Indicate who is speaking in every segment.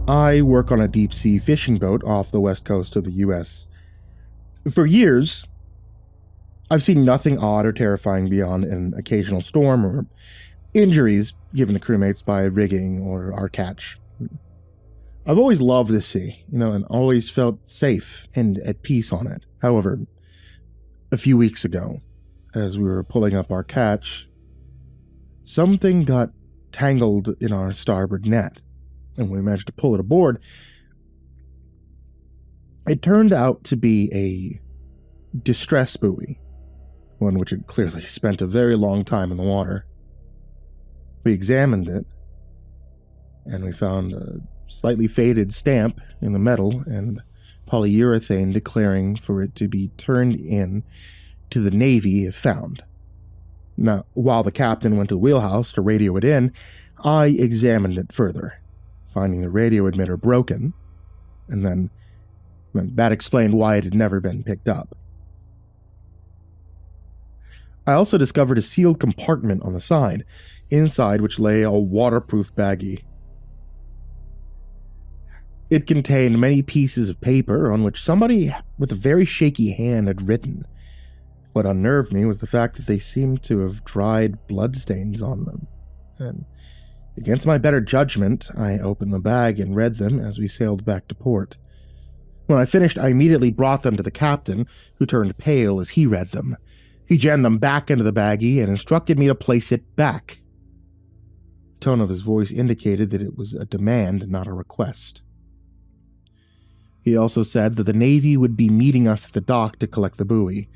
Speaker 1: I work on a deep-sea fishing boat off the west coast of the U.S. For years, I've seen nothing odd or terrifying beyond an occasional storm or injuries given to crewmates by rigging or our catch. I've always loved the sea, and always felt safe and at peace on it. However, a few weeks ago, as we were pulling up our catch, something got tangled in our starboard net, and we managed to pull it aboard. It turned out to be a distress buoy, one which had clearly spent a very long time in the water. We examined it, and we found a slightly faded stamp in the metal and polyurethane declaring for it to be turned in to the Navy if found. Now, while the captain went to the wheelhouse to radio it in, I examined it further, finding the radio emitter broken, and then that explained why it had never been picked up. I also discovered a sealed compartment on the side, inside which lay a waterproof baggie. It contained many pieces of paper on which somebody with a very shaky hand had written. What unnerved me was the fact that they seemed to have dried bloodstains on them, and against my better judgment, I opened the bag and read them as we sailed back to port. When I finished, I immediately brought them to the captain, who turned pale as he read them. He jammed them back into the baggie and instructed me to place it back. The tone of his voice indicated that it was a demand, not a request. He also said that the Navy would be meeting us at the dock to collect the buoy.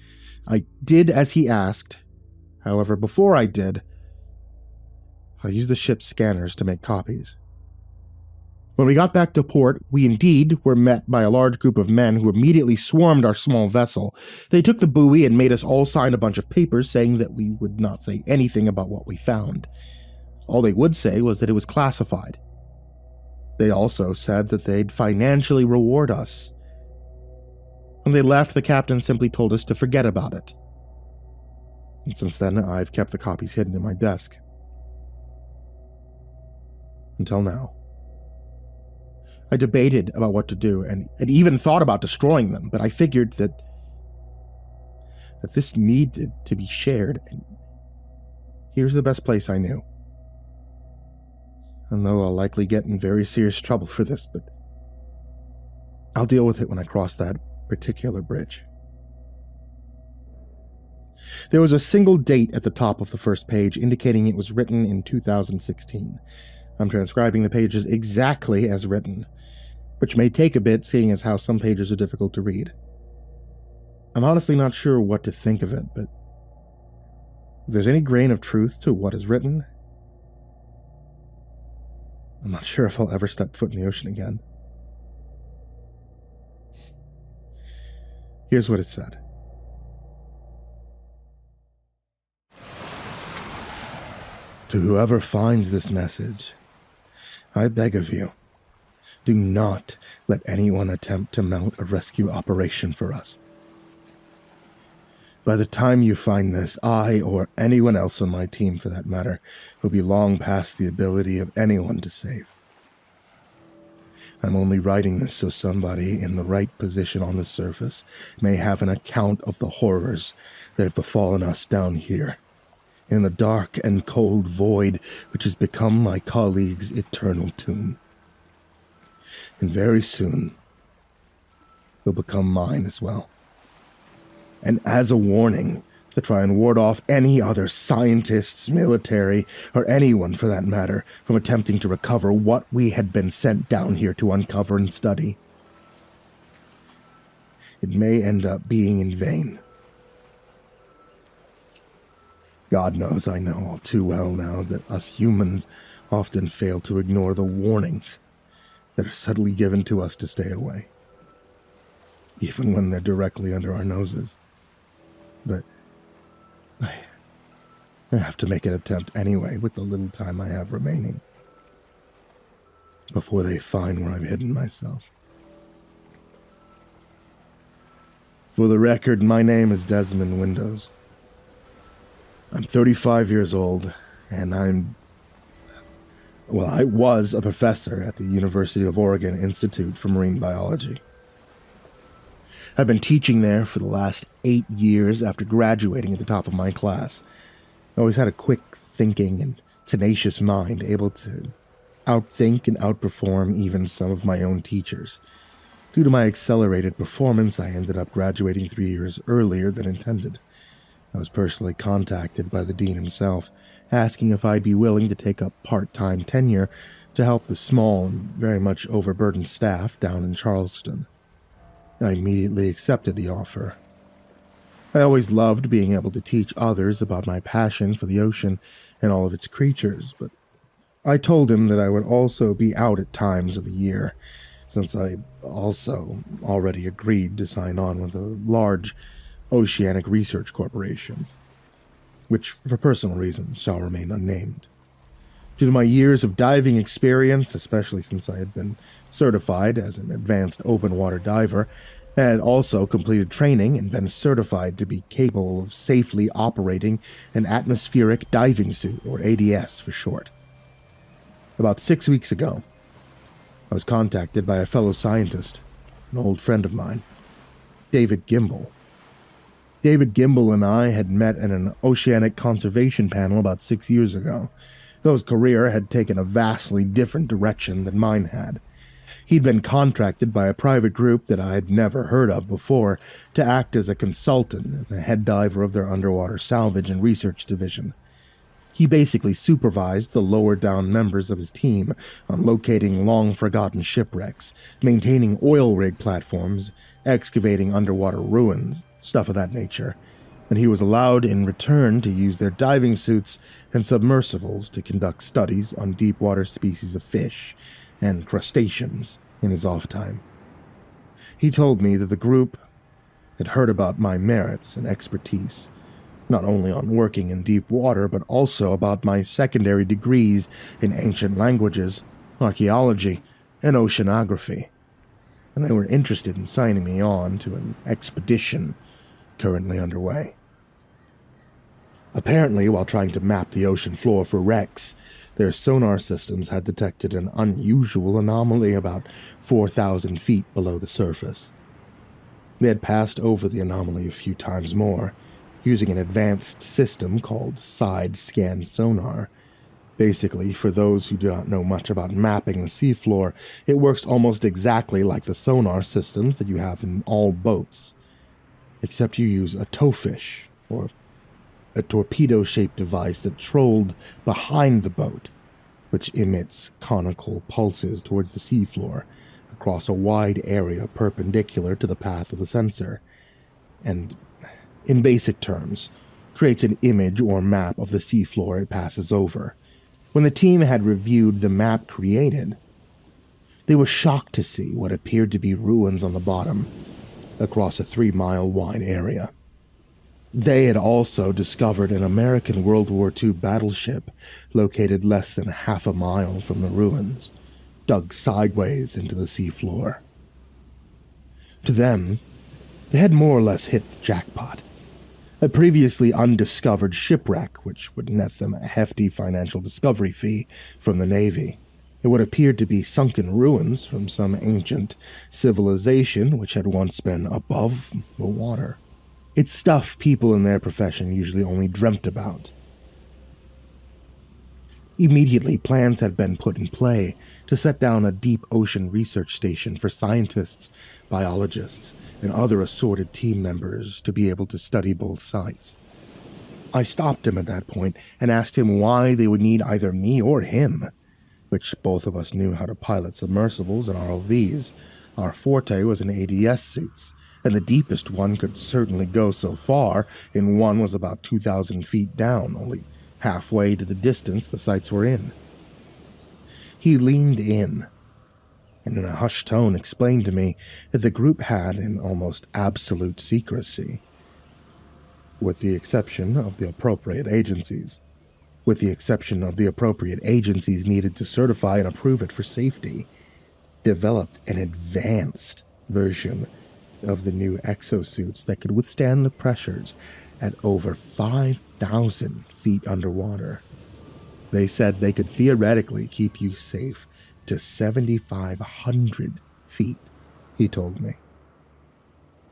Speaker 1: I did as he asked. However, before I did, I used the ship's scanners to make copies. When we got back to port, we indeed were met by a large group of men who immediately swarmed our small vessel. They took the buoy and made us all sign a bunch of papers saying that we would not say anything about what we found. All they would say was that it was classified. They also said that they'd financially reward us. When they left, the captain simply told us to forget about it. And since then, I've kept the copies hidden in my desk. Until now. I debated about what to do, and even thought about destroying them, but I figured that this needed to be shared, and here's the best place I knew. I know I'll likely get in very serious trouble for this, but I'll deal with it when I cross that particular bridge. There was a single date at the top of the first page indicating it was written in 2016. I'm transcribing the pages exactly as written, which may take a bit seeing as how some pages are difficult to read. I'm honestly not sure what to think of it, but if there's any grain of truth to what is written, I'm not sure if I'll ever step foot in the ocean again. Here's what it said. To whoever finds this message, I beg of you, do not let anyone attempt to mount a rescue operation for us. By the time you find this, I, or anyone else on my team for that matter, will be long past the ability of anyone to save. I'm only writing this so somebody in the right position on the surface may have an account of the horrors that have befallen us down here, in the dark and cold void which has become my colleague's eternal tomb. And very soon, will become mine as well. And as a warning, to try and ward off any other scientists, military, or anyone for that matter from attempting to recover what we had been sent down here to uncover and study. It may end up being in vain. God knows I know all too well now that us humans often fail to ignore the warnings that are subtly given to us to stay away, even when they're directly under our noses. But I have to make an attempt anyway with the little time I have remaining, before they find where I've hidden myself. For the record, my name is Desmond Windows. I'm 35 years old, and I'm Well, I was a professor at the University of Oregon Institute for Marine Biology. I've been teaching there for the last 8 years after graduating at the top of my class. I always had a quick thinking and tenacious mind, able to outthink and outperform even some of my own teachers. Due to my accelerated performance, I ended up graduating 3 years earlier than intended. I was personally contacted by the dean himself, asking if I'd be willing to take up part-time tenure to help the small and very much overburdened staff down in Charleston. I immediately accepted the offer. I always loved being able to teach others about my passion for the ocean and all of its creatures, but I told him that I would also be out at times of the year, since I also already agreed to sign on with a large oceanic research corporation, which for personal reasons shall remain unnamed. Due to my years of diving experience, especially since I had been certified as an advanced open water diver, I had also completed training and been certified to be capable of safely operating an atmospheric diving suit, or ADS for short. About 6 weeks ago, I was contacted by a fellow scientist, an old friend of mine, David Gimble. David Gimble and I had met at an oceanic conservation panel about 6 years ago, though his career had taken a vastly different direction than mine had. He'd been contracted by a private group that I had never heard of before to act as a consultant and the head diver of their underwater salvage and research division. He basically supervised the lower-down members of his team on locating long-forgotten shipwrecks, maintaining oil rig platforms, excavating underwater ruins, stuff of that nature, and he was allowed in return to use their diving suits and submersibles to conduct studies on deep-water species of fish and crustaceans in his off time. He told me that the group had heard about my merits and expertise, not only on working in deep water, but also about my secondary degrees in ancient languages, archaeology, and oceanography, and they were interested in signing me on to an expedition currently underway. Apparently, while trying to map the ocean floor for wrecks, their sonar systems had detected an unusual anomaly about 4,000 feet below the surface. They had passed over the anomaly a few times more, using an advanced system called side-scan sonar. Basically, for those who do not know much about mapping the seafloor, it works almost exactly like the sonar systems that you have in all boats, except you use a towfish, or a torpedo-shaped device that trolled behind the boat, which emits conical pulses towards the seafloor across a wide area perpendicular to the path of the sensor, and in basic terms, creates an image or map of the seafloor it passes over. When the team had reviewed the map created, they were shocked to see what appeared to be ruins on the bottom, across a 3-mile wide area. They had also discovered an American World War II battleship located less than half a mile from the ruins, dug sideways into the seafloor. To them, they had more or less hit the jackpot. A previously undiscovered shipwreck, which would net them a hefty financial discovery fee from the Navy. It would appear to be sunken ruins from some ancient civilization which had once been above the water. It's stuff people in their profession usually only dreamt about. Immediately, plans had been put in play to set down a deep ocean research station for scientists, biologists, and other assorted team members to be able to study both sites. I stopped him at that point and asked him why they would need either me or him, which both of us knew how to pilot submersibles and ROVs. Our forte was in ADS suits, and the deepest one could certainly go so far, and one was about 2,000 feet down, only halfway to the distance the sites were in. He leaned in, and in a hushed tone explained to me that the group had an almost absolute secrecy, with the exception of the appropriate agencies. Needed to certify and approve it for safety, developed an advanced version of the new exosuits that could withstand the pressures at over 5,000 feet underwater. They said they could theoretically keep you safe to 7,500 feet, he told me.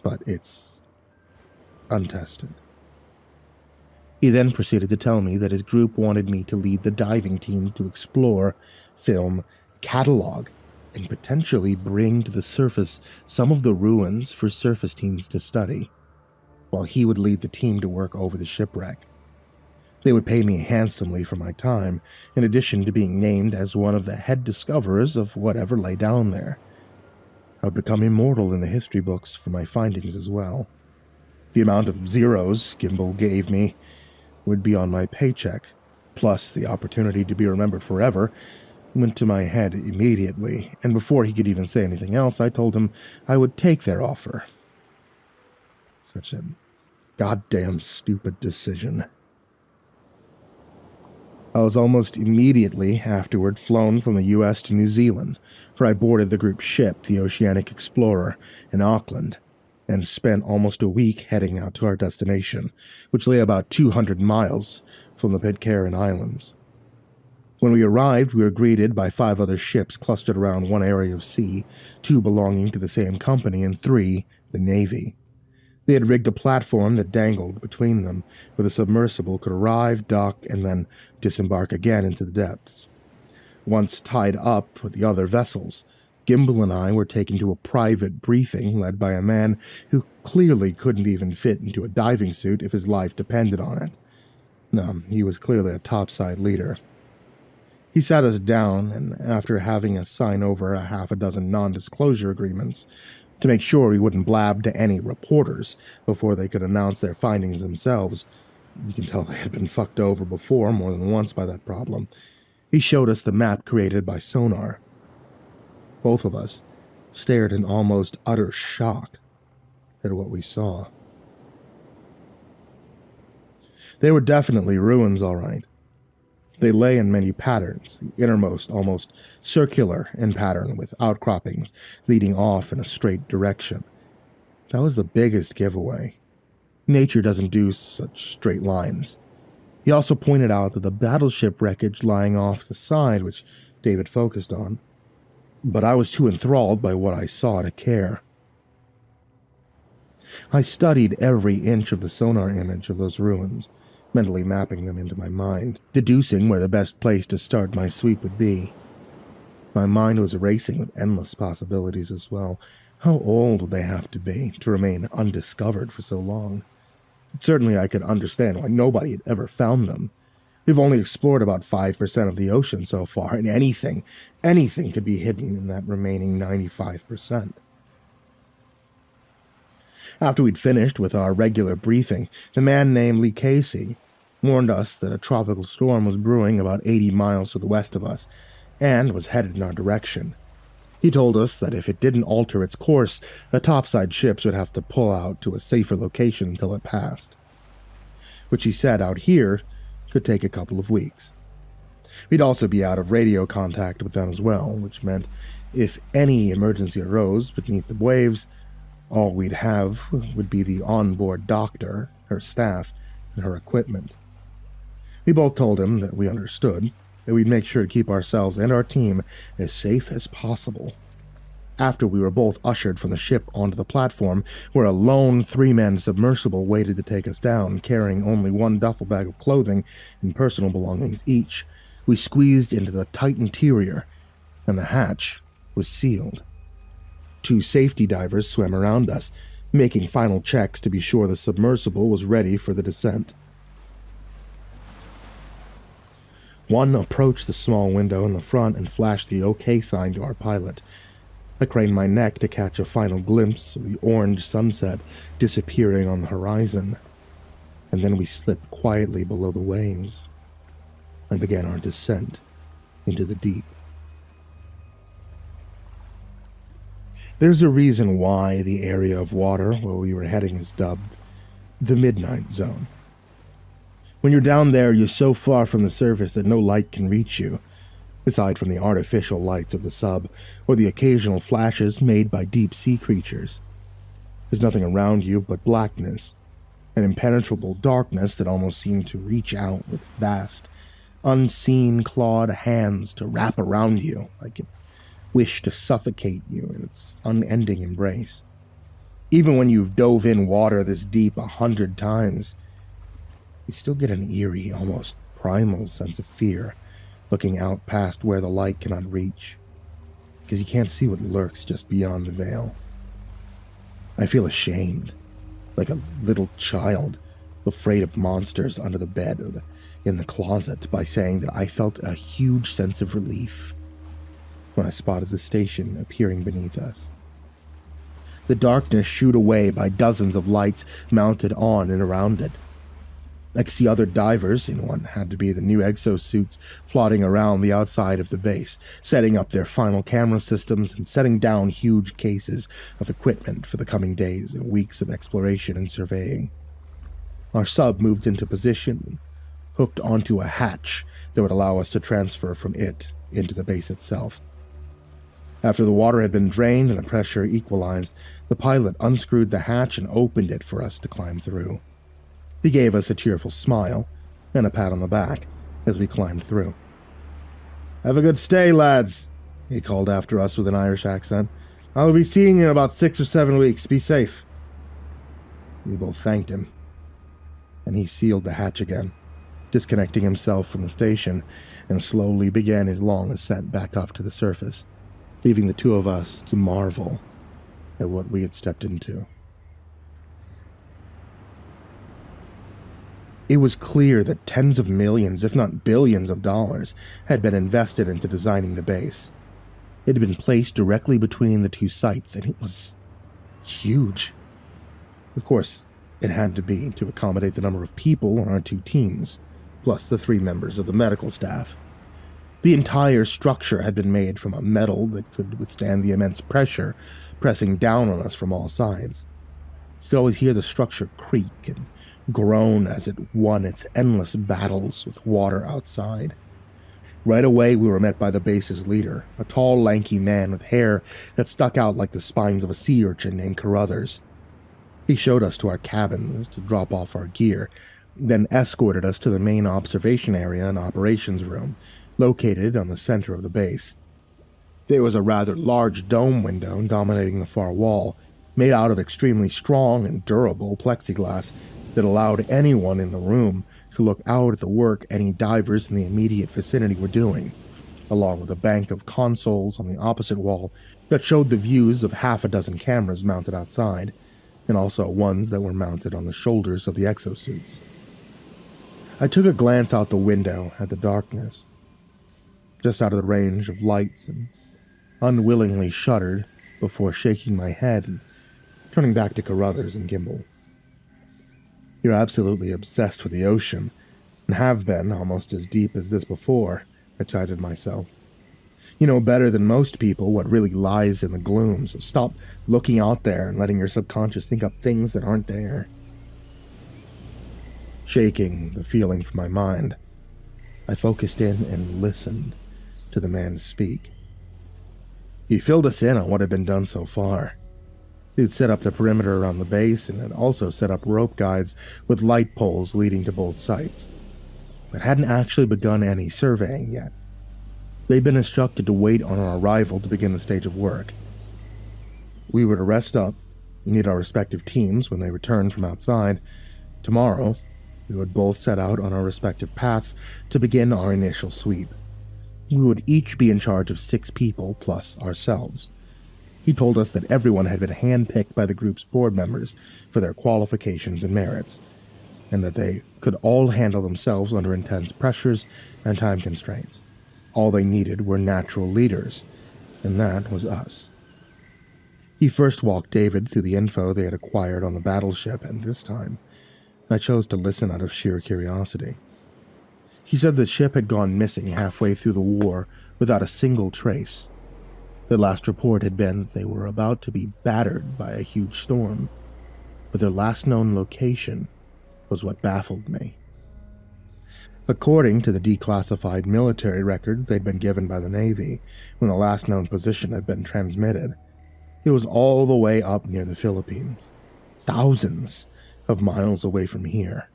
Speaker 1: But it's untested. He then proceeded to tell me that his group wanted me to lead the diving team to explore, film, catalog, and potentially bring to the surface some of the ruins for surface teams to study, while he would lead the team to work over the shipwreck. They would pay me handsomely for my time, in addition to being named as one of the head discoverers of whatever lay down there. I would become immortal in the history books for my findings as well. The amount of zeros Gimbal gave me would be on my paycheck, plus the opportunity to be remembered forever, went to my head immediately, and before he could even say anything else, I told him I would take their offer. Such a goddamn stupid decision. I was almost immediately afterward flown from the US to New Zealand, where I boarded the group's ship, the Oceanic Explorer, in Auckland, and spent almost a week heading out to our destination, which lay about 200 miles from the Pitcairn Islands. When we arrived, we were greeted by 5 other ships clustered around one area of sea, 2 belonging to the same company and 3 the Navy. They had rigged a platform that dangled between them, where the submersible could arrive, dock, and then disembark again into the depths. Once tied up with the other vessels, Gimbal and I were taken to a private briefing led by a man who clearly couldn't even fit into a diving suit if his life depended on it. No, he was clearly a topside leader. He sat us down, and after having us sign over a half a dozen non-disclosure agreements, to make sure we wouldn't blab to any reporters before they could announce their findings themselves, you can tell they had been fucked over before more than once by that problem, he showed us the map created by sonar. Both of us stared in almost utter shock at what we saw. They were definitely ruins, all right. They lay in many patterns, the innermost almost circular in pattern with outcroppings leading off in a straight direction. That was the biggest giveaway. Nature doesn't do such straight lines. He also pointed out that the battleship wreckage lying off the side, which David focused on, but I was too enthralled by what I saw to care. I studied every inch of the sonar image of those ruins, mentally mapping them into my mind, deducing where the best place to start my sweep would be. My mind was racing with endless possibilities as well. How old would they have to be to remain undiscovered for so long? Certainly I could understand why nobody had ever found them. We've only explored about 5% of the ocean so far, and anything could be hidden in that remaining 95%. After we'd finished with our regular briefing, the man named Lee Casey warned us that a tropical storm was brewing about 80 miles to the west of us, and was headed in our direction. He told us that if it didn't alter its course, the topside ships would have to pull out to a safer location until it passed. Which he said out here could take a couple of weeks. We'd also be out of radio contact with them as well, which meant if any emergency arose beneath the waves, all we'd have would be the onboard doctor, her staff, and her equipment. We both told him that we understood, that we'd make sure to keep ourselves and our team as safe as possible. After we were both ushered from the ship onto the platform, where a lone 3-man submersible waited to take us down, carrying only one duffel bag of clothing and personal belongings each, we squeezed into the tight interior, and the hatch was sealed. 2 safety divers swam around us, making final checks to be sure the submersible was ready for the descent. One approached the small window in the front and flashed the OK sign to our pilot. I craned my neck to catch a final glimpse of the orange sunset disappearing on the horizon, and then we slipped quietly below the waves and began our descent into the deep. There's a reason why the area of water where we were heading is dubbed the Midnight Zone. When you're down there, you're so far from the surface that no light can reach you, aside from the artificial lights of the sub, or the occasional flashes made by deep-sea creatures. There's nothing around you but blackness, an impenetrable darkness that almost seemed to reach out with vast, unseen clawed hands to wrap around you like it wished to suffocate you in its unending embrace. Even when you've dove in water this deep 100 times, you still get an eerie, almost primal sense of fear looking out past where the light cannot reach, because you can't see what lurks just beyond the veil. I feel ashamed, like a little child afraid of monsters under the bed or in the closet, by saying that I felt a huge sense of relief when I spotted the station appearing beneath us. The darkness shooed away by dozens of lights mounted on and around it. I could see other divers in what had to be the new exosuits plodding around the outside of the base, setting up their final camera systems and setting down huge cases of equipment for the coming days and weeks of exploration and surveying. Our sub moved into position, hooked onto a hatch that would allow us to transfer from it into the base itself. After the water had been drained and the pressure equalized, the pilot unscrewed the hatch and opened it for us to climb through. He gave us a cheerful smile and a pat on the back as we climbed through. "Have a good stay, lads," he called after us with an Irish accent. "I'll be seeing you in about 6 or 7 weeks. Be safe." We both thanked him, and he sealed the hatch again, disconnecting himself from the station, and slowly began his long ascent back up to the surface, leaving the two of us to marvel at what we had stepped into. It was clear that tens of millions, if not billions of dollars, had been invested into designing the base. It had been placed directly between the two sites, and it was huge. Of course, it had to be to accommodate the number of people on our two teams, plus the 3 members of the medical staff. The entire structure had been made from a metal that could withstand the immense pressure pressing down on us from all sides. You could always hear the structure creak and groan as it won its endless battles with water outside. Right away, we were met by the base's leader, a tall, lanky man with hair that stuck out like the spines of a sea urchin named Carruthers. He showed us to our cabins to drop off our gear, then escorted us to the main observation area and operations room, located on the center of the base. There was a rather large dome window dominating the far wall, made out of extremely strong and durable plexiglass that allowed anyone in the room to look out at the work any divers in the immediate vicinity were doing, along with a bank of consoles on the opposite wall that showed the views of half a dozen cameras mounted outside, and also ones that were mounted on the shoulders of the exosuits. I took a glance out the window at the darkness, just out of the range of lights, and unwillingly shuddered before shaking my head and turning back to Carruthers and Gimbal. "You're absolutely obsessed with the ocean, and have been almost as deep as this before," I chided myself. "You know better than most people what really lies in the gloom, so stop looking out there and letting your subconscious think up things that aren't there." Shaking the feeling from my mind, I focused in and listened to the man speak. He filled us in on what had been done so far. He'd set up the perimeter around the base and had also set up rope guides with light poles leading to both sites, but hadn't actually begun any surveying yet. They'd been instructed to wait on our arrival to begin the stage of work. We were to rest up, meet our respective teams when they returned from outside. Tomorrow, we would both set out on our respective paths to begin our initial sweep. We would each be in charge of 6 people plus ourselves. He told us that everyone had been handpicked by the group's board members for their qualifications and merits, and that they could all handle themselves under intense pressures and time constraints. All they needed were natural leaders, and that was us. He first walked David through the info they had acquired on the battleship, and this time, I chose to listen out of sheer curiosity. He said the ship had gone missing halfway through the war without a single trace. The last report had been that they were about to be battered by a huge storm, but their last known location was what baffled me. According to the declassified military records they'd been given by the Navy when the last known position had been transmitted, it was all the way up near the Philippines, thousands of miles away from here.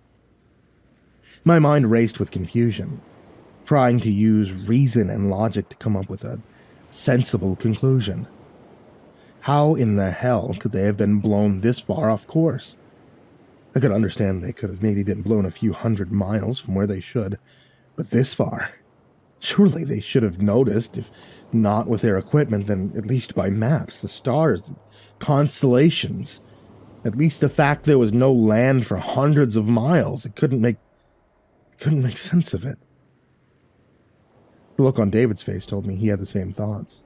Speaker 1: My mind raced with confusion. trying to use reason and logic to come up with a sensible conclusion. How in the hell could they have been blown this far off course? I could understand they could have maybe been blown a few 100 miles from where they should, but this far? Surely they should have noticed, if not with their equipment, then at least by maps, the stars, the constellations. At least the fact there was no land for hundreds of miles. It couldn't make sense of it. The look on David's face told me he had the same thoughts.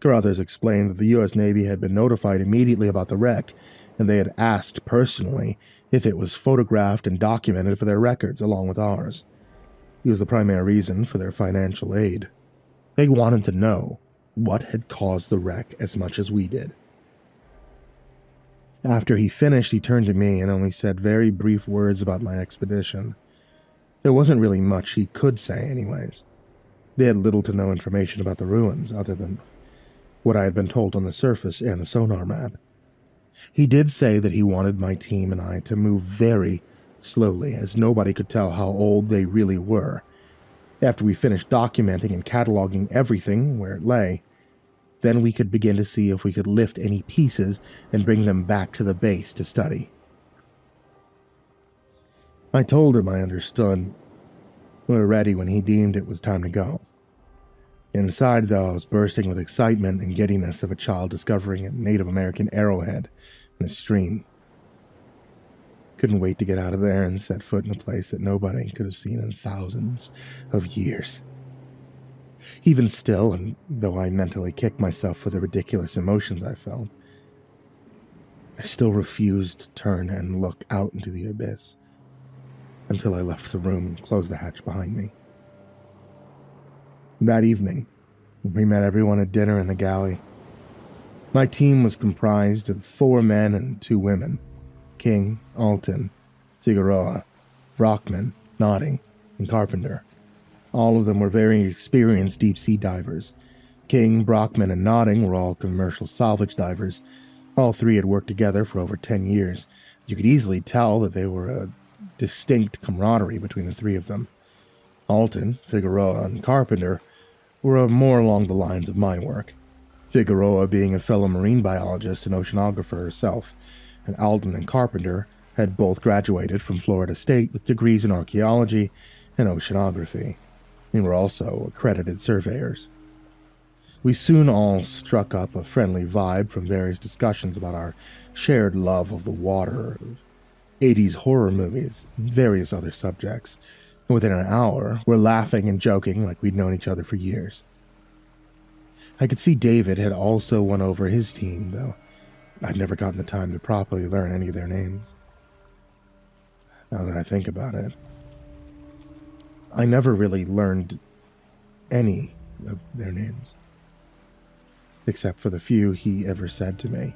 Speaker 1: Carruthers explained that the U.S. Navy had been notified immediately about the wreck, and they had asked personally if it was photographed and documented for their records along with ours. He was the primary reason for their financial aid. They wanted to know what had caused the wreck as much as we did. After he finished, he turned to me and only said very brief words about my expedition. There wasn't really much he could say anyways. They had little to no information about the ruins other than what I had been told on the surface and the sonar map. He did say that he wanted my team and I to move very slowly, as nobody could tell how old they really were. After we finished documenting and cataloging everything where it lay, then we could begin to see if we could lift any pieces and bring them back to the base to study. I told him I understood. We were ready when he deemed it was time to go. Inside, though, I was bursting with excitement and giddiness of a child discovering a Native American arrowhead in a stream. Couldn't wait to get out of there and set foot in a place that nobody could have seen in thousands of years. Even still, and though I mentally kicked myself for the ridiculous emotions I felt, I still refused to turn and look out into the abyss until I left the room and closed the hatch behind me. That evening, we met everyone at dinner in the galley. My team was comprised of 4 men and 2 women: King, Alton, Figueroa, Brockman, Notting, and Carpenter. All of them were very experienced deep-sea divers. King, Brockman, and Notting were all commercial salvage divers. All 3 had worked together for over 10 years. You could easily tell that there were a distinct camaraderie between the 3 of them. Alton, Figueroa, and Carpenter were more along the lines of my work. Figueroa being a fellow marine biologist and oceanographer herself, and Alton and Carpenter had both graduated from Florida State with degrees in archaeology and oceanography. They were also accredited surveyors. We soon all struck up a friendly vibe from various discussions about our shared love of the water, of 80s horror movies, and various other subjects. And within an hour, we're laughing and joking like we'd known each other for years. I could see David had also won over his team, though I'd never gotten the time to properly learn any of their names. Now that I think about it, I never really learned any of their names, except for the few he ever said to me.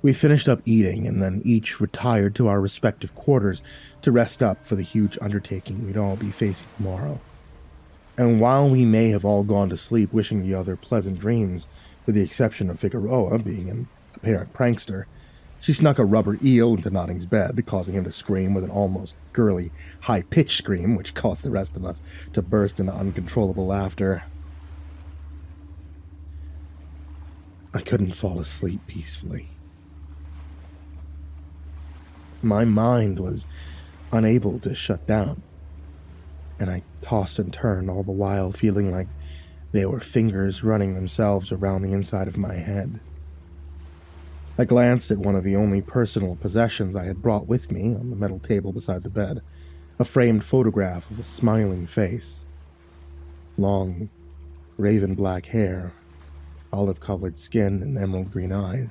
Speaker 1: We finished up eating and then each retired to our respective quarters to rest up for the huge undertaking we'd all be facing tomorrow. And while we may have all gone to sleep wishing the other pleasant dreams, with the exception of Figueroa being an apparent prankster, she snuck a rubber eel into Notting's bed, causing him to scream with an almost girly, high-pitched scream, which caused the rest of us to burst into uncontrollable laughter. I couldn't fall asleep peacefully. My mind was unable to shut down, and I tossed and turned all the while feeling like there were fingers running themselves around the inside of my head. I glanced at one of the only personal possessions I had brought with me on the metal table beside the bed, a framed photograph of a smiling face. Long, raven black hair, olive-colored skin, and emerald green eyes.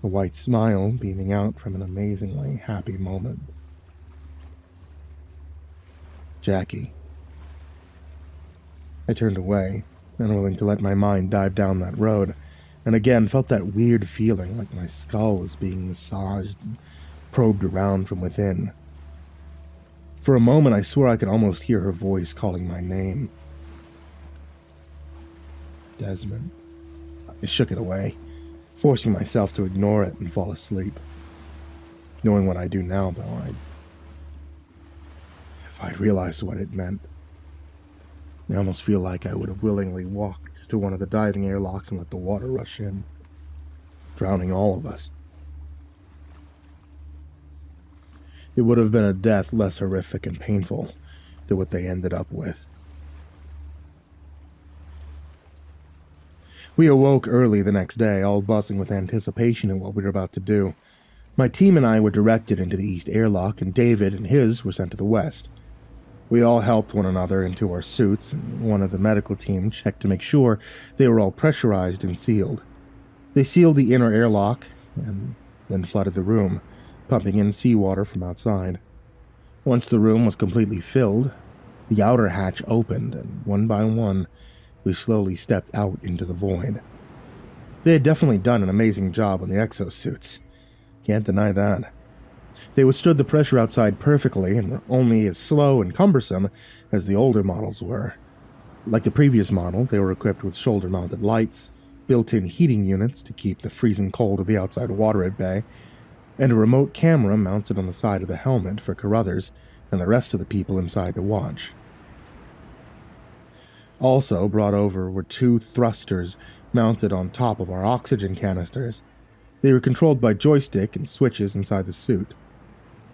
Speaker 1: A white smile beaming out from an amazingly happy moment. Jackie. I turned away, unwilling to let my mind dive down that road, and again felt that weird feeling like my skull was being massaged and probed around from within. For a moment I swore I could almost hear her voice calling my name. Desmond. I shook it away, forcing myself to ignore it and fall asleep. Knowing what I do now, though, If I'd realized what it meant, I almost feel like I would have willingly walked to one of the diving airlocks and let the water rush in, drowning all of us. It would have been a death less horrific and painful than what they ended up with. We awoke early the next day, all buzzing with anticipation of what we were about to do. My team and I were directed into the east airlock, and David and his were sent to the west. We all helped one another into our suits, and one of the medical team checked to make sure they were all pressurized and sealed. They sealed the inner airlock and then flooded the room, pumping in seawater from outside. Once the room was completely filled, the outer hatch opened, and one by one, we slowly stepped out into the void. They had definitely done an amazing job on the exosuits. Can't deny that. They withstood the pressure outside perfectly and were only as slow and cumbersome as the older models were. Like the previous model, they were equipped with shoulder-mounted lights, built-in heating units to keep the freezing cold of the outside water at bay, and a remote camera mounted on the side of the helmet for Carruthers and the rest of the people inside to watch. Also brought over were 2 thrusters mounted on top of our oxygen canisters. They were controlled by joystick and switches inside the suit.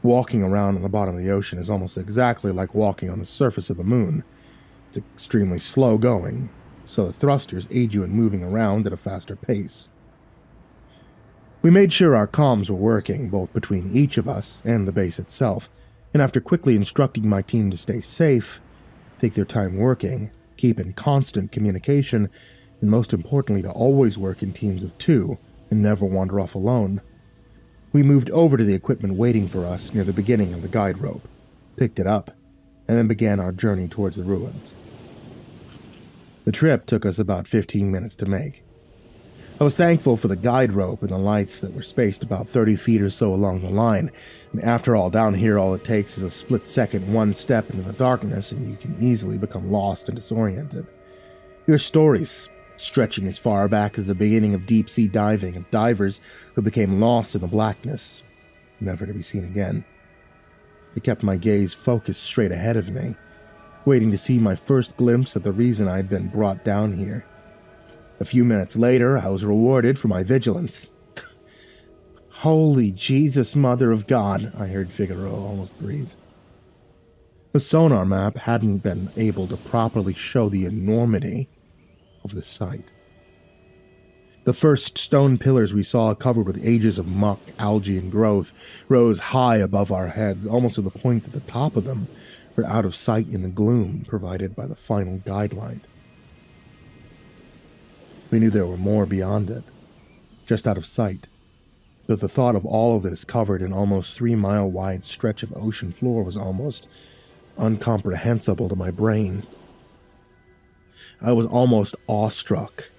Speaker 1: Walking around on the bottom of the ocean is almost exactly like walking on the surface of the moon. It's extremely slow going, so the thrusters aid you in moving around at a faster pace. We made sure our comms were working, both between each of us and the base itself, and after quickly instructing my team to stay safe, take their time working, keep in constant communication, and most importantly to always work in teams of 2 and never wander off alone, we moved over to the equipment waiting for us near the beginning of the guide rope, picked it up, and then began our journey towards the ruins. The trip took us about 15 minutes to make. I was thankful for the guide rope and the lights that were spaced about 30 feet or so along the line, and after all, down here all it takes is a split-second one step into the darkness and you can easily become lost and disoriented. Your stories stretching as far back as the beginning of deep-sea diving of divers who became lost in the blackness, never to be seen again. I kept my gaze focused straight ahead of me, waiting to see my first glimpse of the reason I had been brought down here. A few minutes later, I was rewarded for my vigilance. Holy Jesus, Mother of God, I heard Figaro almost breathe. The sonar map hadn't been able to properly show the enormity of the site. The first stone pillars we saw, covered with ages of muck, algae, and growth, rose high above our heads, almost to the point that the top of them were out of sight in the gloom provided by the final guide light. We knew there were more beyond it, just out of sight, but the thought of all of this covered an almost 3-mile-wide stretch of ocean floor was almost incomprehensible to my brain. I was almost awestruck.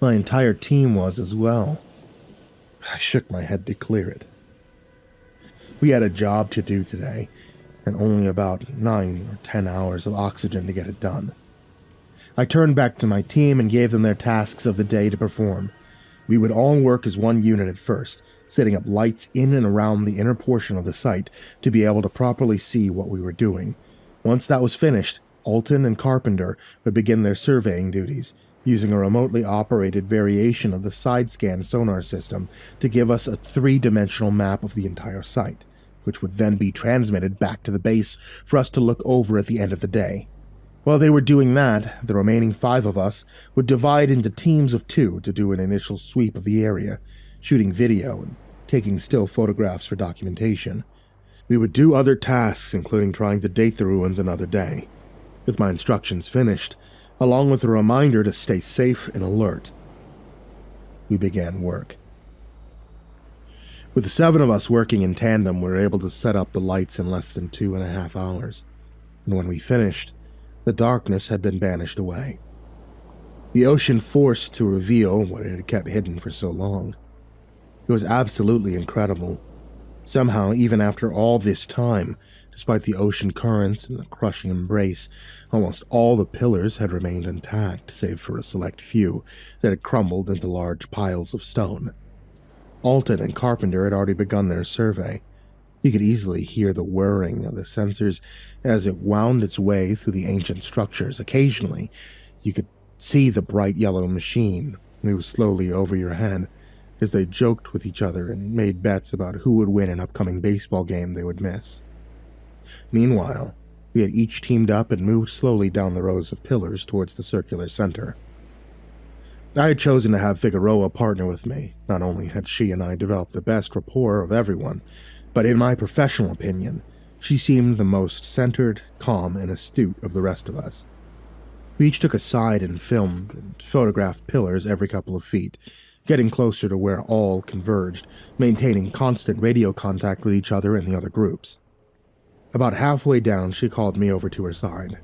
Speaker 1: My entire team was as well. I shook my head to clear it. We had a job to do today, and only about 9 or 10 hours of oxygen to get it done. I turned back to my team and gave them their tasks of the day to perform. We would all work as one unit at first, setting up lights in and around the inner portion of the site to be able to properly see what we were doing. Once that was finished, Alton and Carpenter would begin their surveying duties, using a remotely operated variation of the side-scan sonar system to give us a 3-dimensional map of the entire site, which would then be transmitted back to the base for us to look over at the end of the day. While they were doing that, the remaining 5 of us would divide into teams of 2 to do an initial sweep of the area, shooting video and taking still photographs for documentation. We would do other tasks, including trying to date the ruins another day. With my instructions finished, along with a reminder to stay safe and alert, we began work. With the 7 of us working in tandem, we were able to set up the lights in less than 2.5 hours, and when we finished, the darkness had been banished away. The ocean forced to reveal what it had kept hidden for so long. It was absolutely incredible. Somehow, even after all this time, despite the ocean currents and the crushing embrace, almost all the pillars had remained intact, save for a select few that had crumbled into large piles of stone. Alton and Carpenter had already begun their survey. You could easily hear the whirring of the sensors as it wound its way through the ancient structures. Occasionally, you could see the bright yellow machine move slowly over your head as they joked with each other and made bets about who would win an upcoming baseball game they would miss. Meanwhile, we had each teamed up and moved slowly down the rows of pillars towards the circular center. I had chosen to have Figueroa partner with me. Not only had she and I developed the best rapport of everyone, but in my professional opinion, she seemed the most centered, calm, and astute of the rest of us. We each took a side and filmed and photographed pillars every couple of feet, getting closer to where all converged, maintaining constant radio contact with each other and the other groups. About halfway down, she called me over to her side.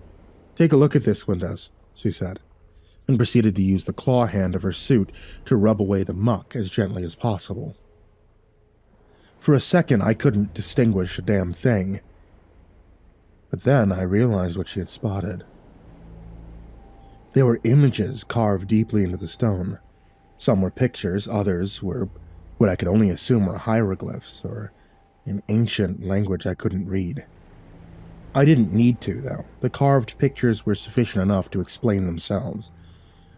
Speaker 1: "Take a look at this, Mendoza," she said, and proceeded to use the claw hand of her suit to rub away the muck as gently as possible. For a second, I couldn't distinguish a damn thing. But then I realized what she had spotted. There were images carved deeply into the stone. Some were pictures, others were what I could only assume were hieroglyphs, or an ancient language I couldn't read. I didn't need to, though. The carved pictures were sufficient enough to explain themselves.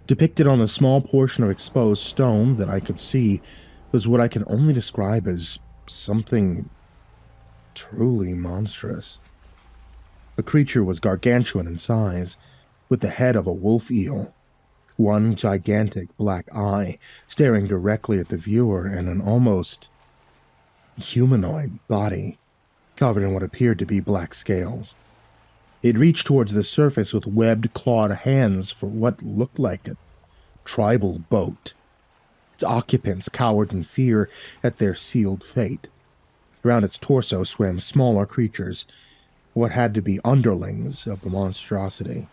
Speaker 1: Depicted on the small portion of exposed stone that I could see was what I can only describe as something truly monstrous. The creature was gargantuan in size, with the head of a wolf eel, one gigantic black eye staring directly at the viewer, and an almost humanoid body covered in what appeared to be black scales. It reached towards the surface with webbed, clawed hands for what looked like a tribal boat. Its occupants cowered in fear at their sealed fate. Around its torso swam smaller creatures, what had to be underlings of the monstrosity.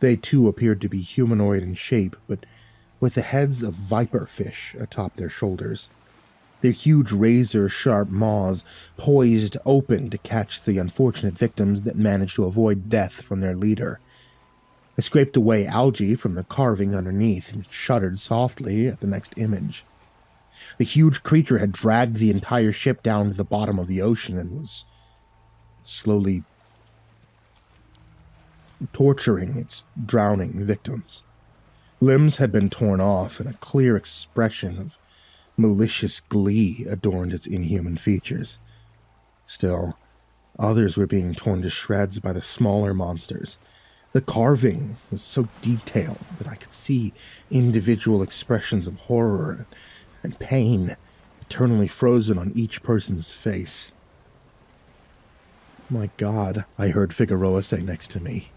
Speaker 1: They too appeared to be humanoid in shape, but with the heads of viper fish atop their shoulders. Their huge razor-sharp maws poised open to catch the unfortunate victims that managed to avoid death from their leader. I scraped away algae from the carving underneath and shuddered softly at the next image. The huge creature had dragged the entire ship down to the bottom of the ocean and was slowly torturing its drowning victims. Limbs had been torn off, and a clear expression of malicious glee adorned its inhuman features. Still, others were being torn to shreds by the smaller monsters. The carving was so detailed that I could see individual expressions of horror and pain eternally frozen on each person's face. "My God," I heard Figueroa say next to me.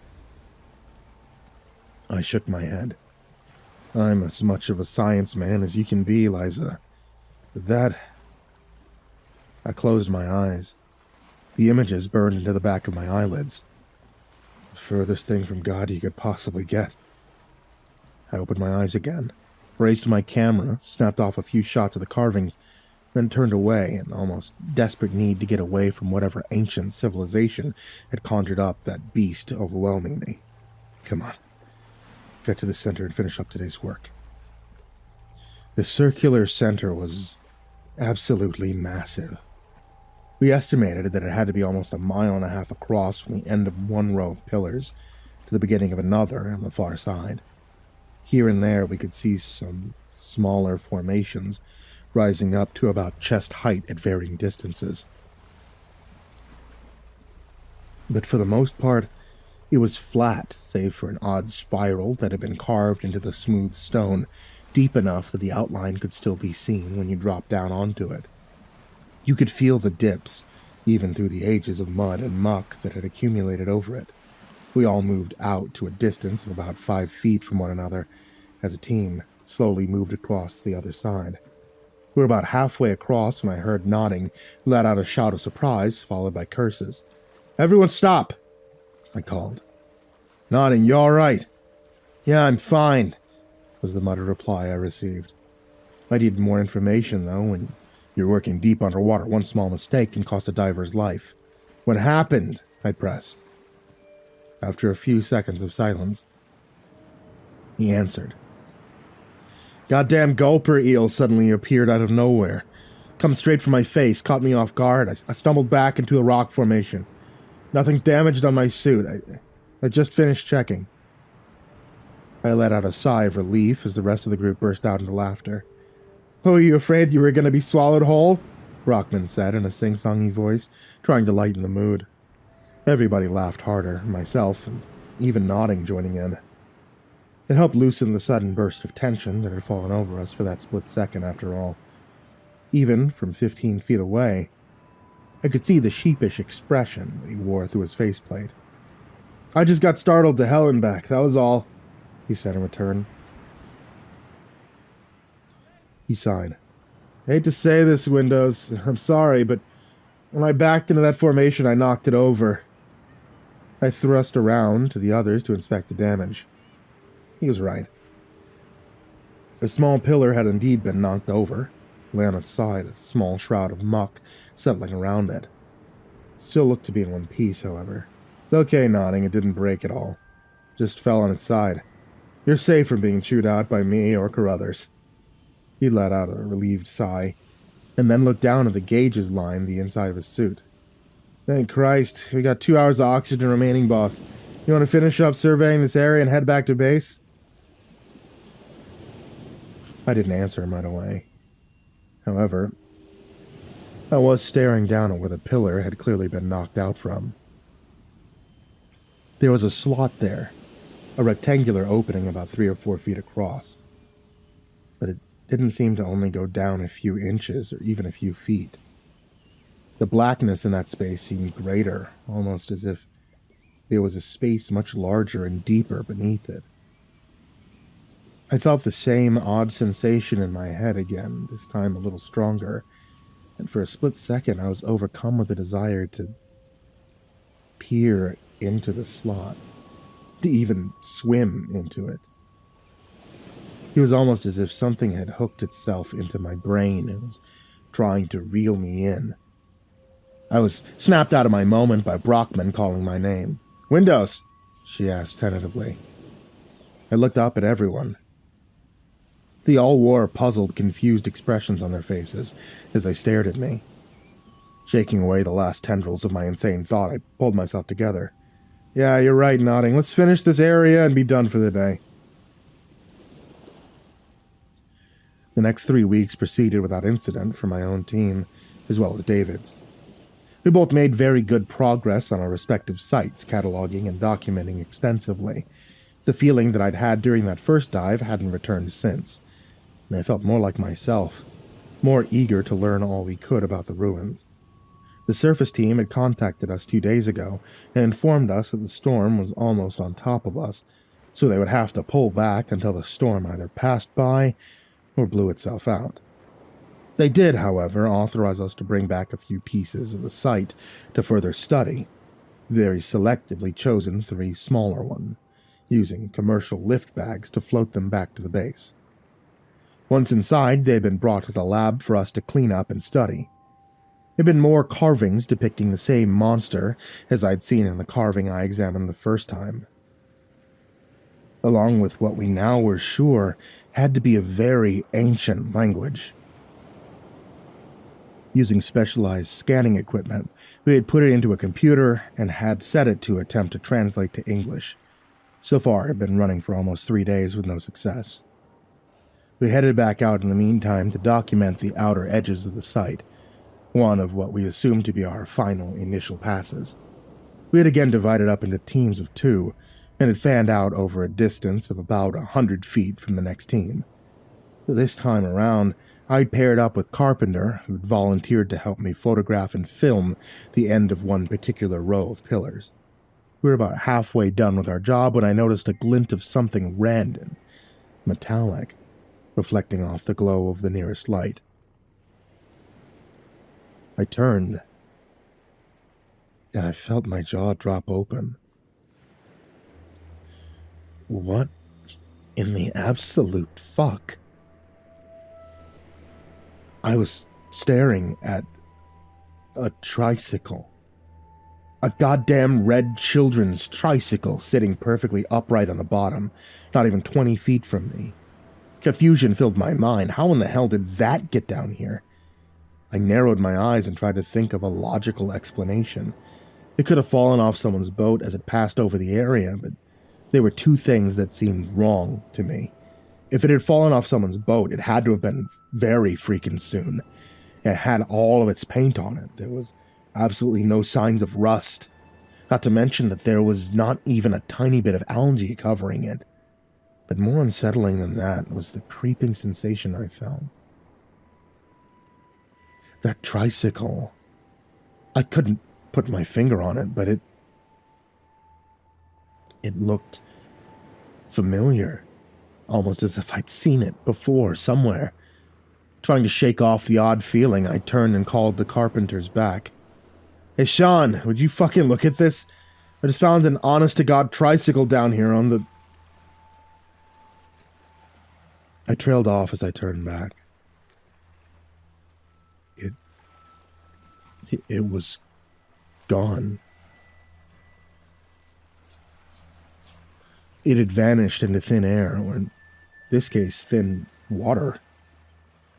Speaker 1: I shook my head. "I'm as much of a science man as you can be, Liza. But that..." I closed my eyes. The images burned into the back of my eyelids. The furthest thing from God you could possibly get. I opened my eyes again, raised my camera, snapped off a few shots of the carvings, then turned away in almost desperate need to get away from whatever ancient civilization had conjured up that beast overwhelming me. Come on. Get to the center and finish up today's work. The circular center was absolutely massive. We estimated that it had to be almost 1.5 miles across from the end of one row of pillars to the beginning of another on the far side. Here and there we could see some smaller formations rising up to about chest height at varying distances. But for the most part, it was flat, save for an odd spiral that had been carved into the smooth stone, deep enough that the outline could still be seen when you dropped down onto it. You could feel the dips, even through the ages of mud and muck that had accumulated over it. We all moved out to a distance of about 5 feet from one another, as a team slowly moved across the other side. We were about halfway across when I heard nodding, let out a shout of surprise, followed by curses. "Everyone stop!" I called. "Nodding, you all right?" "Yeah, I'm fine," was the muttered reply I received. I needed more information, though. When you're working deep underwater, one small mistake can cost a diver's life. "What happened?" I pressed. After a few seconds of silence, he answered. "Goddamn gulper eel suddenly appeared out of nowhere. come straight for my face, caught me off guard. I stumbled back into a rock formation. Nothing's damaged on my suit. I just finished checking. I let out a sigh of relief as the rest of the group burst out into laughter. "Oh, are you afraid you were going to be swallowed whole?" Brockman said in a sing-songy voice, trying to lighten the mood. Everybody laughed harder, myself, and even nodding joining in. It helped loosen the sudden burst of tension that had fallen over us for that split second after all. Even from 15 feet away, I could see the sheepish expression that he wore through his faceplate. "I just got startled to hell and back, that was all," he said in return. He sighed. "Hate to say this, Windows. I'm sorry, but when I backed into that formation, I knocked it over." I thrust around to the others to inspect the damage. He was right. A small pillar had indeed been knocked over, lay on its side, a small shroud of muck settling around it. It still looked to be in one piece, however. "It's okay, nodding, it didn't break at all. Just fell on its side. You're safe from being chewed out by me or Carruthers." He let out a relieved sigh, and then looked down at the gauges line the inside of his suit. "Thank Christ, we got 2 hours of oxygen remaining, boss. You want to finish up surveying this area and head back to base?" I didn't answer him right away. However, I was staring down at where the pillar had clearly been knocked out from. There was a slot there, a rectangular opening about 3 or 4 feet across. But it didn't seem to only go down a few inches or even a few feet. The blackness in that space seemed greater, almost as if there was a space much larger and deeper beneath it. I felt the same odd sensation in my head again, this time a little stronger, and for a split second I was overcome with a desire to peer into the slot, to even swim into it. It was almost as if something had hooked itself into my brain and was trying to reel me in. I was snapped out of my moment by Brockman calling my name. "Windows?" she asked tentatively. I looked up at everyone. They all wore puzzled, confused expressions on their faces as they stared at me. Shaking away the last tendrils of my insane thought, I pulled myself together. "Yeah, you're right, nodding. Let's finish this area and be done for the day." The next 3 weeks proceeded without incident for my own team, as well as David's. We both made very good progress on our respective sites, cataloging and documenting extensively. The feeling that I'd had during that first dive hadn't returned since, and I felt more like myself, more eager to learn all we could about the ruins. The surface team had contacted us 2 days ago and informed us that the storm was almost on top of us, so they would have to pull back until the storm either passed by or blew itself out. They did, however, authorize us to bring back a few pieces of the site to further study, very selectively chosen 3 smaller ones, using commercial lift bags to float them back to the base. Once inside, they had been brought to the lab for us to clean up and study. There had been more carvings depicting the same monster as I'd seen in the carving I examined the first time, along with what we now were sure had to be a very ancient language. Using specialized scanning equipment, we had put it into a computer and had set it to attempt to translate to English. So far, it had been running for almost 3 days with no success. We headed back out in the meantime to document the outer edges of the site, one of what we assumed to be our final initial passes. We had again divided up into teams of 2, and had fanned out over a distance of about 100 feet from the next team. This time around, I'd paired up with Carpenter, who'd volunteered to help me photograph and film the end of one particular row of pillars. We were about halfway done with our job when I noticed a glint of something red and metallic, reflecting off the glow of the nearest light. I turned, and I felt my jaw drop open. What in the absolute fuck? I was staring at a tricycle. A goddamn red children's tricycle sitting perfectly upright on the bottom, not even 20 feet from me. Confusion filled my mind. How in the hell did that get down here? I narrowed my eyes and tried to think of a logical explanation. It could have fallen off someone's boat as it passed over the area, but there were two things that seemed wrong to me. If it had fallen off someone's boat, it had to have been very freaking soon. It had all of its paint on it. There was absolutely no signs of rust. Not to mention that there was not even a tiny bit of algae covering it. But more unsettling than that was the creeping sensation I felt. That tricycle. I couldn't put my finger on it, but it looked familiar. Almost as if I'd seen it before, somewhere. Trying to shake off the odd feeling, I turned and called the carpenters back. Hey, Sean, would you fucking look at this? I just found an honest-to-God tricycle down here on the... I trailed off as I turned back. It was gone. It had vanished into thin air, or in this case, thin water.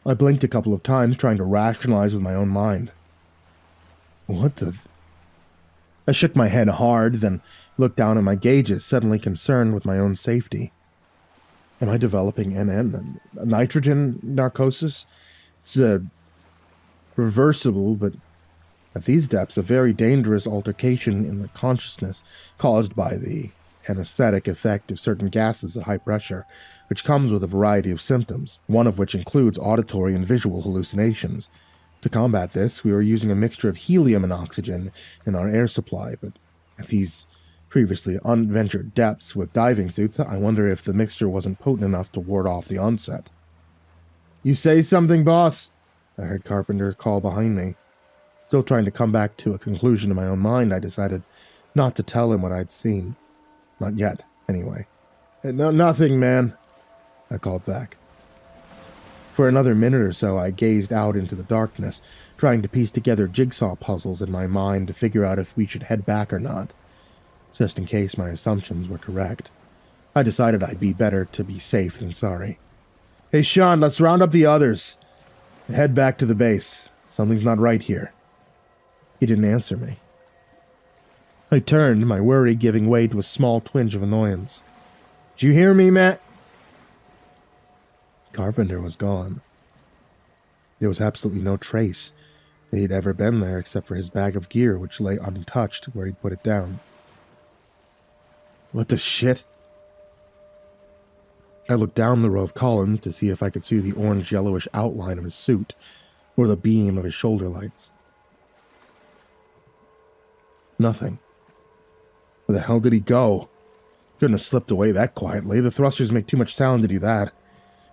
Speaker 1: I blinked a couple of times, trying to rationalize with my own mind. What the... I shook my head hard, then looked down at my gauges, suddenly concerned with my own safety. Am I developing NN? A nitrogen narcosis? It's a reversible, but at these depths, a very dangerous altercation in the consciousness caused by the anesthetic effect of certain gases at high pressure, which comes with a variety of symptoms, one of which includes auditory and visual hallucinations. To combat this, we were using a mixture of helium and oxygen in our air supply, but at these previously unventured depths with diving suits, I wonder if the mixture wasn't potent enough to ward off the onset. You say something, boss? I heard Carpenter call behind me. Still trying to come back to a conclusion in my own mind, I decided not to tell him what I'd seen. Not yet, anyway. No, nothing, man, I called back. For another minute or so, I gazed out into the darkness, trying to piece together jigsaw puzzles in my mind to figure out if we should head back or not. Just in case my assumptions were correct. I decided I'd be better to be safe than sorry. Hey, Sean, let's round up the others. Head back to the base. Something's not right here. He didn't answer me. I turned, my worry giving way to a small twinge of annoyance. Did you hear me, Matt? Carpenter was gone. There was absolutely no trace that he'd ever been there except for his bag of gear, which lay untouched where he'd put it down. What the shit? I looked down the row of columns to see if I could see the orange-yellowish outline of his suit, or the beam of his shoulder lights. Nothing. Where the hell did he go? Couldn't have slipped away that quietly. The thrusters make too much sound to do that.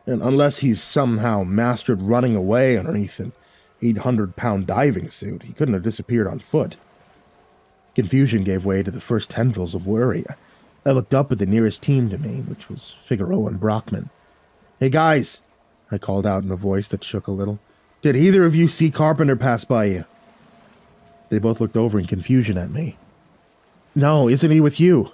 Speaker 1: And unless he's somehow mastered running away underneath an 800-pound diving suit, he couldn't have disappeared on foot. Confusion gave way to the first tendrils of worry. I looked up at the nearest team to me, which was Figaro and Brockman. Hey guys, I called out in a voice that shook a little. Did either of you see Carpenter pass by you? They both looked over in confusion at me. No, isn't he with you?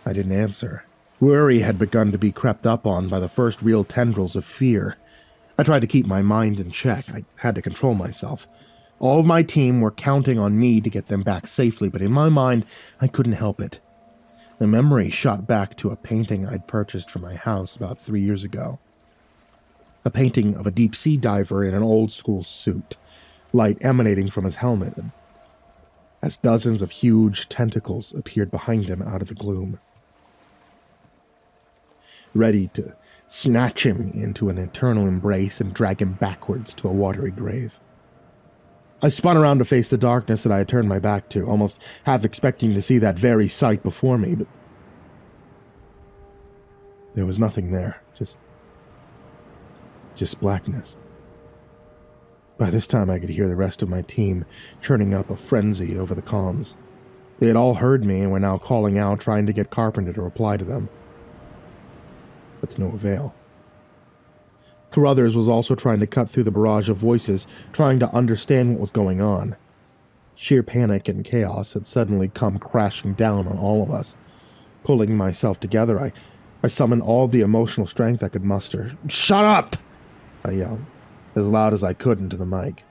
Speaker 1: I didn't answer. Worry had begun to be crept up on by the first real tendrils of fear. I tried to keep my mind in check. I had to control myself. All of my team were counting on me to get them back safely, but in my mind, I couldn't help it. The memory shot back to a painting I'd purchased for my house about 3 years ago. A painting of a deep-sea diver in an old-school suit, light emanating from his helmet, as dozens of huge tentacles appeared behind him out of the gloom, ready to snatch him into an eternal embrace and drag him backwards to a watery grave. I spun around to face the darkness that I had turned my back to, almost half expecting to see that very sight before me, but there was nothing there, just blackness. By this time I could hear the rest of my team churning up a frenzy over the comms. They had all heard me and were now calling out, trying to get Carpenter to reply to them. But to no avail. Carruthers was also trying to cut through the barrage of voices, trying to understand what was going on. Sheer panic and chaos had suddenly come crashing down on all of us. Pulling myself together, I summoned all the emotional strength I could muster. Shut up! I yelled. as loud as I could into the mic.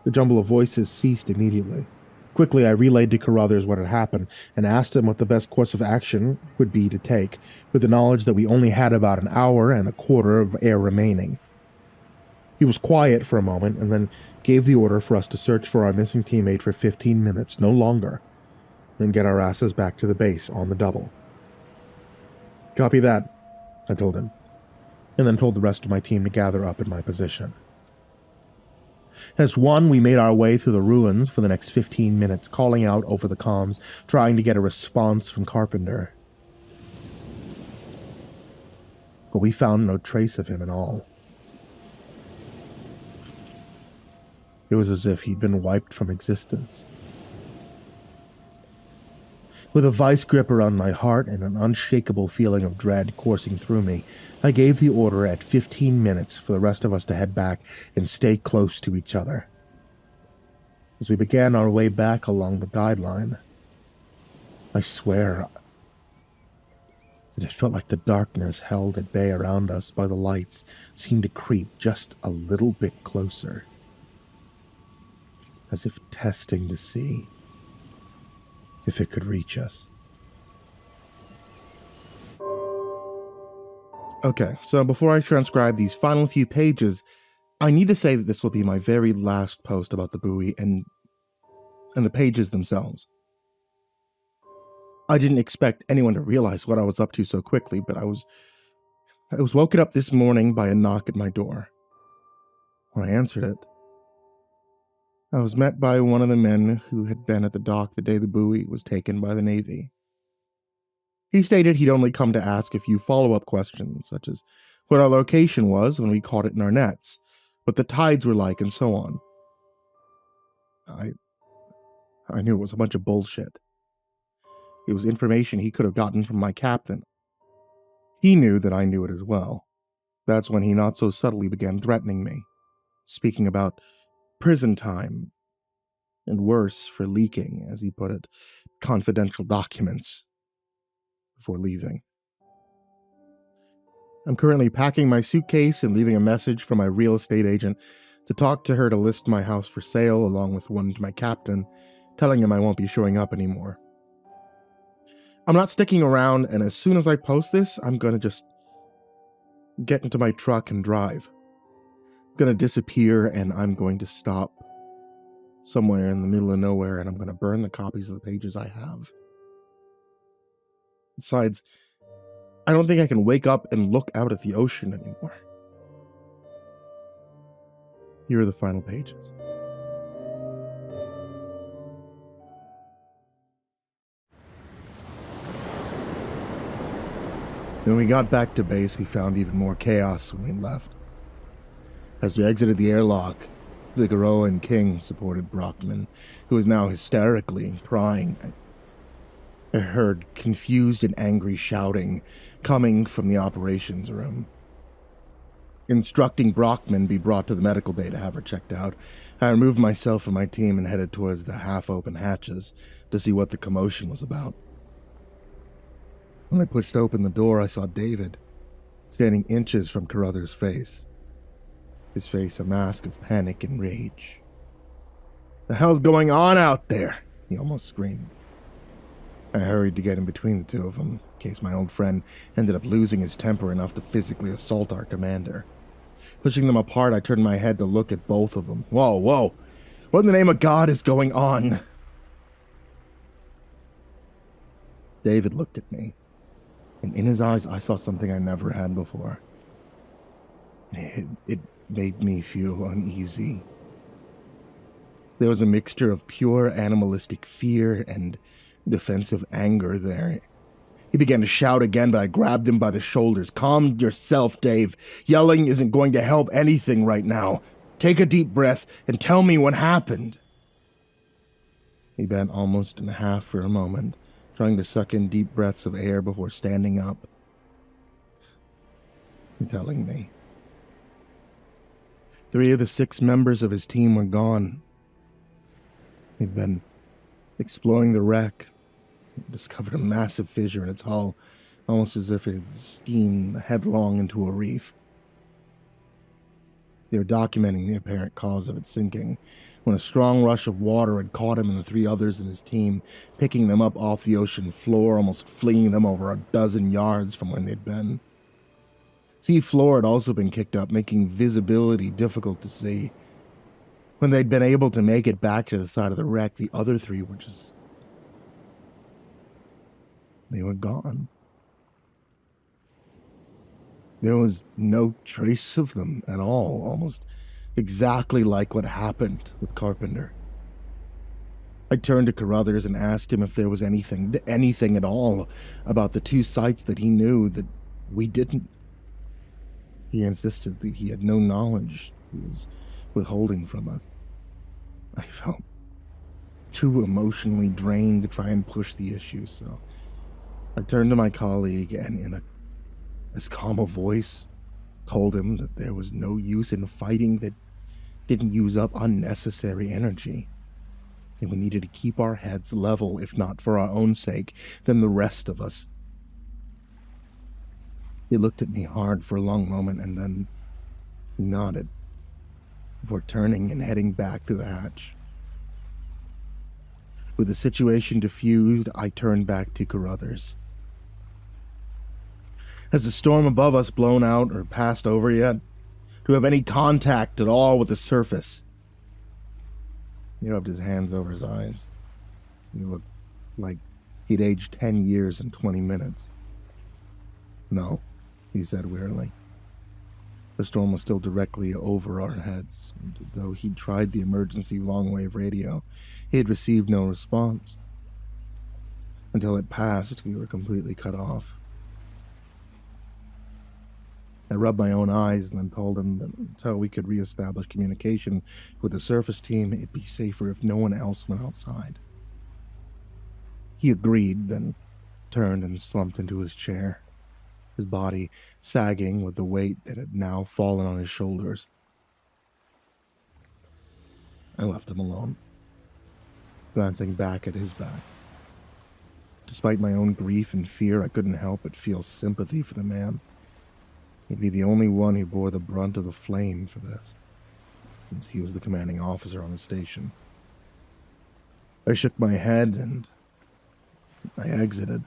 Speaker 1: The jumble of voices ceased immediately. Quickly, I relayed to Carruthers what had happened and asked him what the best course of action would be to take, with the knowledge that we only had about an hour and a quarter of air remaining. He was quiet for a moment and then gave the order for us to search for our missing teammate for 15 minutes, no longer, then get our asses back to the base on the double. Copy that, I told him, and then told the rest of my team to gather up in my position. As one, we made our way through the ruins for the next 15 minutes, calling out over the comms, trying to get a response from Carpenter. But we found no trace of him at all. It was as if he'd been wiped from existence. With a vice grip around my heart and an unshakable feeling of dread coursing through me, I gave the order at 15 minutes for the rest of us to head back and stay close to each other. As we began our way back along the guideline, I swear that it felt like the darkness held at bay around us by the lights seemed to creep just a little bit closer, as if testing to see if it could reach us. Okay, so before I transcribe these final few pages, I need to say that this will be my very last post about the buoy and the pages themselves. I didn't expect anyone to realize what I was up to so quickly, but I was woken up this morning by a knock at my door. When I answered it, I was met by one of the men who had been at the dock the day the buoy was taken by the Navy. He stated he'd only come to ask a few follow-up questions, such as what our location was when we caught it in our nets, what the tides were like, and so on. I knew it was a bunch of bullshit. It was information he could have gotten from my captain. He knew that I knew it as well. That's when he not so subtly began threatening me, speaking about prison time, and worse for leaking, as he put it, confidential documents before leaving. I'm currently packing my suitcase and leaving a message for my real estate agent to talk to her to list my house for sale, along with one to my captain, telling him I won't be showing up anymore. I'm not sticking around, and as soon as I post this, I'm gonna just get into my truck and drive. I'm gonna disappear, and I'm going to stop somewhere in the middle of nowhere, and I'm gonna burn the copies of the pages I have. Besides, I don't think I can wake up and look out at the ocean anymore. Here are the final pages. When we got back to base, we found even more chaos when we left. As we exited the airlock, Figueroa and King supported Brockman, who was now hysterically crying. I heard confused and angry shouting coming from the operations room. Instructing Brockman be brought to the medical bay to have her checked out, I removed myself and my team and headed towards the half-open hatches to see what the commotion was about. When I pushed open the door, I saw David, standing inches from Carruthers' face. His face a mask of panic and rage. "The hell's going on out there?" he almost screamed. I hurried to get in between the two of them, in case my old friend ended up losing his temper enough to physically assault our commander. Pushing them apart, I turned my head to look at both of them. Whoa, what in the name of God is going on? David looked at me, and in his eyes I saw something I never had before. It made me feel uneasy. There was a mixture of pure animalistic fear and defensive anger there. He began to shout again, but I grabbed him by the shoulders. "Calm yourself, Dave. Yelling isn't going to help anything right now. Take a deep breath and tell me what happened." He bent almost in half for a moment, trying to suck in deep breaths of air before standing up and telling me. 3 of the 6 members of his team were gone. He'd been exploring the wreck, discovered a massive fissure in its hull, almost as if it had steamed headlong into a reef. They were documenting the apparent cause of its sinking, when a strong rush of water had caught him and the 3 others in his team, picking them up off the ocean floor, almost flinging them over a dozen yards from where they'd been. Sea floor had also been kicked up, making visibility difficult to see. When they'd been able to make it back to the side of the wreck, the other 3 were just... they were gone. There was no trace of them at all, almost exactly like what happened with Carpenter. I turned to Carruthers and asked him if there was anything at all about the 2 sites that he knew that we didn't. He insisted that he had no knowledge he was withholding from us. I felt too emotionally drained to try and push the issue, so I turned to my colleague and in as calm a voice told him that there was no use in fighting that didn't use up unnecessary energy, and we needed to keep our heads level, if not for our own sake, then the rest of us. He looked at me hard for a long moment, and then he nodded, before turning and heading back through the hatch. With the situation diffused, I turned back to Carruthers. Has the storm above us blown out or passed over yet? Do we have any contact at all with the surface? He rubbed his hands over his eyes. He looked like he'd aged 10 years in 20 minutes. No, he said wearily. The storm was still directly over our heads, and though he'd tried the emergency long-wave radio, he had received no response. Until it passed, we were completely cut off. I rubbed my own eyes and then told him that until we could reestablish communication with the surface team, it'd be safer if no one else went outside. He agreed, then turned and slumped into his chair, his body sagging with the weight that had now fallen on his shoulders. I left him alone, glancing back at his back. Despite my own grief and fear, I couldn't help but feel sympathy for the man. He'd be the only one who bore the brunt of the flame for this, since he was the commanding officer on the station. I shook my head and I exited,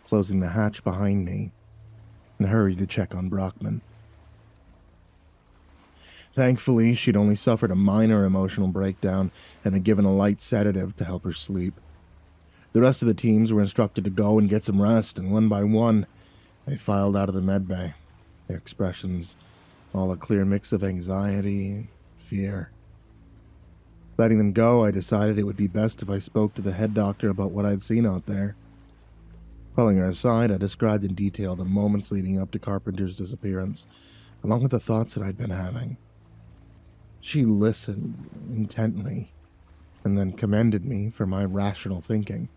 Speaker 1: closing the hatch behind me, and hurried to check on Brockman. Thankfully, she'd only suffered a minor emotional breakdown and had given a light sedative to help her sleep. The rest of the teams were instructed to go and get some rest, and one by one, they filed out of the medbay, their expressions all a clear mix of anxiety and fear. Letting them go, I decided it would be best if I spoke to the head doctor about what I'd seen out there. Pulling her aside, I described in detail the moments leading up to Carpenter's disappearance, along with the thoughts that I'd been having. She listened intently, and then commended me for my rational thinking.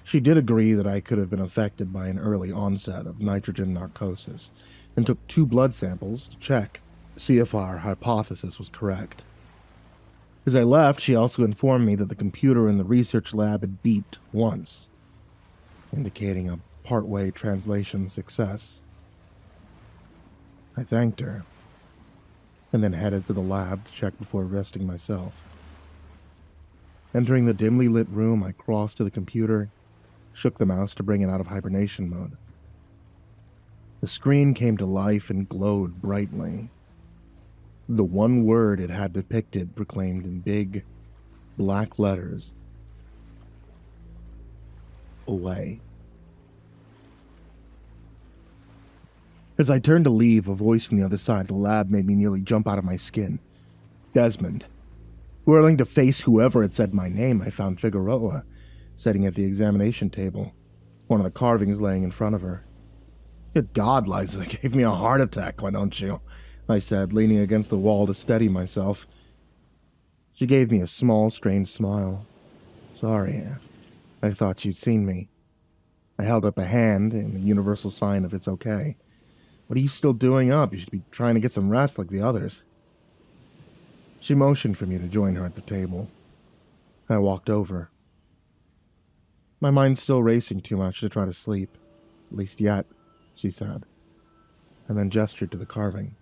Speaker 1: She did agree that I could have been affected by an early onset of nitrogen narcosis, and took 2 blood samples to check, see if our hypothesis was correct. As I left, she also informed me that the computer in the research lab had beeped once, indicating a partway translation success. I thanked her, and then headed to the lab to check before resting myself. Entering the dimly lit room, I crossed to the computer, shook the mouse to bring it out of hibernation mode. The screen came to life and glowed brightly. The one word it had depicted proclaimed in big, black letters, "Away." As I turned to leave, a voice from the other side of the lab made me nearly jump out of my skin. Desmond. Whirling to face whoever had said my name, I found Figueroa, sitting at the examination table, one of the carvings laying in front of her. Good God, Liza, gave me a heart attack, why don't you? I said, leaning against the wall to steady myself. She gave me a small, strange smile. Sorry, I thought you'd seen me. I held up a hand in the universal sign of it's okay. What are you still doing up? You should be trying to get some rest like the others. She motioned for me to join her at the table. I walked over. My mind's still racing too much to try to sleep, at least yet, she said, and then gestured to the carving.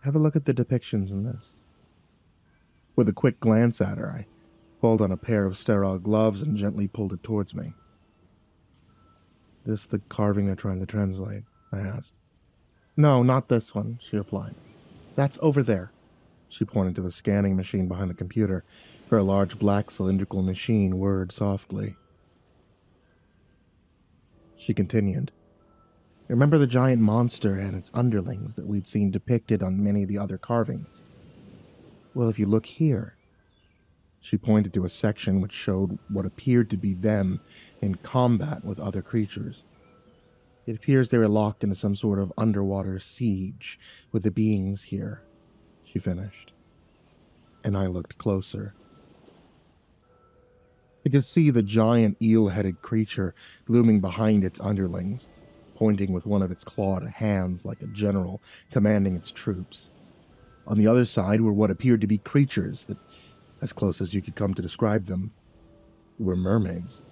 Speaker 1: Have a look at the depictions in this. With a quick glance at her, I pulled on a pair of sterile gloves and gently pulled it towards me. This the carving they're trying to translate? I asked. No, not this one, she replied. That's over there. She pointed to the scanning machine behind the computer, where a large black cylindrical machine whirred softly. She continued. Remember the giant monster and its underlings that we'd seen depicted on many of the other carvings? Well, if you look here. She pointed to a section which showed what appeared to be them in combat with other creatures. It appears they were locked into some sort of underwater siege with the beings here, she finished. And I looked closer. I could see the giant eel-headed creature looming behind its underlings, pointing with one of its clawed hands like a general commanding its troops. On the other side were what appeared to be creatures that, as close as you could come to describe them, were mermaids.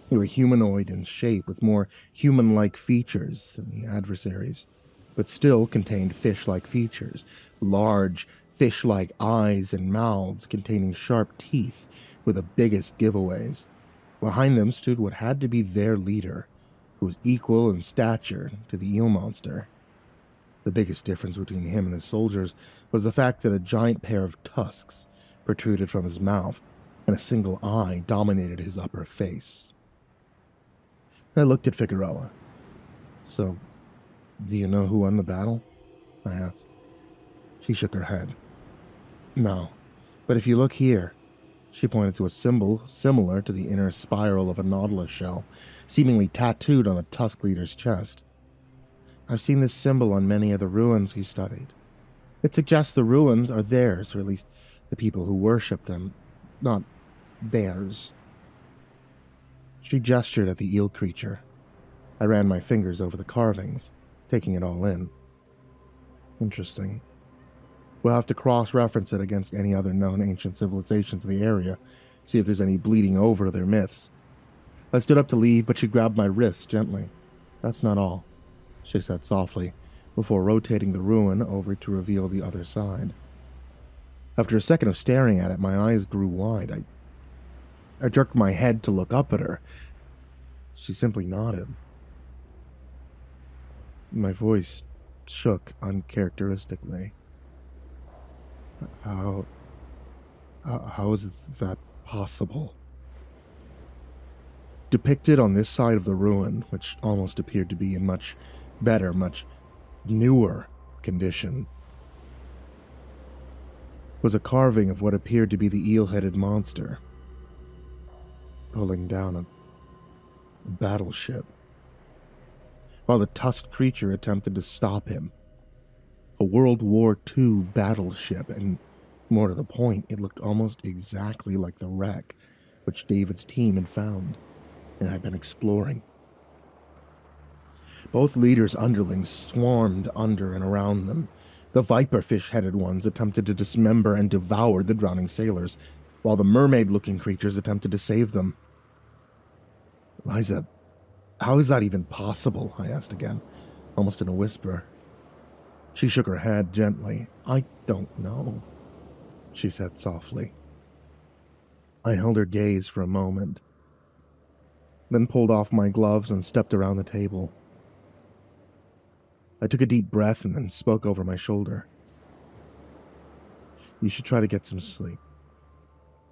Speaker 1: They were humanoid in shape with more human-like features than the adversaries, but still contained fish-like features, large, fish-like eyes and mouths containing sharp teeth were the biggest giveaways. Behind them stood what had to be their leader, who was equal in stature to the eel monster. The biggest difference between him and his soldiers was the fact that a giant pair of tusks protruded from his mouth, and a single eye dominated his upper face. I looked at Figueroa. So, do you know who won the battle? I asked. She shook her head. No, but if you look here, she pointed to a symbol similar to the inner spiral of a nautilus shell, seemingly tattooed on the tusk leader's chest. I've seen this symbol on many of the ruins we've studied. It suggests the ruins are theirs, or at least the people who worship them, not theirs. She gestured at the eel creature. I ran my fingers over the carvings, taking it all in. Interesting. We'll have to cross-reference it against any other known ancient civilizations in the area, see if there's any bleeding over to their myths. I stood up to leave, but she grabbed my wrist gently. That's not all, she said softly, before rotating the ruin over to reveal the other side. After a second of staring at it, my eyes grew wide. I jerked my head to look up at her. She simply nodded. My voice shook uncharacteristically. How is that possible? Depicted on this side of the ruin, which almost appeared to be in much better, much newer condition, was a carving of what appeared to be the eel-headed monster, pulling down a battleship, while the tusked creature attempted to stop him. A World War II battleship, and more to the point, it looked almost exactly like the wreck which David's team had found and had been exploring. Both leaders' underlings swarmed under and around them. The viperfish-headed ones attempted to dismember and devour the drowning sailors, while the mermaid-looking creatures attempted to save them. Liza, how is that even possible? I asked again, almost in a whisper. She shook her head gently. I don't know, she said softly. I held her gaze for a moment, then pulled off my gloves and stepped around the table. I took a deep breath and then spoke over my shoulder. You should try to get some sleep.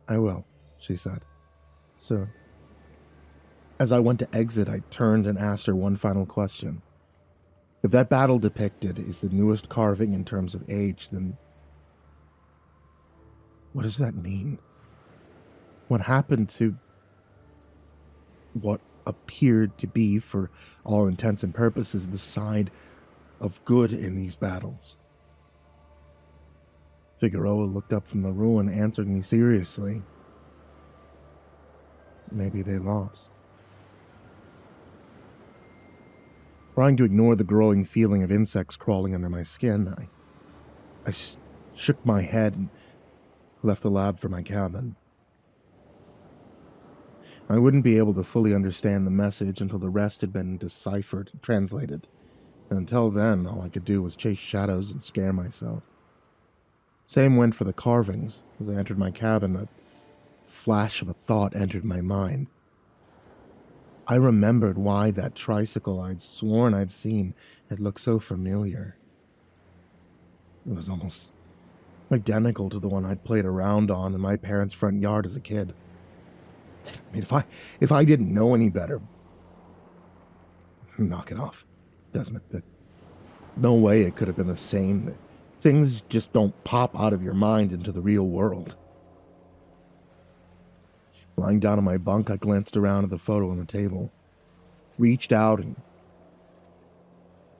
Speaker 1: I will, she said. Soon. As I went to exit, I turned and asked her one final question. If that battle depicted is the newest carving in terms of age, then what does that mean? What happened to what appeared to be, for all intents and purposes, the side of good in these battles? Figueroa looked up from the ruin, answering me seriously. Maybe they lost. Trying to ignore the growing feeling of insects crawling under my skin, I shook my head and left the lab for my cabin. I wouldn't be able to fully understand the message until the rest had been deciphered and translated, And until then, all I could do was chase shadows and scare myself. Same went for the carvings. As I entered my cabin, a flash of a thought entered my mind. I remembered why that tricycle I'd sworn I'd seen had looked so familiar. It was almost identical to the one I'd played around on in my parents' front yard as a kid. I mean, if I didn't know any better, knock it off, Desmond. No way it could have been the same. Things just don't pop out of your mind into the real world. Lying down on my bunk, I glanced around at the photo on the table, reached out and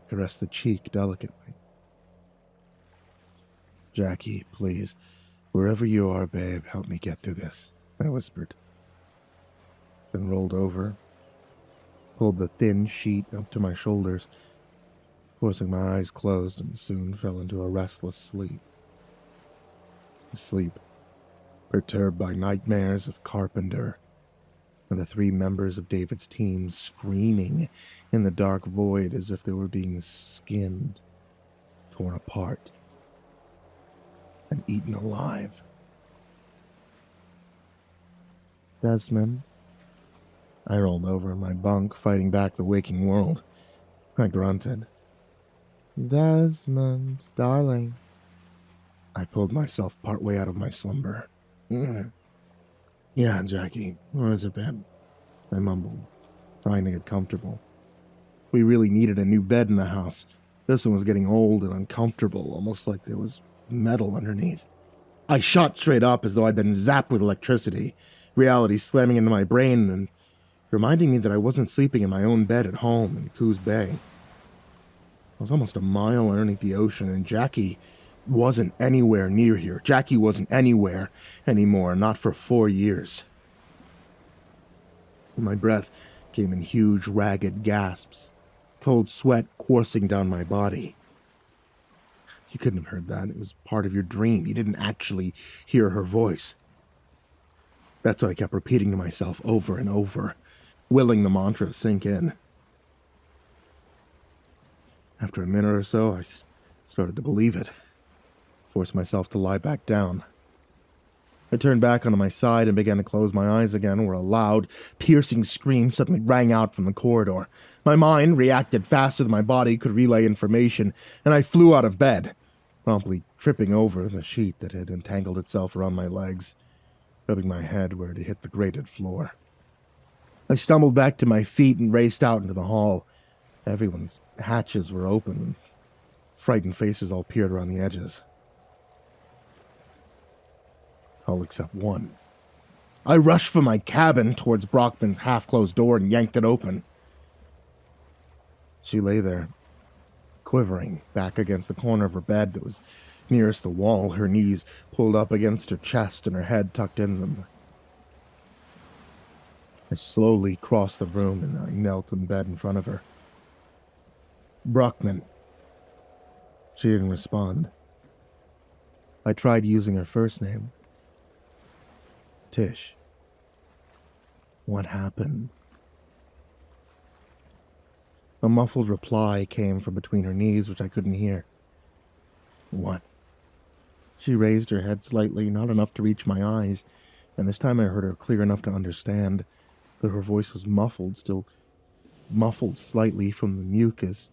Speaker 1: caressed the cheek delicately. "Jackie, please, wherever you are, babe, help me get through this," I whispered. Then rolled over, pulled the thin sheet up to my shoulders, forcing my eyes closed, and soon fell into a restless sleep. A sleep perturbed by nightmares of Carpenter and the 3 members of David's team screaming in the dark void as if they were being skinned, torn apart, and eaten alive. "Desmond?" I rolled over in my bunk, fighting back the waking world. I grunted. "Desmond, darling." I pulled myself partway out of my slumber. "Yeah, Jackie, what is it, babe?" I mumbled, trying to get comfortable. We really needed a new bed in the house. This one was getting old and uncomfortable, almost like there was metal underneath. I shot straight up as though I'd been zapped with electricity, reality slamming into my brain and reminding me that I wasn't sleeping in my own bed at home in Coos Bay. I was almost a mile underneath the ocean, and Jackie wasn't anywhere near here. Jackie wasn't anywhere anymore, not for 4 years. My breath came in huge, ragged gasps, cold sweat coursing down my body. You couldn't have heard that. It was part of your dream. You didn't actually hear her voice. That's what I kept repeating to myself over and over, willing the mantra to sink in. After a minute or so, I started to believe it. Forced myself to lie back down. I turned back onto my side and began to close my eyes again, where a loud, piercing scream suddenly rang out from the corridor. My mind reacted faster than my body could relay information, and I flew out of bed, promptly tripping over the sheet that had entangled itself around my legs, rubbing my head where it hit the grated floor. I stumbled back to my feet and raced out into the hall. Everyone's hatches were open, and frightened faces all peered around the edges. All except one. I rushed from my cabin towards Brockman's half-closed door and yanked it open. She lay there, quivering, back against the corner of her bed that was nearest the wall, her knees pulled up against her chest and her head tucked in them. I slowly crossed the room and I knelt in bed in front of her. "Brockman." She didn't respond. I tried using her first name. "Tish. What happened?" A muffled reply came from between her knees, which I couldn't hear. "What?" She raised her head slightly, not enough to reach my eyes, and this time I heard her clear enough to understand, though her voice was muffled, still muffled slightly from the mucus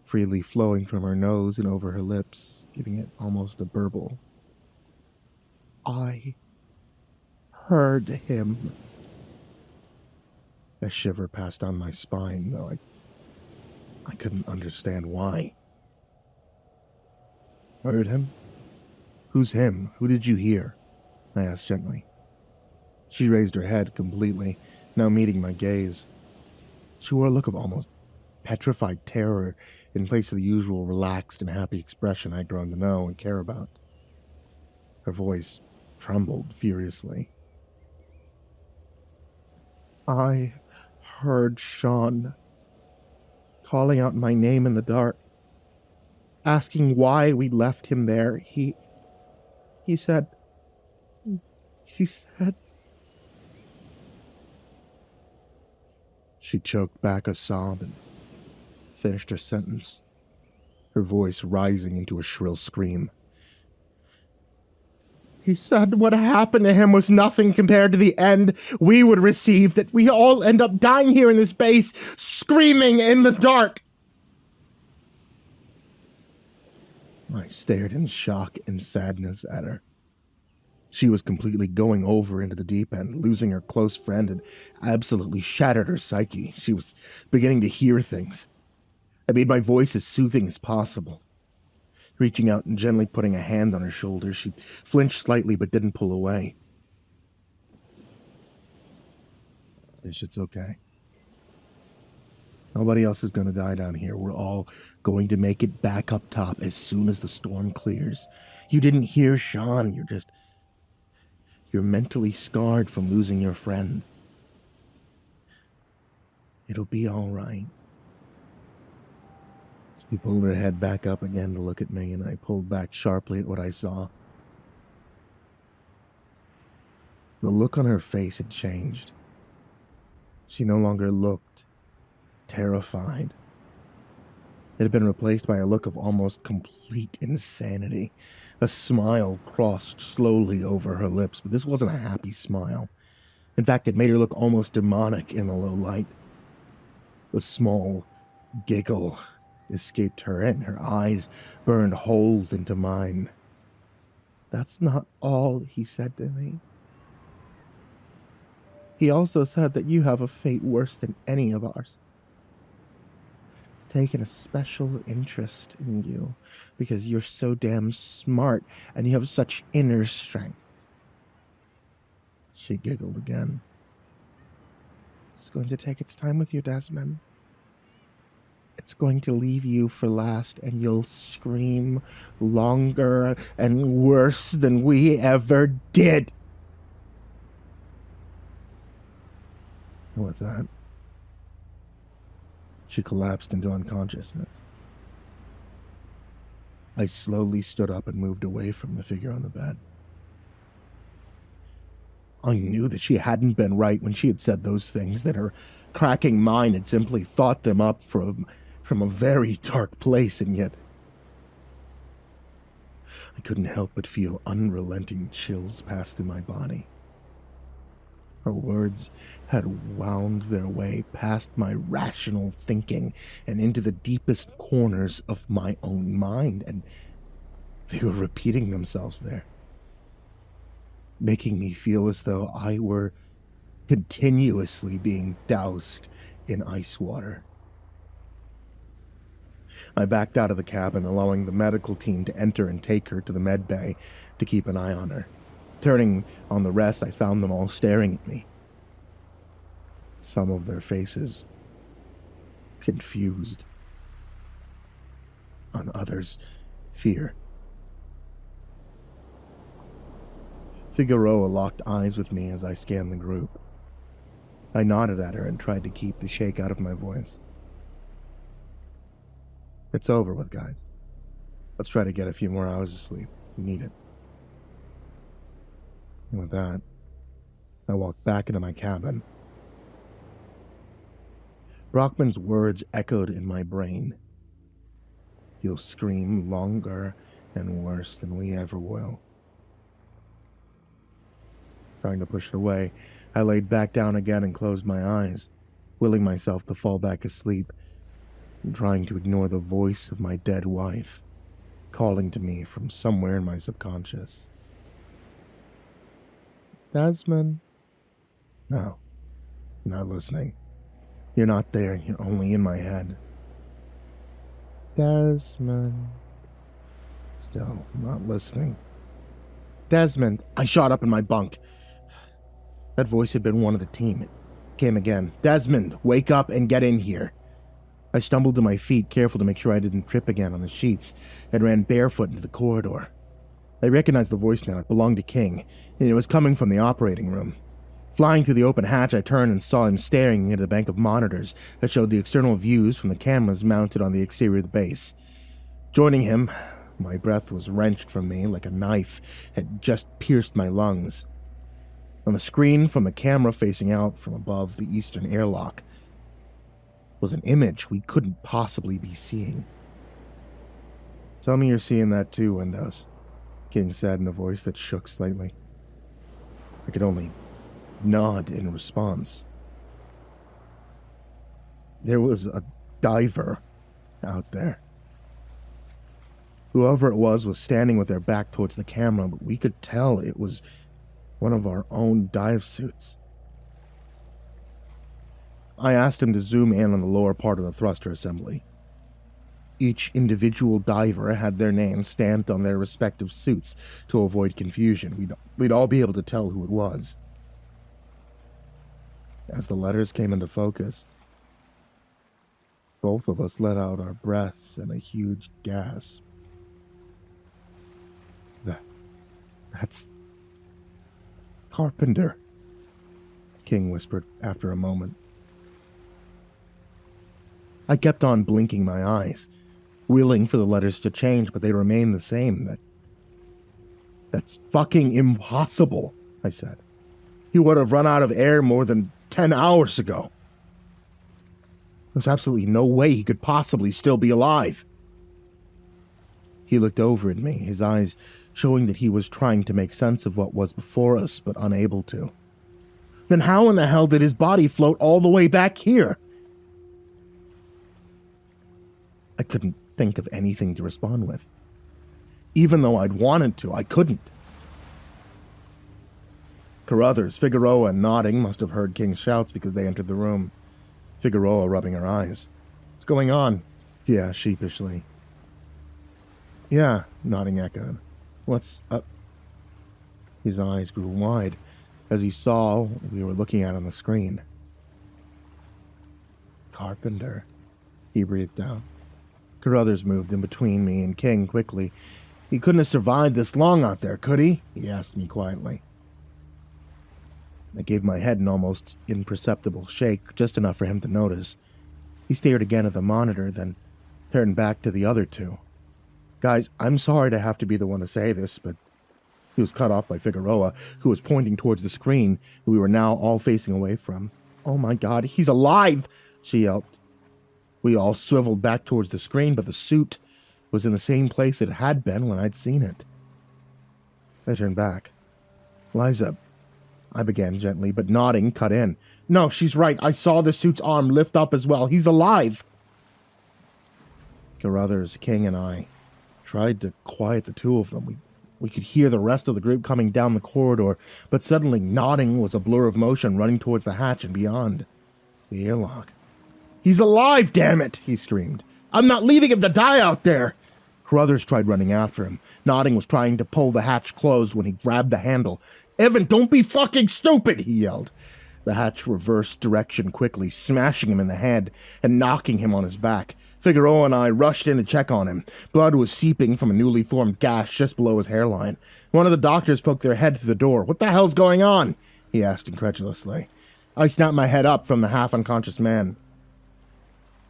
Speaker 1: freely flowing from her nose and over her lips, giving it almost a burble. "I heard him." A shiver passed down my spine, though I couldn't understand why. "Heard him? Who's him? Who did you hear?" I asked gently. She raised her head completely, now meeting my gaze. She wore a look of almost petrified terror in place of the usual relaxed and happy expression I'd grown to know and care about. Her voice trembled furiously. "I heard Sean calling out my name in the dark, asking why we left him there. He said... She choked back a sob and finished her sentence, her voice rising into a shrill scream. He said what happened to him was nothing compared to the end we would receive, that we all end up dying here in this base, screaming in the dark. I stared in shock and sadness at her. She was completely going over into the deep end. Losing her close friend had absolutely shattered her psyche. She was beginning to hear things. I made my voice as soothing as possible. Reaching out and gently putting a hand on her shoulder, she flinched slightly but didn't pull away. It's okay. Nobody else is going to die down here. We're all going to make it back up top as soon as the storm clears. You didn't hear Sean. You're mentally scarred from losing your friend. It'll be all right. She pulled her head back up again to look at me, and I pulled back sharply at what I saw. The look on her face had changed. She no longer looked terrified. It had been replaced by a look of almost complete insanity. A smile crossed slowly over her lips, but this wasn't a happy smile. In fact, it made her look almost demonic in the low light. A small giggle escaped her, and her eyes burned holes into mine. That's not all he said to me. He also said that you have a fate worse than any of ours. He's taken a special interest in you because you're so damn smart and you have such inner strength. She giggled again. It's going to take its time with you, Desmond. It's going to leave you for last, and you'll scream longer and worse than we ever did. And with that, she collapsed into unconsciousness. I slowly stood up and moved away from the figure on the bed. I knew that she hadn't been right when she had said those things, that her cracking mind had simply thought them up from a very dark place, and yet I couldn't help but feel unrelenting chills pass through my body. Her words had wound their way past my rational thinking and into the deepest corners of my own mind, and they were repeating themselves there, making me feel as though I were continuously being doused in ice water. I backed out of the cabin, allowing the medical team to enter and take her to the med bay to keep an eye on her. Turning on the rest, I found them all staring at me. Some of their faces confused. On others, fear. Figueroa locked eyes with me as I scanned the group. I nodded at her and tried to keep the shake out of my voice. It's over with, guys. Let's try to get a few more hours of sleep. We need it. And with that, I walked back into my cabin. Brockman's words echoed in my brain. You'll scream longer and worse than we ever will. Trying to push it away, I laid back down again and closed my eyes, willing myself to fall back asleep, and trying to ignore the voice of my dead wife, calling to me from somewhere in my subconscious. Desmond? No, not listening. You're not there, you're only in my head. Desmond. Still not listening. Desmond! I shot up in my bunk. That voice had been one of the team. It came again. Desmond, wake up and get in here. I stumbled to my feet, careful to make sure I didn't trip again on the sheets, and ran barefoot into the corridor. I recognized the voice now. It belonged to King, and it was coming from the operating room. Flying through the open hatch, I turned and saw him staring into the bank of monitors that showed the external views from the cameras mounted on the exterior of the base. Joining him, my breath was wrenched from me like a knife had just pierced my lungs. On the screen from the camera facing out from above the eastern airlock was an image we couldn't possibly be seeing. Tell me you're seeing that too, Windows, King said in a voice that shook slightly. I could only nod in response. There was a diver out there. Whoever it was standing with their back towards the camera, but we could tell it was one of our own dive suits. I asked him to zoom in on the lower part of the thruster assembly. Each individual diver had their name stamped on their respective suits to avoid confusion. We'd all be able to tell who it was. As the letters came into focus, both of us let out our breaths in a huge gasp. That's Carpenter, King whispered after a moment. I kept on blinking my eyes, willing for the letters to change, but they remained the same. That's fucking impossible, I said. He would have run out of air more than 10 hours ago. There's absolutely no way he could possibly still be alive. He looked over at me, his eyes showing that he was trying to make sense of what was before us, but unable to. Then how in the hell did his body float all the way back here? I couldn't think of anything to respond with. Even though I'd wanted to, I couldn't. Carruthers, Figueroa, and Nodding must have heard King's shouts because they entered the room. Figueroa rubbing her eyes. What's going on? She asked sheepishly. Yeah, Nodding echoed. What's up? His eyes grew wide as he saw what we were looking at on the screen. Carpenter, he breathed out. Carruthers moved in between me and King quickly. He couldn't have survived this long out there, could he? He asked me quietly. I gave my head an almost imperceptible shake, just enough for him to notice. He stared again at the monitor, then turned back to the other two. Guys, I'm sorry to have to be the one to say this, but he was cut off by Figueroa, who was pointing towards the screen that we were now all facing away from. Oh my God, he's alive, she yelped. We all swiveled back towards the screen, but the suit was in the same place it had been when I'd seen it. I turned back. Liza, I began gently, but Nodding cut in. No, she's right. I saw the suit's arm lift up as well. He's alive. Carruthers, King, and I tried to quiet the two of them. We could hear the rest of the group coming down the corridor, but suddenly Nodding was a blur of motion running towards the hatch and beyond. The airlock. He's alive, damn it, he screamed. I'm not leaving him to die out there. Carruthers tried running after him. Nodding was trying to pull the hatch closed when he grabbed the handle. Evan, don't be fucking stupid, he yelled. The hatch reversed direction quickly, smashing him in the head and knocking him on his back. Figueroa and I rushed in to check on him. Blood was seeping from a newly formed gash just below his hairline. One of the doctors poked their head through the door. What the hell's going on? He asked incredulously. I snapped my head up from the half-unconscious man.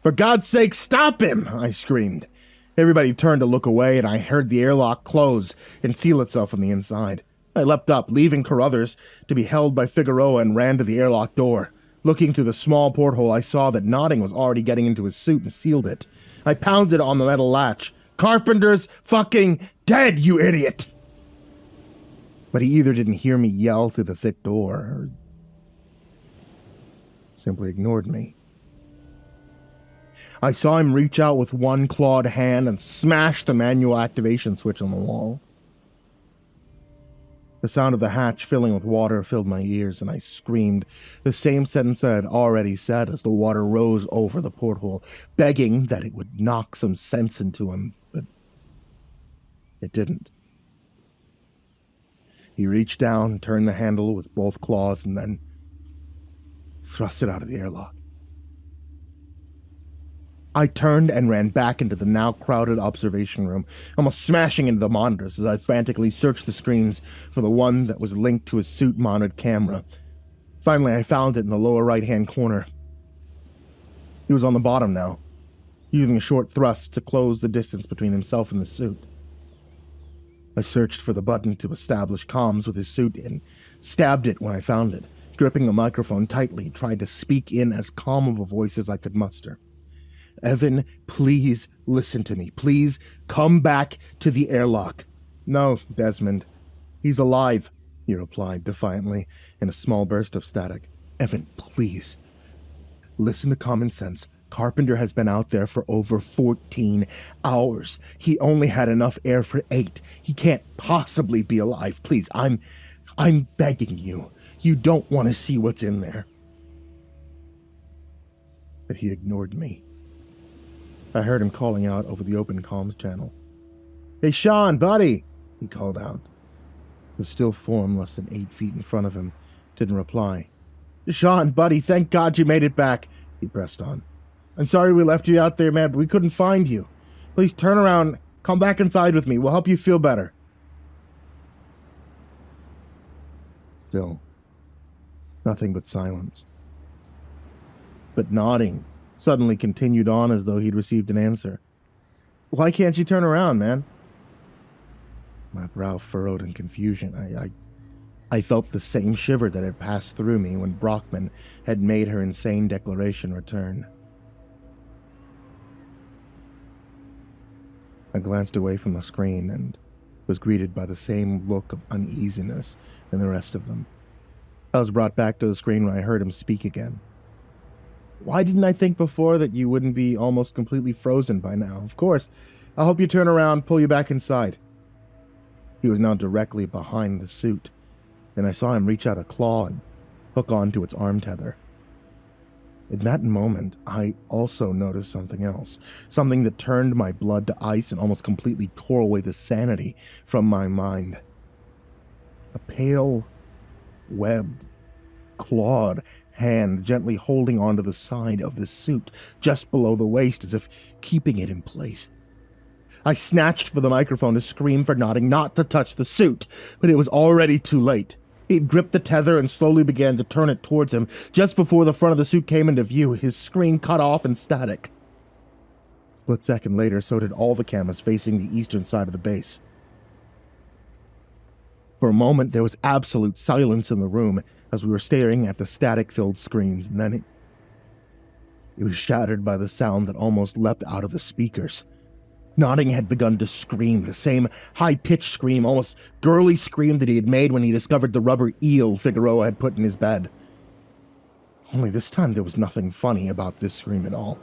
Speaker 1: For God's sake, stop him! I screamed. Everybody turned to look away, and I heard the airlock close and seal itself on the inside. I leapt up, leaving Carruthers to be held by Figueroa, and ran to the airlock door. Looking through the small porthole, I saw that Nodding was already getting into his suit and sealed it. I pounded on the metal latch. Carpenter's fucking dead, you idiot! But he either didn't hear me yell through the thick door, or simply ignored me. I saw him reach out with one clawed hand and smash the manual activation switch on the wall. The sound of the hatch filling with water filled my ears, and I screamed the same sentence I had already said as the water rose over the porthole, begging that it would knock some sense into him, but it didn't. He reached down, turned the handle with both claws, and then thrust it out of the airlock. I turned and ran back into the now crowded observation room, almost smashing into the monitors as I frantically searched the screens for the one that was linked to his suit-mounted camera. Finally, I found it in the lower right-hand corner. He was on the bottom now, using a short thrust to close the distance between himself and the suit. I searched for the button to establish comms with his suit and stabbed it when I found it. Gripping the microphone tightly, tried to speak in as calm of a voice as I could muster. Evan, please listen to me. Please come back to the airlock. No, Desmond. He's alive, he replied defiantly in a small burst of static. Evan, please. Listen to common sense. Carpenter has been out there for over 14 hours. He only had enough air for 8. He can't possibly be alive. Please, I'm begging you. You don't want to see what's in there. But he ignored me. I heard him calling out over the open comms channel. Hey, Sean, buddy, he called out. The still form less than 8 feet in front of him didn't reply. Sean, buddy, thank God you made it back, he pressed on. I'm sorry we left you out there, man, but we couldn't find you. Please turn around, come back inside with me. We'll help you feel better. Still, nothing but silence. But nodding suddenly continued on as though he'd received an answer. Why can't you turn around, man? My brow furrowed in confusion. I felt the same shiver that had passed through me when Brockman had made her insane declaration return. I glanced away from the screen and was greeted by the same look of uneasiness in the rest of them. I was brought back to the screen when I heard him speak again. Why didn't I think before that you wouldn't be almost completely frozen by now? Of course. I'll help you turn around, pull you back inside. He was now directly behind the suit, and I saw him reach out a claw and hook onto its arm tether. In that moment, I also noticed something else, something that turned my blood to ice and almost completely tore away the sanity from my mind. A pale, webbed, clawed hand gently holding onto the side of the suit, just below the waist, as if keeping it in place. I snatched for the microphone to scream for Nodding not to touch the suit, but it was already too late. He gripped the tether and slowly began to turn it towards him. Just before the front of the suit came into view, his screen cut off in static. A split second later, so did all the cameras facing the eastern side of the base. For a moment, there was absolute silence in the room as we were staring at the static-filled screens, and then it was shattered by the sound that almost leapt out of the speakers. Nodding had begun to scream, the same high-pitched scream, almost girly scream that he had made when he discovered the rubber eel Figueroa had put in his bed. Only this time there was nothing funny about this scream at all.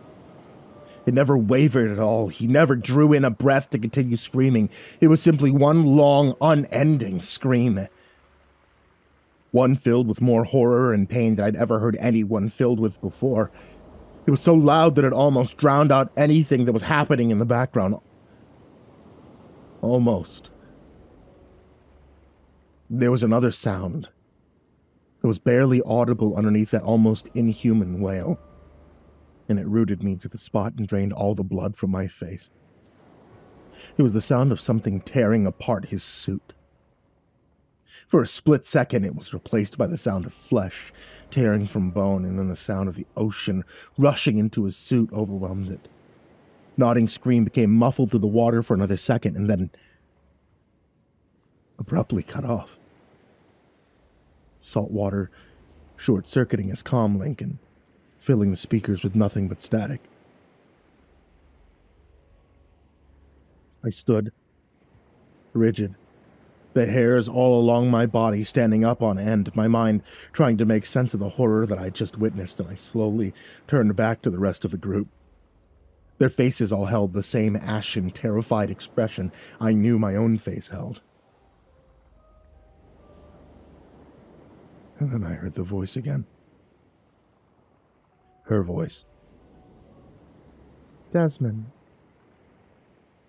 Speaker 1: It never wavered at all. He never drew in a breath to continue screaming. It was simply one long, unending scream. One filled with more horror and pain than I'd ever heard anyone filled with before. It was so loud that it almost drowned out anything that was happening in the background. Almost. There was another sound that was barely audible underneath that almost inhuman wail, and it rooted me to the spot and drained all the blood from my face. It was the sound of something tearing apart his suit. For a split second, it was replaced by the sound of flesh tearing from bone, and then the sound of the ocean rushing into his suit overwhelmed it. Nodding's scream became muffled through the water for another second, and then abruptly cut off. Salt water short-circuiting his comm link and filling the speakers with nothing but static. I stood, rigid, the hairs all along my body standing up on end, my mind trying to make sense of the horror that I just witnessed, and I slowly turned back to the rest of the group. Their faces all held the same ashen, terrified expression I knew my own face held. And then I heard the voice again. Her voice. Desmond.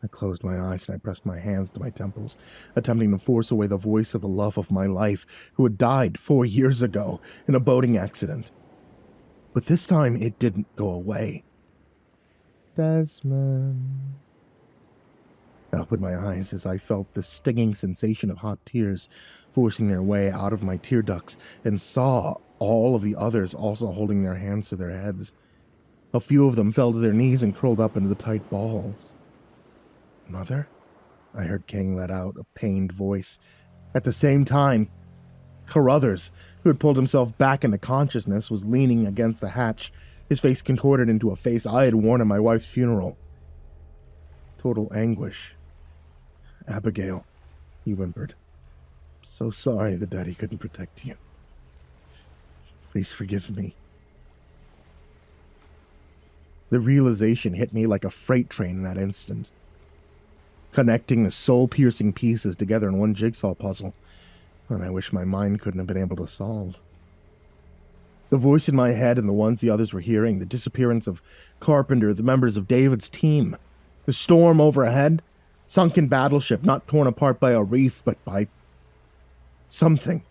Speaker 1: I closed my eyes and I pressed my hands to my temples, attempting to force away the voice of the love of my life, who had died 4 years ago in a boating accident. But this time it didn't go away. Desmond. I opened my eyes as I felt the stinging sensation of hot tears forcing their way out of my tear ducts, and saw all of the others also holding their hands to their heads. A few of them fell to their knees and curled up into the tight balls. Mother? I heard King let out a pained voice. At the same time, Carruthers, who had pulled himself back into consciousness, was leaning against the hatch, his face contorted into a face I had worn at my wife's funeral. Total anguish. "Abigail," he whimpered. "I'm so sorry that Daddy couldn't protect you. Please forgive me." The realization hit me like a freight train in that instant, connecting the soul-piercing pieces together in one jigsaw puzzle, and I wish my mind couldn't have been able to solve. The voice in my head and the ones the others were hearing, the disappearance of Carpenter, the members of David's team, the storm overhead, sunken battleship not torn apart by a reef but by something.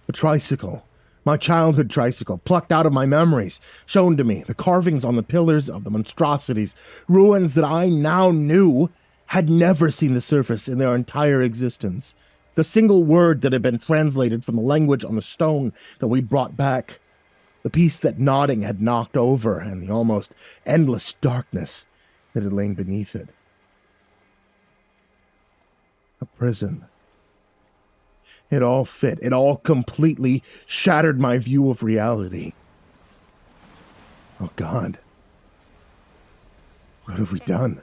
Speaker 1: A tricycle, my childhood tricycle, plucked out of my memories, shown to me, the carvings on the pillars of the monstrosities, ruins that I now knew had never seen the surface in their entire existence. The single word that had been translated from the language on the stone that we'd brought back. The piece that nodding had knocked over, and the almost endless darkness that had lain beneath it. A prison. It all fit. It all completely shattered my view of reality. Oh God. What have we done?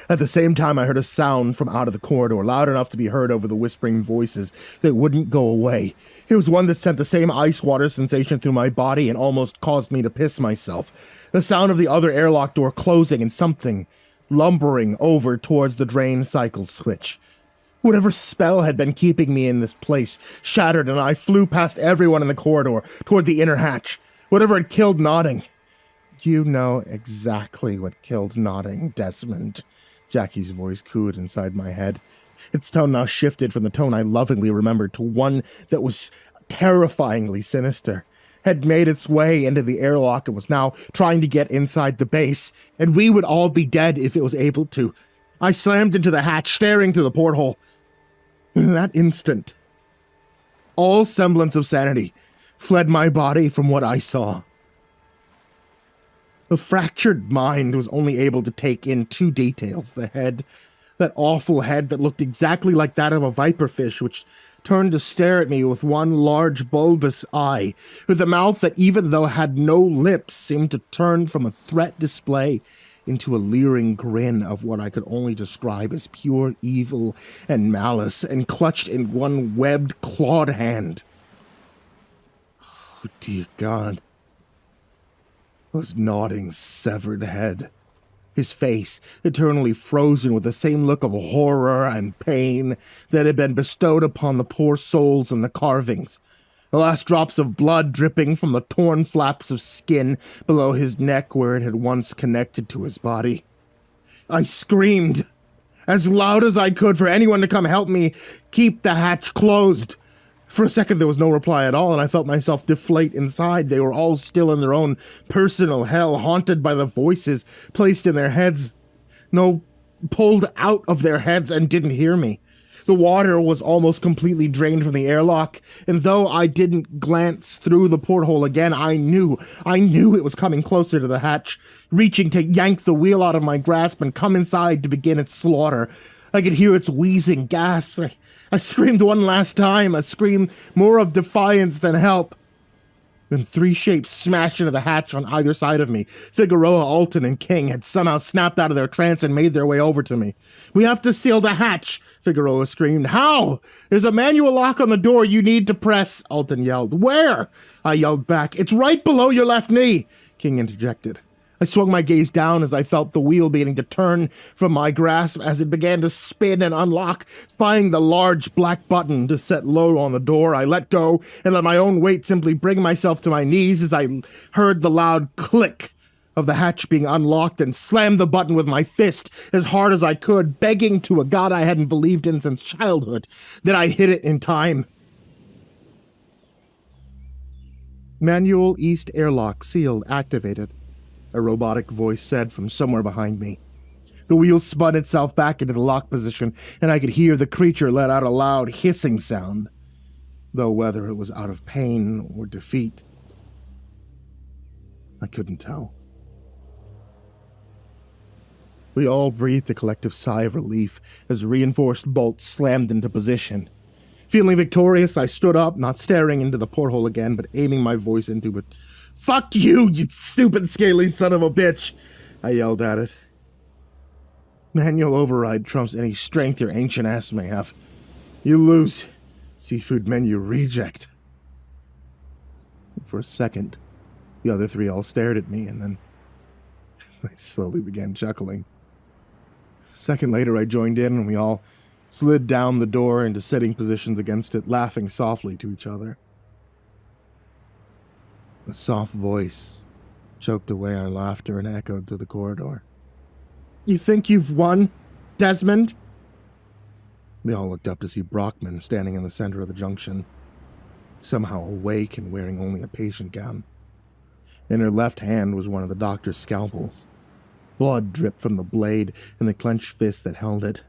Speaker 1: At the same time, I heard a sound from out of the corridor, loud enough to be heard over the whispering voices that wouldn't go away. It was one that sent the same ice water sensation through my body and almost caused me to piss myself. The sound of the other airlock door closing and something lumbering over towards the drain cycle switch. Whatever spell had been keeping me in this place shattered, and I flew past everyone in the corridor toward the inner hatch. Whatever had killed Nodding. You know exactly what killed Nodding, Desmond. Jackie's voice cooed inside my head. Its tone now shifted from the tone I lovingly remembered to one that was terrifyingly sinister. Had made its way into the airlock and was now trying to get inside the base, and we would all be dead if it was able to. I slammed into the hatch, staring through the porthole. In that instant, all semblance of sanity fled my body from what I saw. The fractured mind was only able to take in two details. The head, that awful head that looked exactly like that of a viperfish, which turned to stare at me with one large bulbous eye, with a mouth that, even though had no lips, seemed to turn from a threat display into a leering grin of what I could only describe as pure evil and malice, and clutched in one webbed, clawed hand. Oh, dear God. Was Nodding's severed head, his face eternally frozen with the same look of horror and pain that had been bestowed upon the poor souls in the carvings, the last drops of blood dripping from the torn flaps of skin below his neck where it had once connected to his body. I screamed as loud as I could for anyone to come help me keep the hatch closed. For a second, there was no reply at all, and I felt myself deflate inside. They were all still in their own personal hell, haunted by the voices placed in their heads. No, pulled out of their heads and didn't hear me. The water was almost completely drained from the airlock, and though I didn't glance through the porthole again, I knew it was coming closer to the hatch, reaching to yank the wheel out of my grasp and come inside to begin its slaughter. I could hear its wheezing gasps. I screamed one last time, a scream more of defiance than help. Then three shapes smashed into the hatch on either side of me. Figueroa, Alton, and King had somehow snapped out of their trance and made their way over to me. "We have to seal the hatch," Figueroa screamed. "How?" "There's a manual lock on the door you need to press," Alton yelled. "Where?" I yelled back. "It's right below your left knee," King interjected. I swung my gaze down as I felt the wheel beginning to turn from my grasp as it began to spin and unlock, spying the large black button to set low on the door. I let go and let my own weight simply bring myself to my knees as I heard the loud click of the hatch being unlocked and slammed the button with my fist as hard as I could, begging to a God I hadn't believed in since childhood that I'd hit it in time. "Manual east airlock sealed, activated," a robotic voice said from somewhere behind me. The wheel spun itself back into the lock position, and I could hear the creature let out a loud hissing sound, though whether it was out of pain or defeat, I couldn't tell. We all breathed a collective sigh of relief as reinforced bolts slammed into position. Feeling victorious, I stood up, not staring into the porthole again, but aiming my voice into it Fuck you, you stupid scaly son of a bitch! I yelled at it. Manual override trumps any strength your ancient ass may have. You lose. Seafood menu reject. For a second, the other three all stared at me, and then I slowly began chuckling. A second later, I joined in, and we all slid down the door into sitting positions against it, laughing softly to each other. A soft voice choked away our laughter and echoed through the corridor. You think you've won, Desmond? We all looked up to see Brockman standing in the center of the junction, somehow awake and wearing only a patient gown. In her left hand was one of the doctor's scalpels. Blood dripped from the blade and the clenched fist that held it.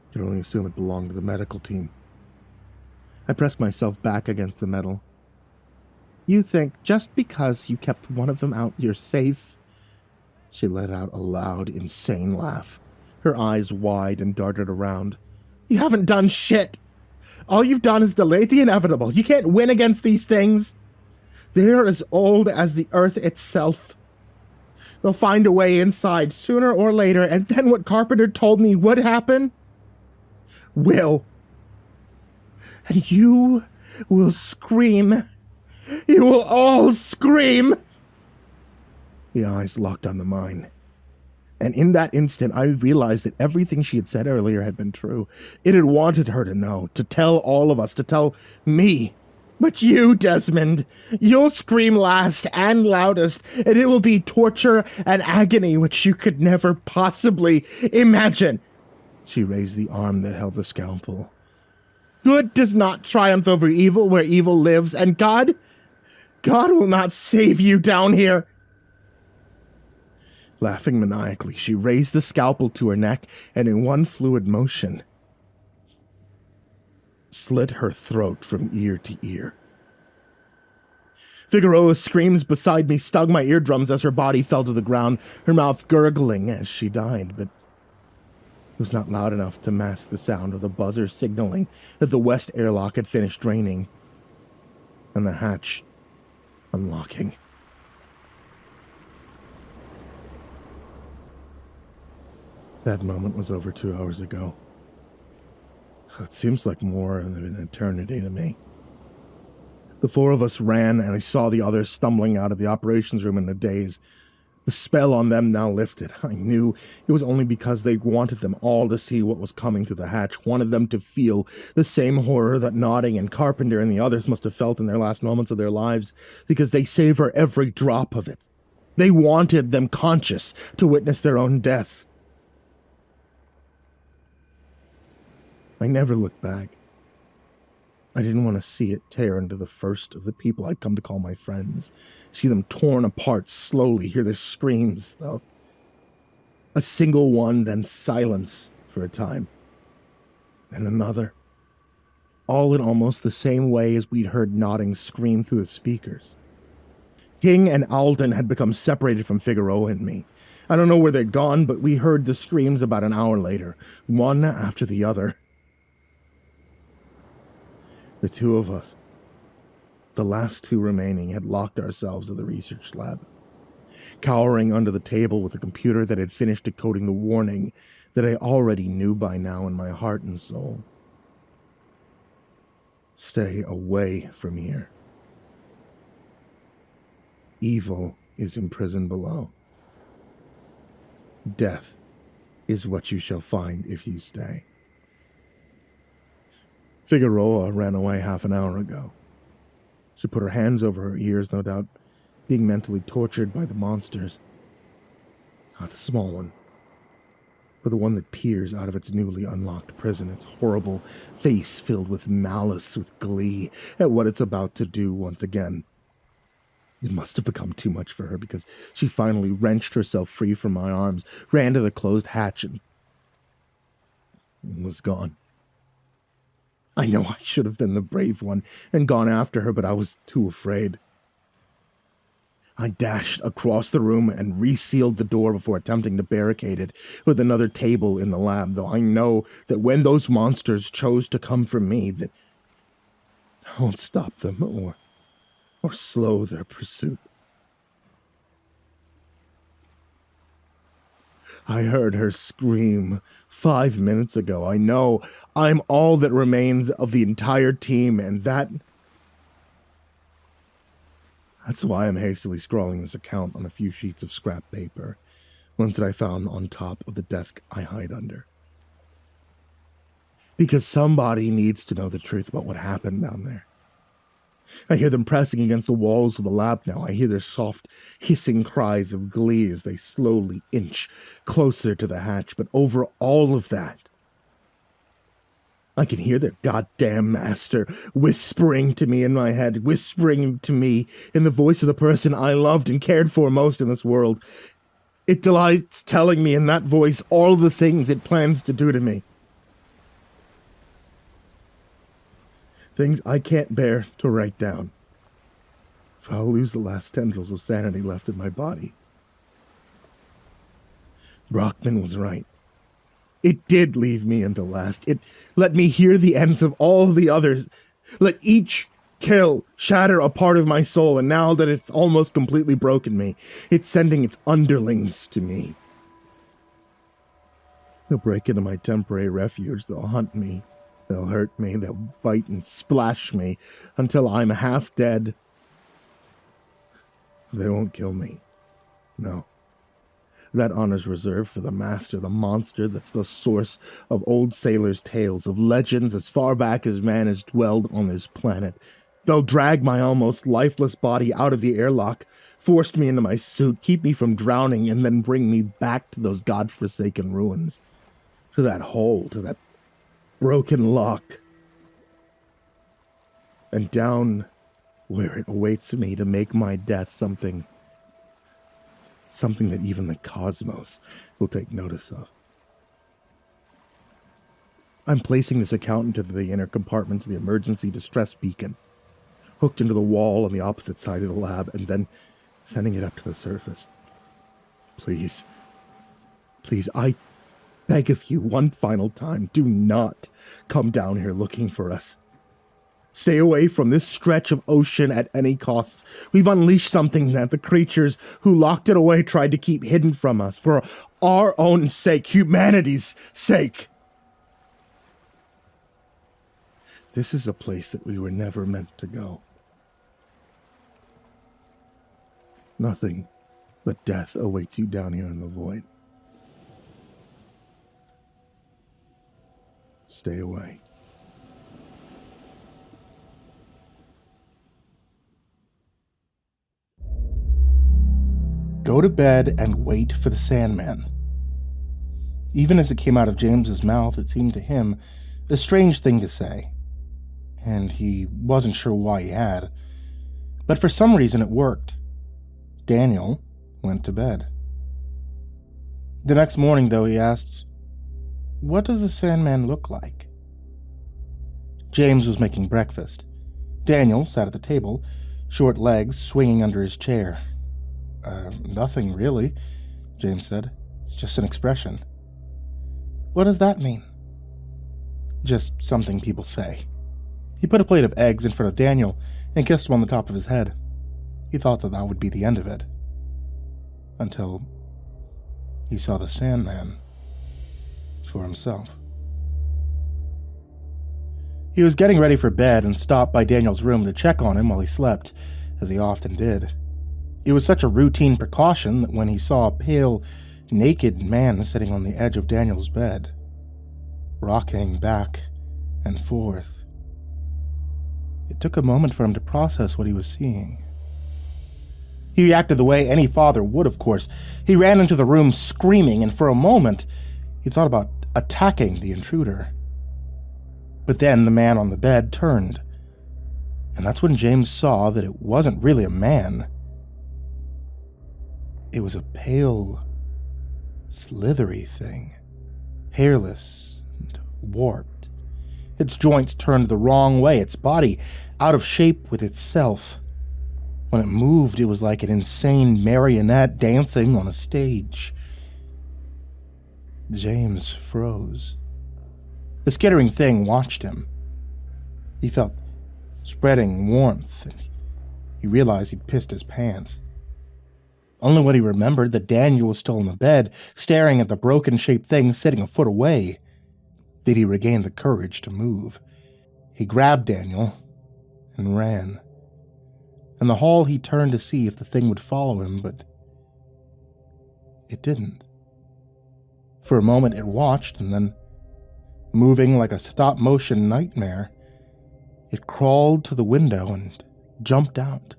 Speaker 1: I could only assume it belonged to the medical team. I pressed myself back against the metal. You think just because you kept one of them out, you're safe? She let out a loud, insane laugh, her eyes wide and darted around. You haven't done shit. All you've done is delayed the inevitable. You can't win against these things. They're as old as the earth itself. They'll find a way inside sooner or later, and then what Carpenter told me would happen will. And you will scream. You will all scream. The eyes locked onto mine. And in that instant, I realized that everything she had said earlier had been true. It had wanted her to know, to tell all of us, to tell me. But you, Desmond, you'll scream last and loudest, and it will be torture and agony which you could never possibly imagine. She raised the arm that held the scalpel. Good does not triumph over evil where evil lives, and God will not save you down here. Laughing maniacally, she raised the scalpel to her neck, and in one fluid motion, slit her throat from ear to ear. Figueroa's screams beside me stung my eardrums as her body fell to the ground, her mouth gurgling as she died, but it was not loud enough to mask the sound of the buzzer signaling that the west airlock had finished draining, and the hatch unlocking. That moment was over 2 hours ago. It seems like more than an eternity to me. The four of us ran, and I saw the others stumbling out of the operations room in a daze. The spell on them now lifted. I knew it was only because they wanted them all to see what was coming through the hatch, wanted them to feel the same horror that Nodding and Carpenter and the others must have felt in their last moments of their lives, because they savor every drop of it. They wanted them conscious to witness their own deaths. I never looked back. I didn't want to see it tear into the first of the people I'd come to call my friends. See them torn apart slowly, hear their screams, though. A single one, then silence for a time. And another. All in almost the same way as we'd heard Nodding scream through the speakers. King and Alden had become separated from Figueroa and me. I don't know where they'd gone, but we heard the screams about an hour later, one after the other. The two of us, the last two remaining, had locked ourselves in the research lab, cowering under the table with a computer that had finished decoding the warning that I already knew by now in my heart and soul. Stay away from here. Evil is imprisoned below. Death is what you shall find if you stay. Figueroa ran away half an hour ago. She put her hands over her ears, no doubt being mentally tortured by the monsters. Not the small one, but the one that peers out of its newly unlocked prison, its horrible face filled with malice, with glee at what it's about to do once again. It must have become too much for her, because she finally wrenched herself free from my arms, ran to the closed hatch, and was gone. I know I should have been the brave one and gone after her, but I was too afraid. I dashed across the room and resealed the door before attempting to barricade it with another table in the lab, though I know that when those monsters chose to come for me, that I won't stop them or slow their pursuit. I heard her scream 5 minutes ago. I know I'm all that remains of the entire team, and that's why I'm hastily scrawling this account on a few sheets of scrap paper, ones that I found on top of the desk I hide under. Because somebody needs to know the truth about what happened down there. I hear them pressing against the walls of the lab now. I hear their soft, hissing cries of glee as they slowly inch closer to the hatch. But over all of that, I can hear their goddamn master whispering to me in my head, whispering to me in the voice of the person I loved and cared for most in this world. It delights telling me in that voice all the things it plans to do to me. Things I can't bear to write down. For I'll lose the last tendrils of sanity left in my body. Brockman was right. It did leave me until last. It let me hear the ends of all the others. Let each kill, shatter a part of my soul, and now that it's almost completely broken me, it's sending its underlings to me. They'll break into my temporary refuge. They'll hunt me. They'll hurt me, they'll bite and splash me until I'm half dead. They won't kill me. No. That honor's reserved for the master, the monster that's the source of old sailors' tales, of legends as far back as man has dwelled on this planet. They'll drag my almost lifeless body out of the airlock, force me into my suit, keep me from drowning, and then bring me back to those godforsaken ruins. To that hole, to that broken lock, and down where it awaits me to make my death something that even the cosmos will take notice of. I'm placing this account into the inner compartment of the emergency distress beacon, hooked into the wall on the opposite side of the lab, and then sending it up to the surface. Please, I beg of you, one final time, do not come down here looking for us. Stay away from this stretch of ocean at any cost. We've unleashed something that the creatures who locked it away tried to keep hidden from us, for our own sake, humanity's sake. This is a place that we were never meant to go. Nothing but death awaits you down here in the void. Stay away. Go to bed and wait for the Sandman. Even as it came out of James's mouth, it seemed to him a strange thing to say, and he wasn't sure why he had. But for some reason it worked. Daniel went to bed. The next morning, though, he asked, "What does the Sandman look like?" James was making breakfast. Daniel sat at the table, short legs swinging under his chair. Nothing really, James said. It's just an expression. What does that mean? Just something people say. He put a plate of eggs in front of Daniel and kissed him on the top of his head. He thought that would be the end of it. Until he saw the Sandman for himself. He was getting ready for bed and stopped by Daniel's room to check on him while he slept, as he often did. It was such a routine precaution that when he saw a pale, naked man sitting on the edge of Daniel's bed, rocking back and forth, it took a moment for him to process what he was seeing. He reacted the way any father would, of course. He ran into the room screaming, and for a moment, he thought about attacking the intruder. But then the man on the bed turned, and that's when James saw that it wasn't really a man. It was a pale, slithery thing, hairless and warped. Its joints turned the wrong way, its body out of shape with itself. When it moved, it was like an insane marionette dancing on a stage. James froze. The skittering thing watched him. He felt spreading warmth, and he realized he'd pissed his pants. Only when he remembered that Daniel was still in the bed, staring at the broken-shaped thing sitting a foot away, did he regain the courage to move. He grabbed Daniel and ran. In the hall, he turned to see if the thing would follow him, but it didn't. For a moment it watched, and then, moving like a stop-motion nightmare, it crawled to the window and jumped out,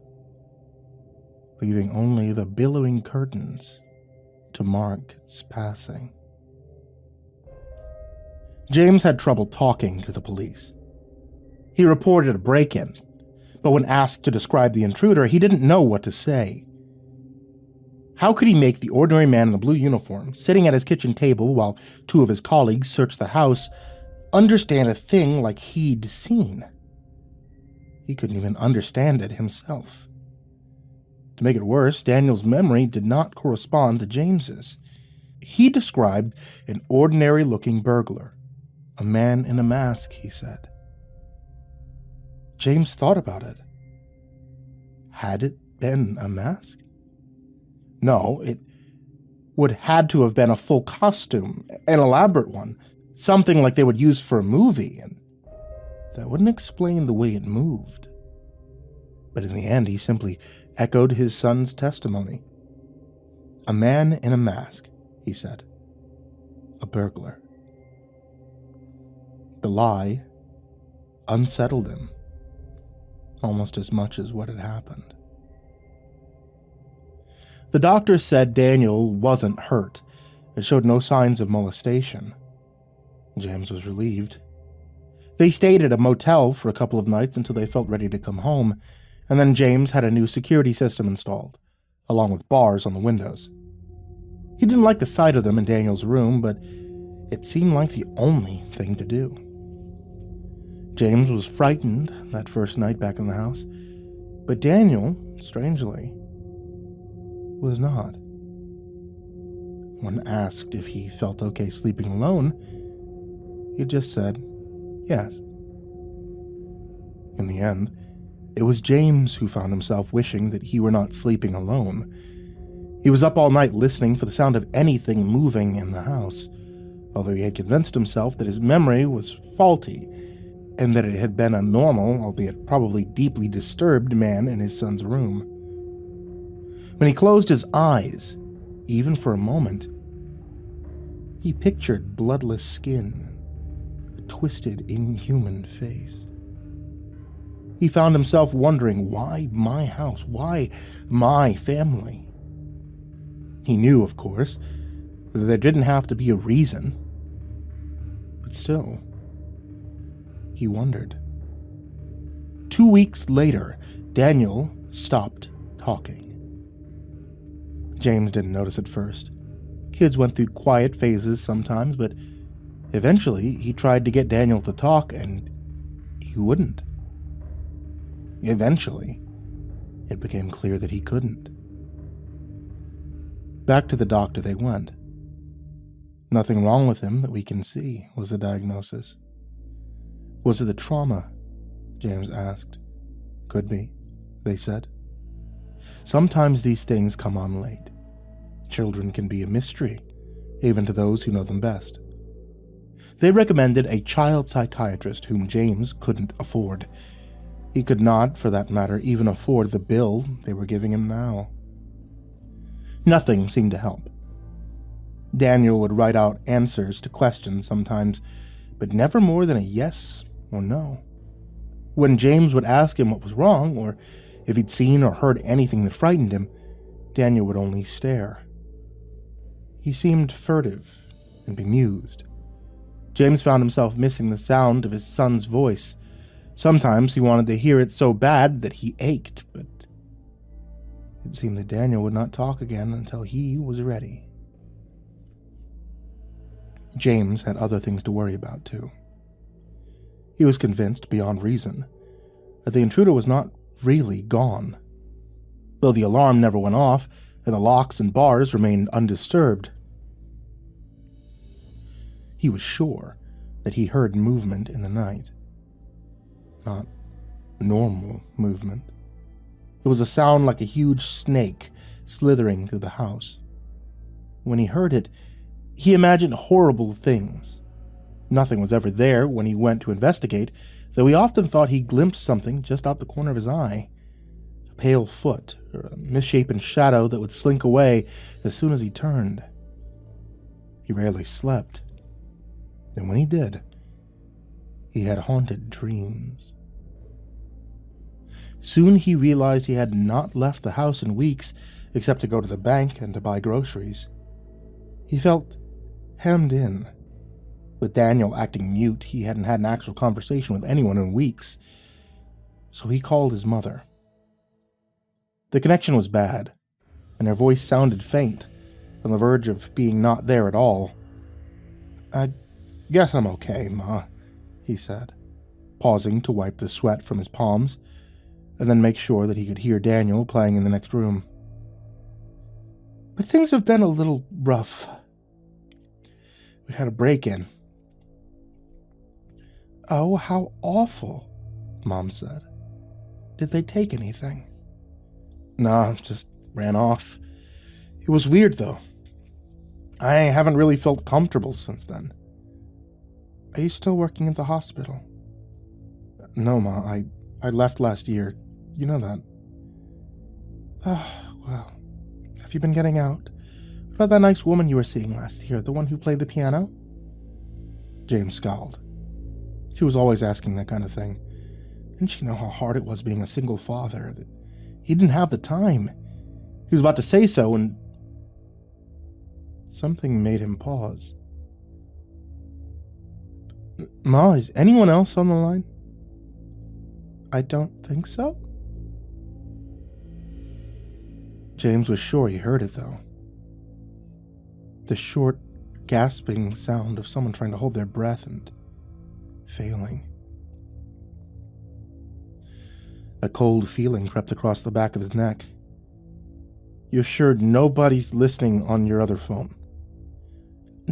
Speaker 1: leaving only the billowing curtains to mark its passing. James had trouble talking to the police. He reported a break-in, but when asked to describe the intruder, he didn't know what to say. How could he make the ordinary man in the blue uniform, sitting at his kitchen table while two of his colleagues searched the house, understand a thing like he'd seen? He couldn't even understand it himself. To make it worse, Daniel's memory did not correspond to James's. He described an ordinary-looking burglar, a man in a mask, he said. James thought about it. Had it been a mask? No, it would had to have been a full costume, an elaborate one, something like they would use for a movie, and that wouldn't explain the way it moved. But in the end, he simply echoed his son's testimony. A man in a mask, he said. A burglar. The lie unsettled him, almost as much as what had happened. The doctor said Daniel wasn't hurt. It showed no signs of molestation. James was relieved. They stayed at a motel for a couple of nights until they felt ready to come home, and then James had a new security system installed, along with bars on the windows. He didn't like the sight of them in Daniel's room, but it seemed like the only thing to do. James was frightened that first night back in the house, but Daniel, strangely, was not. When asked if he felt okay sleeping alone, he just said yes. In the end, it was James who found himself wishing that he were not sleeping alone. He was up all night listening for the sound of anything moving in the house, although he had convinced himself that his memory was faulty and that it had been a normal, albeit probably deeply disturbed man in his son's room. When he closed his eyes, even for a moment, he pictured bloodless skin, a twisted, inhuman face. He found himself wondering, why my house? Why my family? He knew, of course, that there didn't have to be a reason, but still, he wondered. 2 weeks later, Daniel stopped talking. James didn't notice at first. Kids went through quiet phases sometimes, but eventually he tried to get Daniel to talk, and he wouldn't. Eventually, it became clear that he couldn't. Back to the doctor they went. Nothing wrong with him that we can see, was the diagnosis. Was it the trauma? James asked. Could be, they said. Sometimes these things come on late. Children can be a mystery, even to those who know them best. They recommended a child psychiatrist whom James couldn't afford. He could not, for that matter, even afford the bill they were giving him now. Nothing seemed to help. Daniel would write out answers to questions sometimes, but never more than a yes or no. When James would ask him what was wrong, or if he'd seen or heard anything that frightened him, Daniel would only stare. He seemed furtive and bemused. James found himself missing the sound of his son's voice. Sometimes he wanted to hear it so bad that he ached, but it seemed that Daniel would not talk again until he was ready. James had other things to worry about, too. He was convinced, beyond reason, that the intruder was not really gone. Though the alarm never went off, and the locks and bars remained undisturbed, he was sure that he heard movement in the night. Not normal movement. It was a sound like a huge snake slithering through the house. When he heard it, he imagined horrible things. Nothing was ever there when he went to investigate, though he often thought he glimpsed something just out the corner of his eye. A pale foot, or a misshapen shadow that would slink away as soon as he turned. He rarely slept, and when he did, he had haunted dreams. Soon he realized he had not left the house in weeks, except to go to the bank and to buy groceries. He felt hemmed in. With Daniel acting mute, he hadn't had an actual conversation with anyone in weeks, so he called his mother. The connection was bad, and her voice sounded faint, on the verge of being not there at all. "I guess I'm okay, Ma," he said, pausing to wipe the sweat from his palms, and then make sure that he could hear Daniel playing in the next room. "But things have been a little rough. We had a break-in." "Oh, how awful," Mom said. "Did they take anything?" "Nah, just ran off. It was weird, though. I haven't really felt comfortable since then." "Are you still working at the hospital?" "No, Ma, I left last year. You know that." "Oh, well, have you been getting out? What about that nice woman you were seeing last year, the one who played the piano?" James scowled. She was always asking that kind of thing. Didn't she know how hard it was being a single father? That he didn't have the time. He was about to say so, and something made him pause. "Ma, is anyone else on the line?" "I don't think so." James was sure he heard it, though. The short, gasping sound of someone trying to hold their breath and failing. A cold feeling crept across the back of his neck. "You're sure nobody's listening on your other phone?"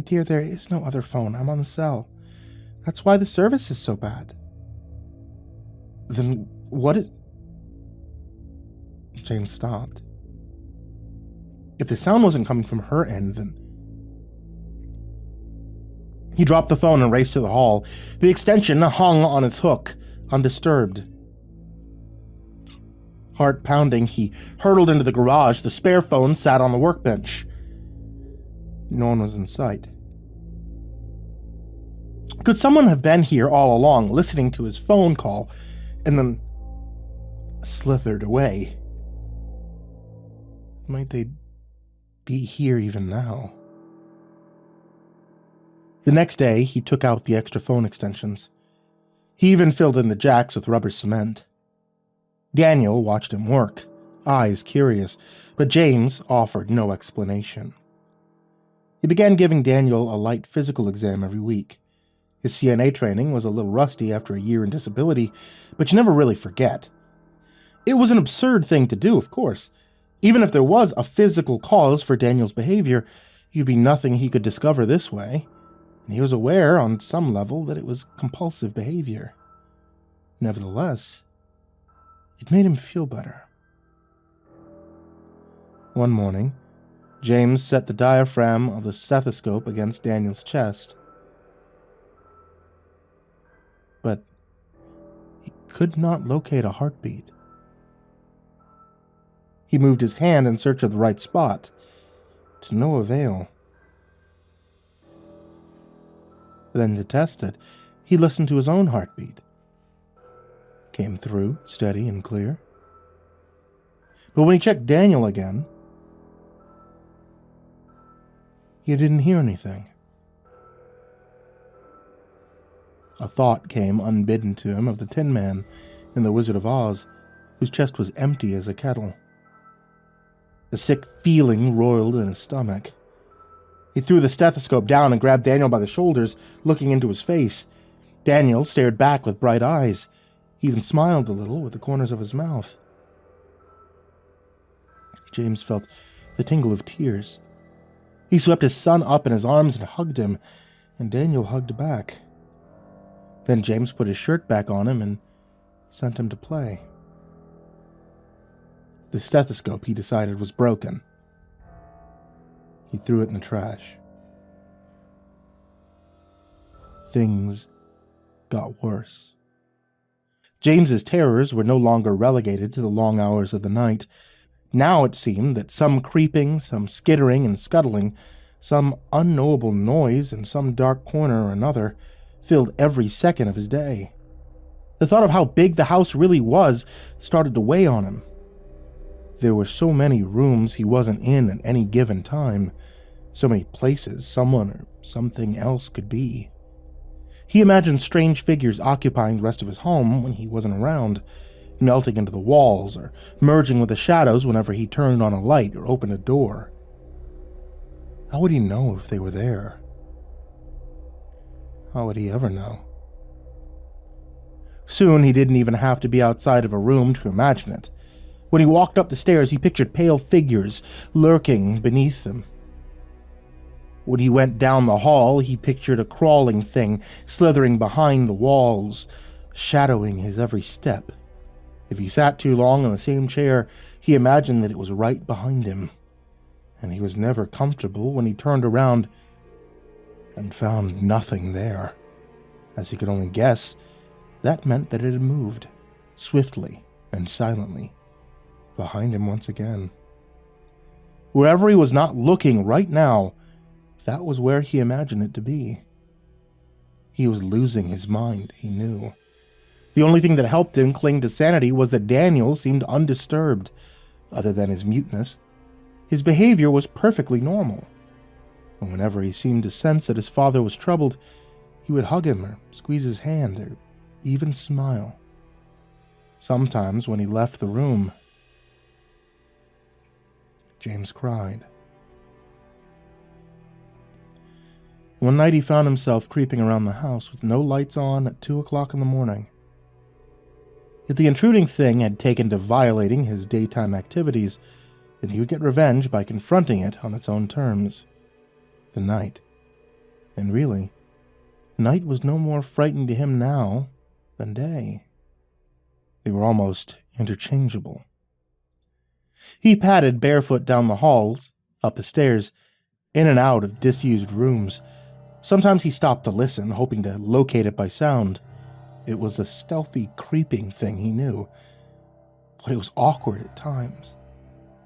Speaker 1: "Dear, there is no other phone. I'm on the cell. That's why the service is so bad." "Then what is—" James stopped. If the sound wasn't coming from her end, then... He dropped the phone and raced to the hall. The extension hung on its hook, undisturbed. Heart pounding, he hurtled into the garage. The spare phone sat on the workbench. No one was in sight. Could someone have been here all along, listening to his phone call, and then slithered away? Might they be here even now? The next day, he took out the extra phone extensions. He even filled in the jacks with rubber cement. Daniel watched him work, eyes curious, but James offered no explanation. He began giving Daniel a light physical exam every week. His CNA training was a little rusty after a year in disability, but you never really forget. It was an absurd thing to do, of course. Even if there was a physical cause for Daniel's behavior, you'd be nothing he could discover this way. And he was aware, on some level, that it was compulsive behavior. Nevertheless, it made him feel better. One morning, James set the diaphragm of the stethoscope against Daniel's chest. But he could not locate a heartbeat. He moved his hand in search of the right spot, to no avail. Then to test it, he listened to his own heartbeat. Came through, steady and clear. But when he checked Daniel again, he didn't hear anything. A thought came unbidden to him of the Tin Man in The Wizard of Oz, whose chest was empty as a kettle. A sick feeling roiled in his stomach. He threw the stethoscope down and grabbed Daniel by the shoulders, looking into his face. Daniel stared back with bright eyes. He even smiled a little with the corners of his mouth. James felt the tingle of tears. He swept his son up in his arms and hugged him, and Daniel hugged back. Then James put his shirt back on him and sent him to play. The stethoscope, he decided, was broken. He threw it in the trash. Things got worse. James's terrors were no longer relegated to the long hours of the night. Now it seemed that some creeping, some skittering and scuttling, some unknowable noise in some dark corner or another filled every second of his day. The thought of how big the house really was started to weigh on him. There were so many rooms he wasn't in at any given time, so many places someone or something else could be. He imagined strange figures occupying the rest of his home when he wasn't around, melting into the walls or merging with the shadows whenever he turned on a light or opened a door. How would he know if they were there? How would he ever know? Soon he didn't even have to be outside of a room to imagine it. When he walked up the stairs, he pictured pale figures lurking beneath them. When he went down the hall, he pictured a crawling thing slithering behind the walls, shadowing his every step. If he sat too long in the same chair, he imagined that it was right behind him, and he was never comfortable when he turned around and found nothing there. As he could only guess, that meant that it had moved, swiftly and silently, behind him once again. Wherever he was not looking right now, that was where he imagined it to be. He was losing his mind, he knew. The only thing that helped him cling to sanity was that Daniel seemed undisturbed. Other than his muteness, his behavior was perfectly normal. And whenever he seemed to sense that his father was troubled, he would hug him or squeeze his hand or even smile. Sometimes when he left the room, James cried. One night he found himself creeping around the house with no lights on at 2 o'clock in the morning. If the intruding thing had taken to violating his daytime activities, then he would get revenge by confronting it on its own terms. The night. And really, night was no more frightening to him now than day. They were almost interchangeable. He padded barefoot down the halls, up the stairs, in and out of disused rooms. Sometimes he stopped to listen, hoping to locate it by sound. It was a stealthy, creeping thing, he knew, but it was awkward at times,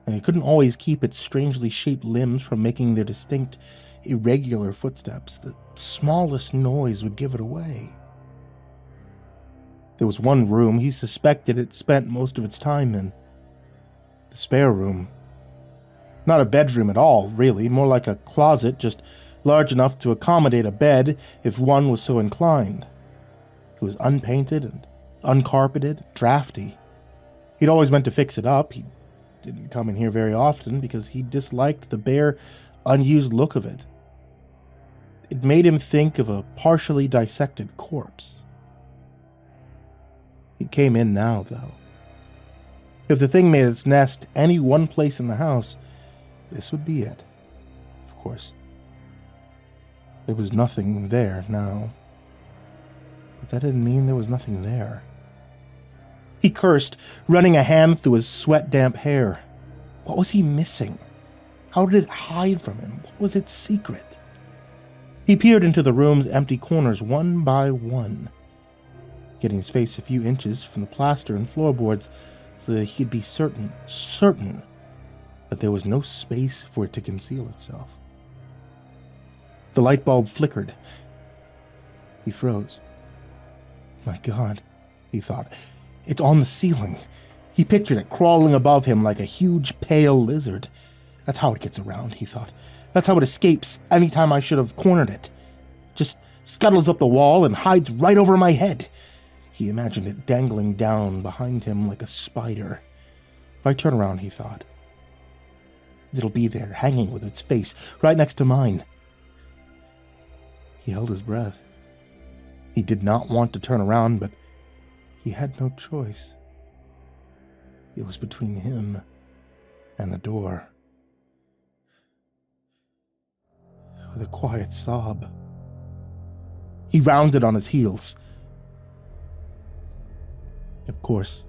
Speaker 1: and he couldn't always keep its strangely shaped limbs from making their distinct, irregular footsteps. The smallest noise would give it away. There was one room he suspected it spent most of its time in. The spare room. Not a bedroom at all, really, more like a closet, just large enough to accommodate a bed if one was so inclined. It was unpainted and uncarpeted, drafty. He'd always meant to fix it up. He didn't come in here very often because he disliked the bare, unused look of it. It made him think of a partially dissected corpse. He came in now, though. If the thing made its nest any one place in the house, this would be it. Of course. There was nothing there now. But that didn't mean there was nothing there. He cursed, running a hand through his sweat-damp hair. What was he missing? How did it hide from him? What was its secret? He peered into the room's empty corners one by one, getting his face a few inches from the plaster and floorboards so that he could be certain that there was no space for it to conceal itself. The light bulb flickered. He froze. My God, he thought. It's on the ceiling. He pictured it crawling above him like a huge pale lizard. That's how it gets around, he thought. That's how it escapes any time I should have cornered it. Just scuttles up the wall and hides right over my head. He imagined it dangling down behind him like a spider. If I turn around, he thought, it'll be there, hanging with its face right next to mine. He held his breath. He did not want to turn around, but he had no choice. It was between him and the door. With a quiet sob, he rounded on his heels. Of course,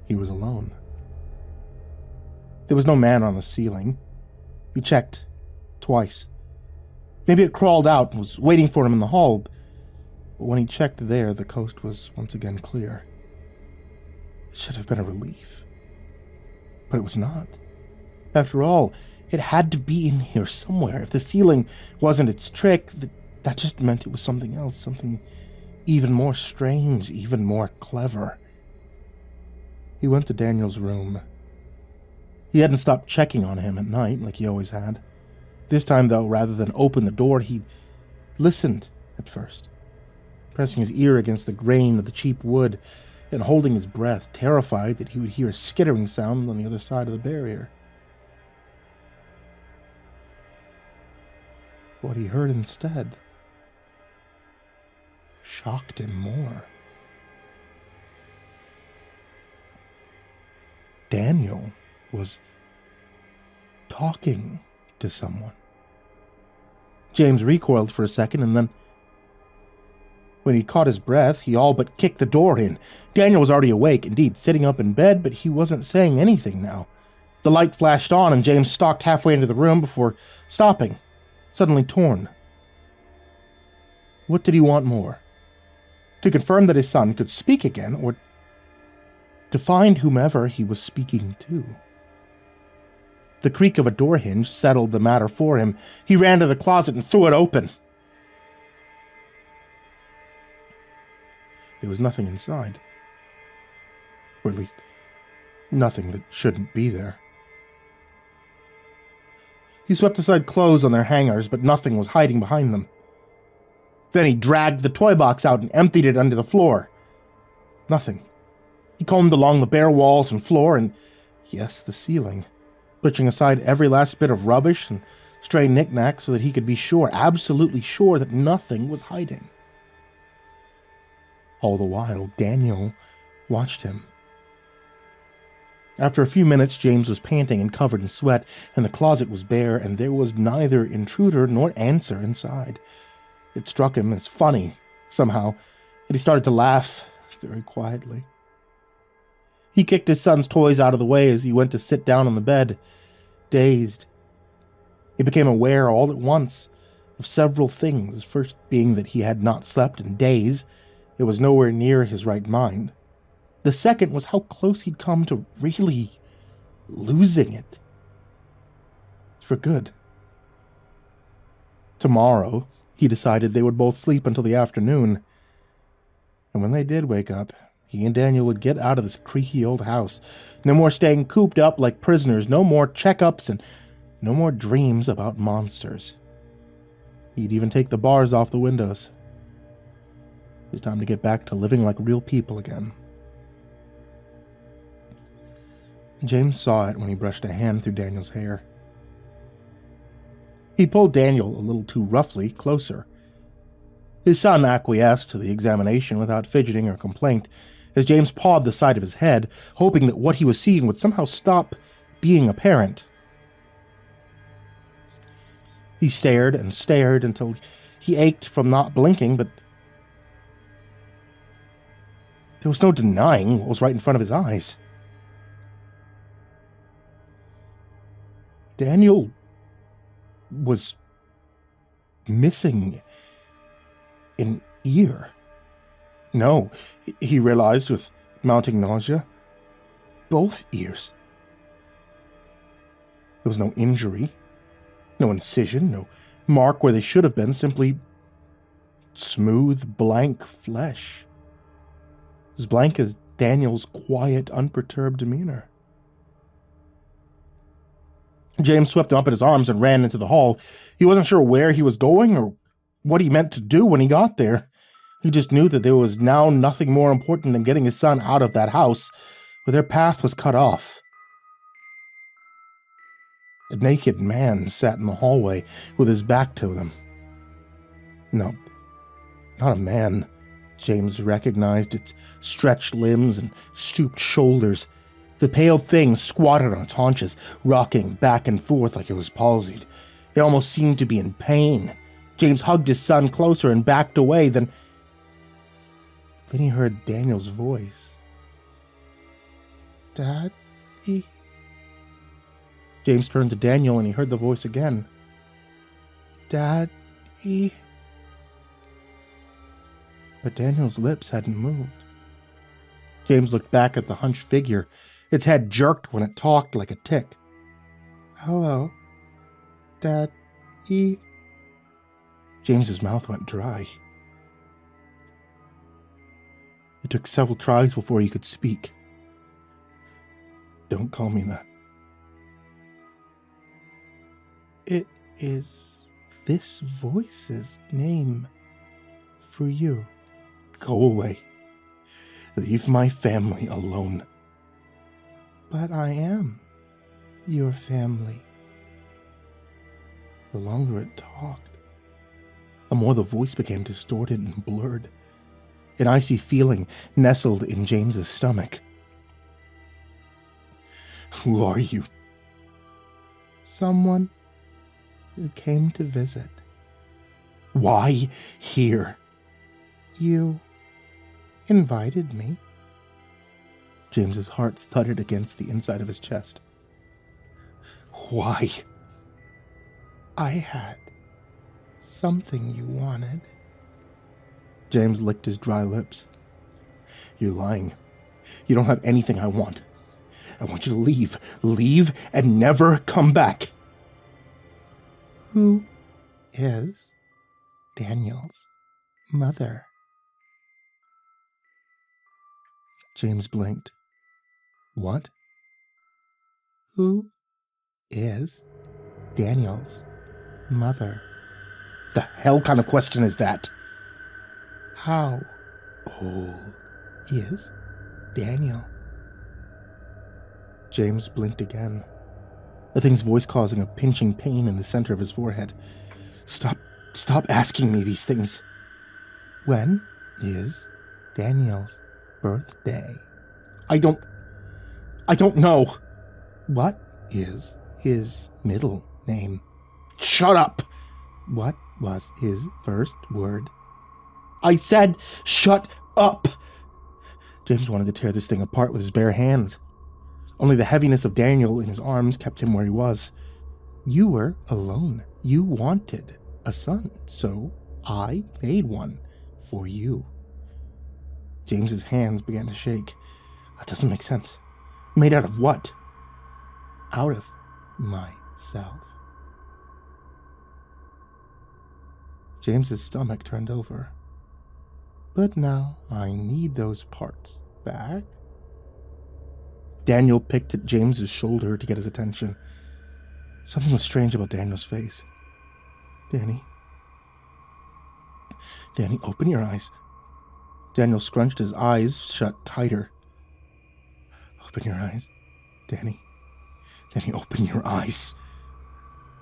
Speaker 1: he was alone. There was no man on the ceiling. He checked twice. Maybe it crawled out and was waiting for him in the hall, but when he checked there, the coast was once again clear. It should have been a relief. But it was not. After all, it had to be in here somewhere. If the ceiling wasn't its trick, that just meant it was something else, something even more strange, even more clever. He went to Daniel's room. He hadn't stopped checking on him at night like he always had. This time, though, rather than open the door, he listened at first, pressing his ear against the grain of the cheap wood and holding his breath, terrified that he would hear a skittering sound on the other side of the barrier. What he heard instead shocked him more. Daniel was talking to someone. James recoiled for a second, and then, when he caught his breath, he all but kicked the door in. Daniel was already awake, indeed, sitting up in bed, but he wasn't saying anything now. The light flashed on, and James stalked halfway into the room before stopping, suddenly torn. What did he want more? To confirm that his son could speak again, or to find whomever he was speaking to? The creak of a door hinge settled the matter for him. He ran to the closet and threw it open. There was nothing inside. Or at least, nothing that shouldn't be there. He swept aside clothes on their hangers, but nothing was hiding behind them. Then he dragged the toy box out and emptied it under the floor. Nothing. He combed along the bare walls and floor and, yes, the ceiling, pushing aside every last bit of rubbish and stray knickknacks so that he could be sure, absolutely sure, that nothing was hiding. All the while, Daniel watched him. After a few minutes, James was panting and covered in sweat, and the closet was bare, and there was neither intruder nor answer inside. It struck him as funny, somehow, and he started to laugh very quietly. He kicked his son's toys out of the way as he went to sit down on the bed, dazed. He became aware all at once of several things, first being that he had not slept in days. It was nowhere near his right mind. The second was how close he'd come to really losing it. For good. Tomorrow, he decided they would both sleep until the afternoon. And when they did wake up, he and Daniel would get out of this creaky old house. No more staying cooped up like prisoners, no more checkups, and no more dreams about monsters. He'd even take the bars off the windows. It was time to get back to living like real people again. James saw it when he brushed a hand through Daniel's hair. He pulled Daniel a little too roughly closer. His son acquiesced to the examination without fidgeting or complaint, as James pawed the side of his head, hoping that what he was seeing would somehow stop being apparent. He stared and stared until he ached from not blinking, but there was no denying what was right in front of his eyes. Daniel was missing an ear. No, he realized with mounting nausea, both ears. There was no injury, no incision, no mark where they should have been, simply smooth, blank flesh. As blank as Daniel's quiet, unperturbed demeanor. James swept him up in his arms and ran into the hall. He wasn't sure where he was going or what he meant to do when he got there. He just knew that there was now nothing more important than getting his son out of that house, where their path was cut off. A naked man sat in the hallway with his back to them. No, not a man. James recognized its stretched limbs and stooped shoulders. The pale thing squatted on its haunches, rocking back and forth like it was palsied. It almost seemed to be in pain. James hugged his son closer and backed away, Then he heard Daniel's voice. "Daddy?" James turned to Daniel and he heard the voice again. Daddy? But Daniel's lips hadn't moved. James looked back at the hunched figure. Its head jerked when it talked like a tick. Hello, Daddy? James's mouth went dry. It took several tries before he could speak. Don't call me that. It is this voice's name for you. Go away. Leave my family alone. But I am your family. The longer it talked, the more the voice became distorted and blurred. An icy feeling nestled in James's stomach. Who are you? Someone who came to visit. Why here? You invited me. James's heart thudded against the inside of his chest. Why? I had something you wanted. James licked his dry lips. You're lying. You don't have anything I want. I want you to leave. Leave and never come back. Who is Daniel's mother? James blinked. What? Who is Daniel's mother? The hell kind of question is that? How old is Daniel? James blinked again, the thing's voice causing a pinching pain in the center of his forehead. Stop asking me these things. When is Daniel's birthday? I don't know. What is his middle name? Shut up! What was his first word? I said, shut up! James wanted to tear this thing apart with his bare hands. Only the heaviness of Daniel in his arms kept him where he was. You were alone. You wanted a son, so I made one for you. James's hands began to shake. That doesn't make sense. Made out of what? Out of myself. James's stomach turned over. But now I need those parts back. Daniel picked at James's shoulder to get his attention. Something was strange about Daniel's face. Danny, open your eyes. Daniel scrunched his eyes shut tighter. Open your eyes. Danny, open your eyes.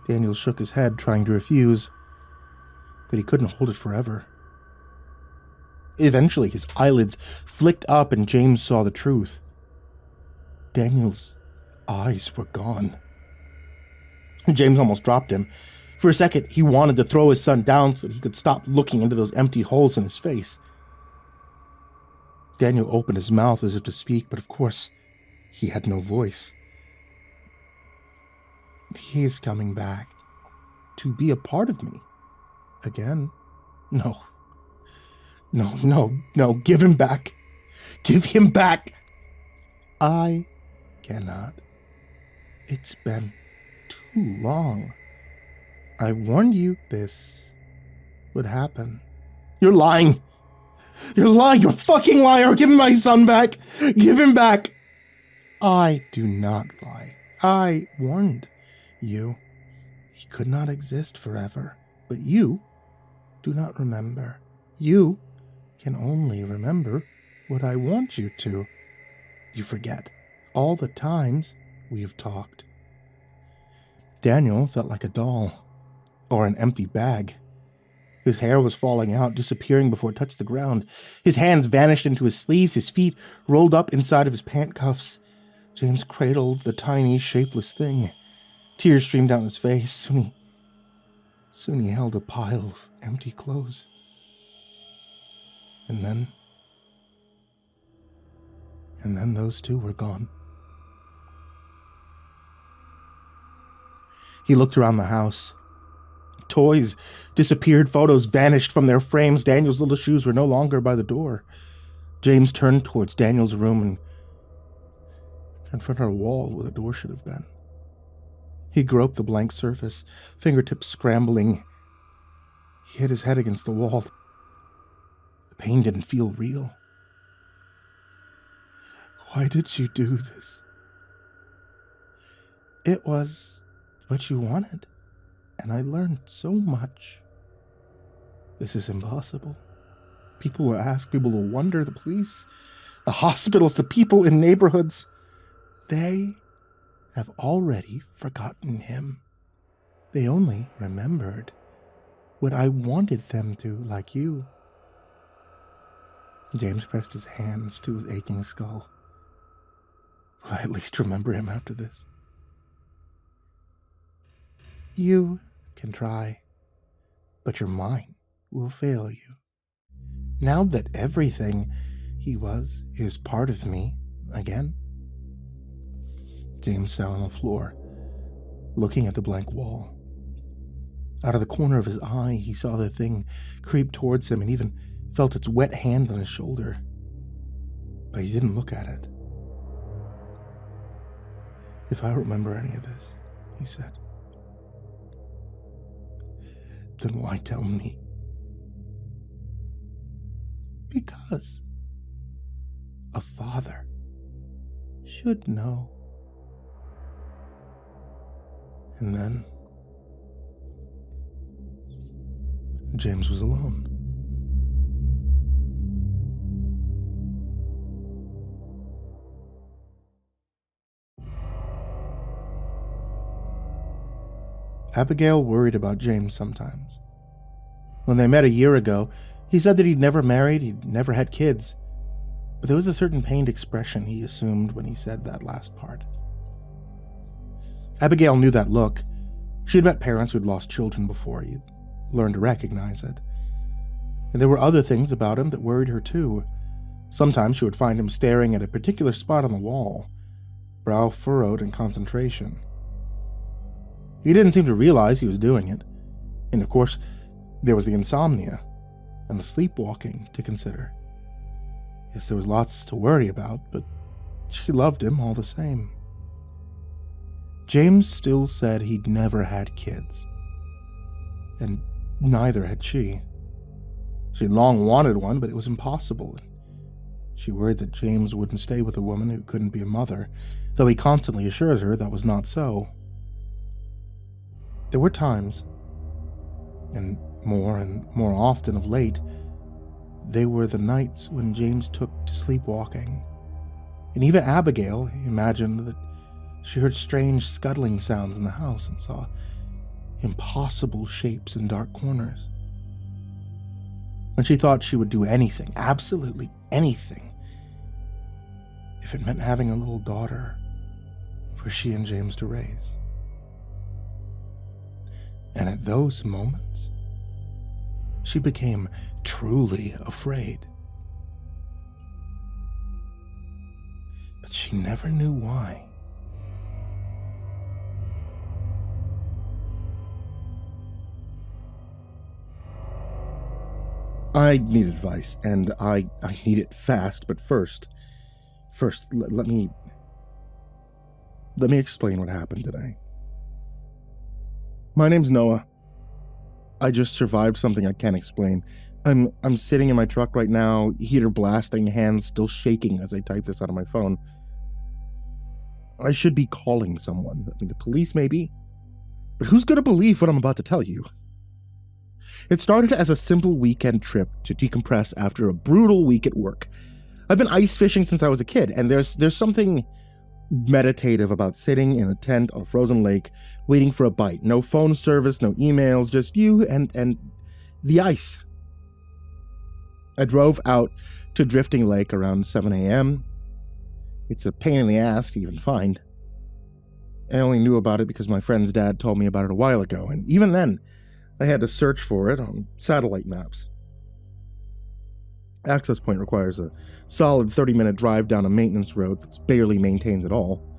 Speaker 1: Daniel shook his head, trying to refuse, but he couldn't hold it forever. Eventually, his eyelids flicked up and James saw the truth. Daniel's eyes were gone. James almost dropped him. For a second, he wanted to throw his son down so that he could stop looking into those empty holes in his face. Daniel opened his mouth as if to speak, but of course, he had no voice. He is coming back to be a part of me again. No, give him back. Give him back. I cannot. It's been too long. I warned you this would happen. You're lying. You're lying. You're a fucking liar. Give me my son back. Give him back. I do not lie. I warned you. He could not exist forever. But you do not remember. You can only remember what I want you to. You forget all the times we have talked. Daniel felt like a doll, or an empty bag. His hair was falling out, disappearing before it touched the ground. His hands vanished into his sleeves, his feet rolled up inside of his pant cuffs. James cradled the tiny, shapeless thing. Tears streamed down his face. Soon he held a pile of empty clothes. And then those two were gone. He looked around the house. Toys disappeared, photos vanished from their frames. Daniel's little shoes were no longer by the door. James turned towards Daniel's room and confronted a wall where the door should have been. He groped the blank surface, fingertips scrambling. He hit his head against the wall. The pain didn't feel real. Why did you do this? It was what you wanted, and I learned so much. This is impossible. People will ask, people will wonder, the police, the hospitals, the people in neighborhoods. They have already forgotten him. They only remembered what I wanted them to, like you. James pressed his hands to his aching skull. Will I at least remember him after this? You can try, but your mind will fail you. Now that everything he was is part of me again. James sat on the floor, looking at the blank wall. Out of the corner of his eye, he saw the thing creep towards him and even felt its wet hand on his shoulder. But he didn't look at it. If I remember any of this, he said, then why tell me? Because a father should know. And then James was alone. Abigail worried about James sometimes. When they met a year ago, he said that he'd never married, he'd never had kids, but there was a certain pained expression he assumed when he said that last part. Abigail knew that look. She'd met parents who'd lost children before. He'd learned to recognize it. And there were other things about him that worried her too. Sometimes she would find him staring at a particular spot on the wall, brow furrowed in concentration. He didn't seem to realize he was doing it. And of course, there was the insomnia and the sleepwalking to consider. Yes, there was lots to worry about, but she loved him all the same. James still said he'd never had kids, and neither had she. She'd long wanted one, but it was impossible. She worried that James wouldn't stay with a woman who couldn't be a mother, though he constantly assured her that was not so. There were times, and more often of late, they were the nights when James took to sleepwalking. And even Abigail imagined that she heard strange scuttling sounds in the house and saw impossible shapes in dark corners. And she thought she would do anything, absolutely anything, if it meant having a little daughter for she and James to raise. And at those moments, she became truly afraid. But she never knew why. I need advice, and I need it fast, but first, let me explain what happened today. My name's Noah. I just survived something I can't explain. I'm sitting in my truck right now, heater blasting, hands still shaking as I type this out of my phone. I should be calling someone. I mean, the police maybe? But who's gonna believe what I'm about to tell you? It started as a simple weekend trip to decompress after a brutal week at work. I've been ice fishing since I was a kid, and there's something meditative about sitting in a tent on a frozen lake, waiting for a bite. No phone service, no emails, just you and the ice. I drove out to Drifting Lake around 7 a.m. It's a pain in the ass to even find. I only knew about it because my friend's dad told me about it a while ago, and even then, I had to search for it on satellite maps. Access point requires a solid 30-minute drive down a maintenance road that's barely maintained at all.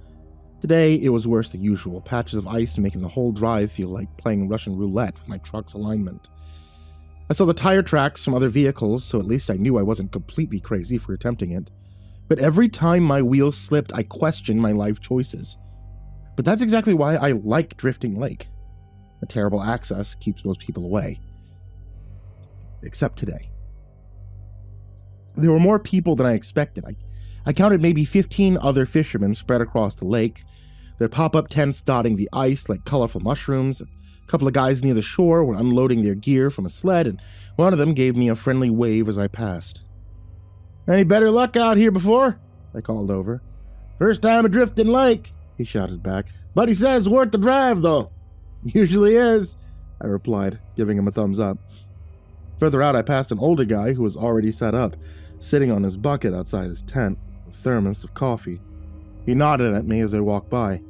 Speaker 1: Today, it was worse than usual, patches of ice making the whole drive feel like playing Russian roulette with my truck's alignment. I saw the tire tracks from other vehicles, so at least I knew I wasn't completely crazy for attempting it. But every time my wheels slipped, I questioned my life choices. But that's exactly why I like Drifting Lake. A terrible access keeps most people away. Except today. There were more people than I expected. I counted maybe 15 other fishermen spread across the lake, their pop-up tents dotting the ice like colorful mushrooms. A couple of guys near the shore were unloading their gear from a sled, and one of them gave me a friendly wave as I passed. "Any better luck out here before?" I called over. "First time a Drifting Lake," he shouted back. "But he said it's worth the drive, though." "Usually is," I replied, giving him a thumbs up. Further out, I passed an older guy who was already set up, sitting on his bucket outside his tent, a thermos of coffee. He nodded at me as I walked by.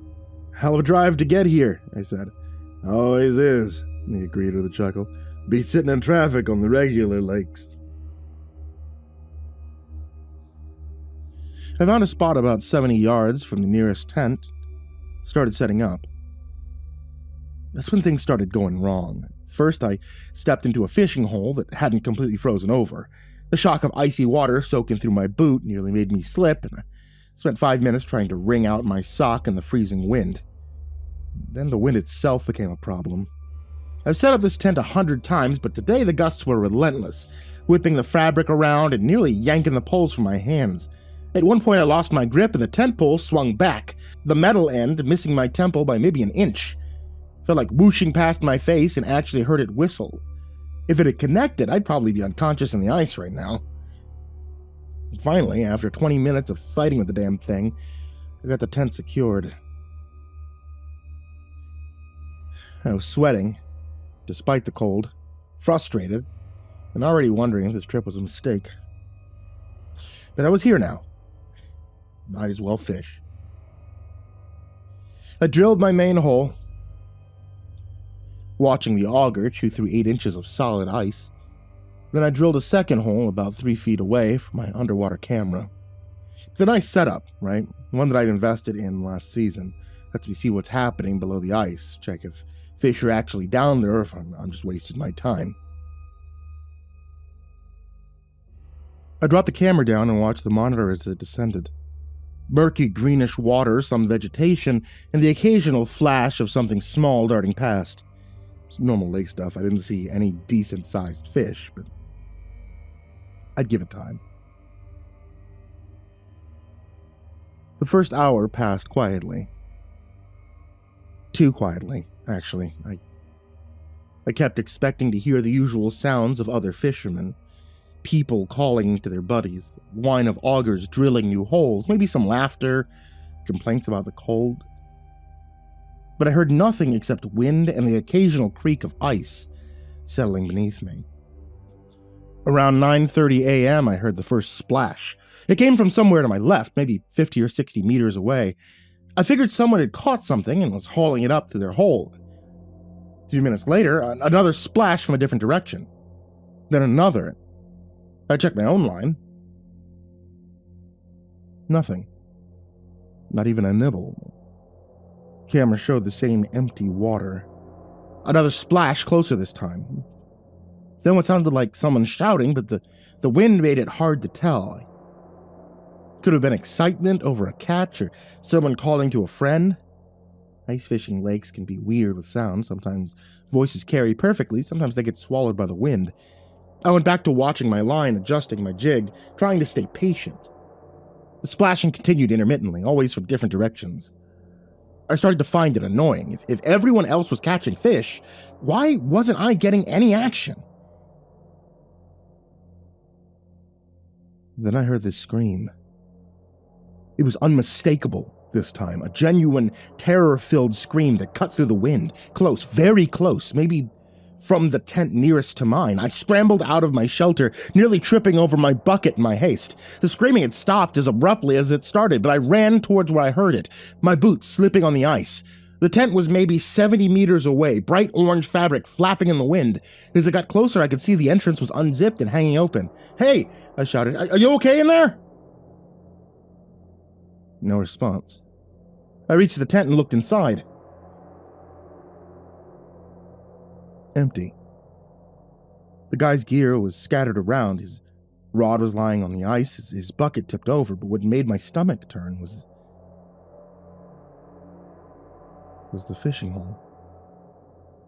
Speaker 1: "Hell of a drive to get here," I said. "Always is," he agreed with a chuckle. "Be sitting in traffic on the regular lakes." I found a spot about 70 yards from the nearest tent, started setting up. That's when things started going wrong. First, I stepped into a fishing hole that hadn't completely frozen over. The shock of icy water soaking through my boot nearly made me slip, and I spent 5 minutes trying to wring out my sock in the freezing wind. Then the wind itself became a problem. I've set up this tent 100 times, but today the gusts were relentless, whipping the fabric around and nearly yanking the poles from my hands. At one point I lost my grip and the tent pole swung back, the metal end missing my temple by maybe an inch. Felt like whooshing past my face and actually heard it whistle. If it had connected, I'd probably be unconscious in the ice right now. Finally, after 20 minutes of fighting with the damn thing, I got the tent secured. I was sweating, despite the cold, frustrated, and already wondering if this trip was a mistake. But I was here now. Might as well fish. I drilled my main hole, watching the auger chew through 8 inches of solid ice. Then I drilled a second hole about 3 feet away from my underwater camera. It's a nice setup, right? One that I'd invested in last season. Lets me see what's happening below the ice, check if fish are actually down there or if I'm just wasting my time. I dropped the camera down and watched the monitor as it descended. Murky greenish water, some vegetation, and the occasional flash of something small darting past. It's normal lake stuff. I didn't see any decent-sized fish, but I'd give it time. The first hour passed quietly. Too quietly, actually. I kept expecting to hear the usual sounds of other fishermen. People calling to their buddies, the whine of augers drilling new holes, maybe some laughter, complaints about the cold. But I heard nothing except wind and the occasional creak of ice settling beneath me. Around 9:30 a.m., I heard the first splash. It came from somewhere to my left, maybe 50 or 60 meters away. I figured someone had caught something and was hauling it up to their hold. A few minutes later, another splash from a different direction. Then another. I checked my own line. Nothing. Not even a nibble. Camera showed the same empty water. Another splash closer this time. Then what sounded like someone shouting, but the wind made it hard to tell. Could have been excitement over a catch or someone calling to a friend. Ice fishing lakes can be weird with sound. Sometimes voices carry perfectly, sometimes they get swallowed by the wind. I went back to watching my line, adjusting my jig, trying to stay patient. The splashing continued intermittently, always from different directions. I started to find it annoying. If everyone else was catching fish, why wasn't I getting any action? Then I heard this scream. It was unmistakable this time, a genuine, terror-filled scream that cut through the wind, close, very close, maybe from the tent nearest to mine. I scrambled out of my shelter, nearly tripping over my bucket in my haste. The screaming had stopped as abruptly as it started, but I ran towards where I heard it, my boots slipping on the ice. The tent was maybe 70 meters away, bright orange fabric flapping in the wind. As it got closer, I could see the entrance was unzipped and hanging open. "Hey!" I shouted. "Are you okay in there?" No response. I reached the tent and looked inside. Empty. The guy's gear was scattered around. His rod was lying on the ice, his bucket tipped over, but what made my stomach turn was the fishing hole.